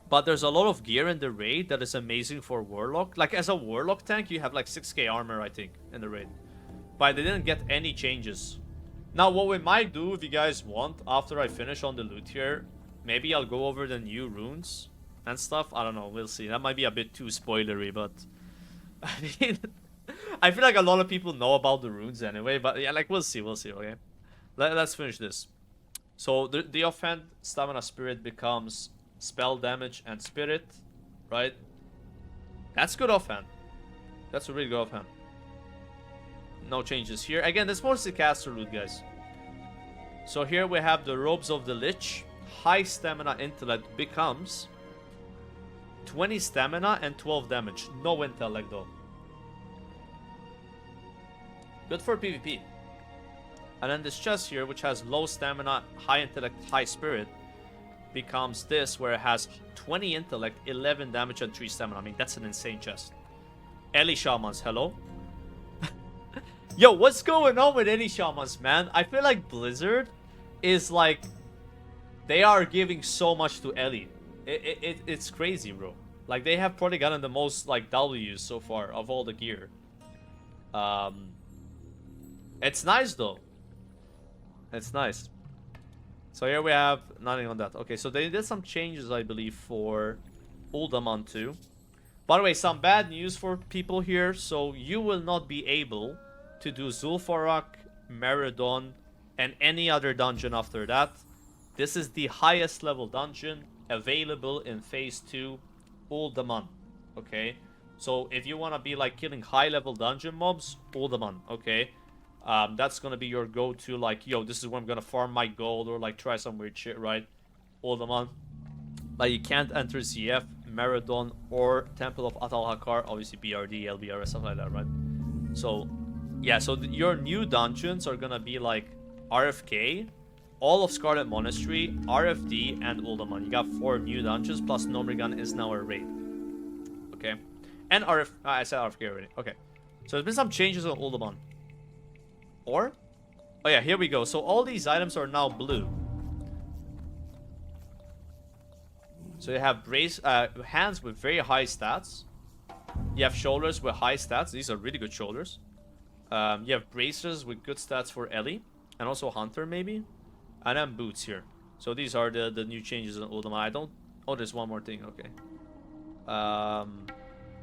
S1: But there's a lot of gear in the raid that is amazing for Warlock. Like as a Warlock tank, you have like 6k armor, I think, in the raid. But they didn't get any changes. Now, what we might do, if you guys want, after I finish on the loot here, maybe I'll go over the new runes and stuff. I don't know, we'll see. That might be a bit too spoilery, but I mean, I feel like a lot of people know about the runes anyway, but yeah, like we'll see, okay? Let's finish this. So the offhand Stamina Spirit becomes spell damage and spirit, right? That's good offhand. That's a really good offhand. No changes here. Again, this mostly caster loot, guys. So here we have the Robes of the Lich. High stamina intellect becomes 20 stamina and 12 damage. No intellect though. Good for PvP. And then this chest here, which has low stamina, high intellect, high spirit, becomes this, where it has 20 intellect, 11 damage, and 3 stamina. I mean, that's an insane chest. Ellie Shamans, hello? Yo, what's going on with Ellie Shamans, man? I feel like Blizzard is like, they are giving so much to Ellie. It's crazy, bro. Like, they have probably gotten the most, like, W's so far of all the gear. It's nice, though. It's nice. So here we have nothing on that. Okay, so they did some changes, I believe, for Uldaman too. By the way, some bad news for people here. So you will not be able to do Zul'Farrak, Meridon, and any other dungeon after that. This is the highest level dungeon available in Phase 2, Uldaman. Okay? So if you want to be like killing high level dungeon mobs, Uldaman. Okay? That's gonna be your go-to, like, yo, this is where I'm gonna farm my gold or like try some weird shit, right? Uldaman. Like, you can't enter ZF, Meridon, or Temple of Atal Hakar. Obviously, BRD, LBR, something like that, right? So, yeah, so your new dungeons are gonna be like RFK, all of Scarlet Monastery, RFD, and Uldaman. You got 4 new dungeons, plus Gnomeregan is now a raid. Okay. And I said RFK already. Okay. So there's been some changes on Uldaman. Or? Oh yeah, here we go. So all these items are now blue. So you have hands with very high stats. You have shoulders with high stats. These are really good shoulders. You have bracers with good stats for Ellie. And also Hunter, maybe. And then boots here. So these are the new changes in Uldaman. I don't... Oh, there's one more thing. Okay.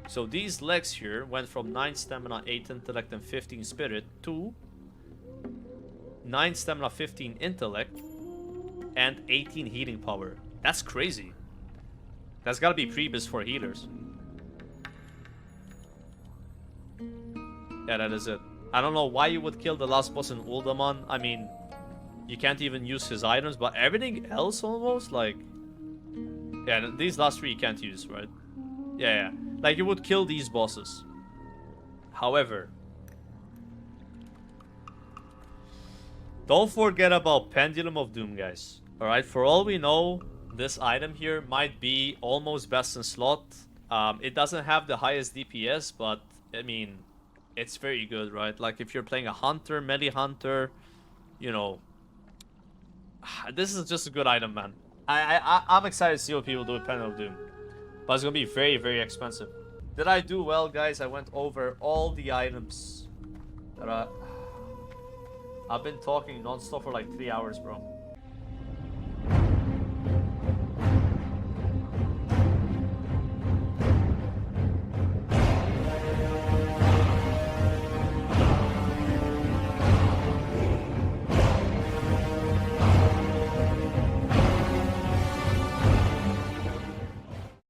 S1: So these legs here went from 9 stamina, 8 intellect, and 15 spirit to 9 stamina, 15 intellect, and 18 healing power. That's crazy. That's gotta be Priebus for healers. Yeah, that is it. I don't know why you would kill the last boss in Uldaman. I mean, you can't even use his items, but everything else almost, like... Yeah, these last 3 you can't use, right? Yeah. Like, you would kill these bosses. However, don't forget about Pendulum of Doom, guys. Alright, for all we know, this item here might be almost best in slot. It doesn't have the highest DPS, but, I mean, it's very good, right? Like, if you're playing a Hunter, melee Hunter, you know... This is just a good item, man. I'm excited to see what people do with Pendulum of Doom. But it's gonna be very, very expensive. Did I do well, guys? I went over all the items that I've been talking non-stop for like 3 hours, bro.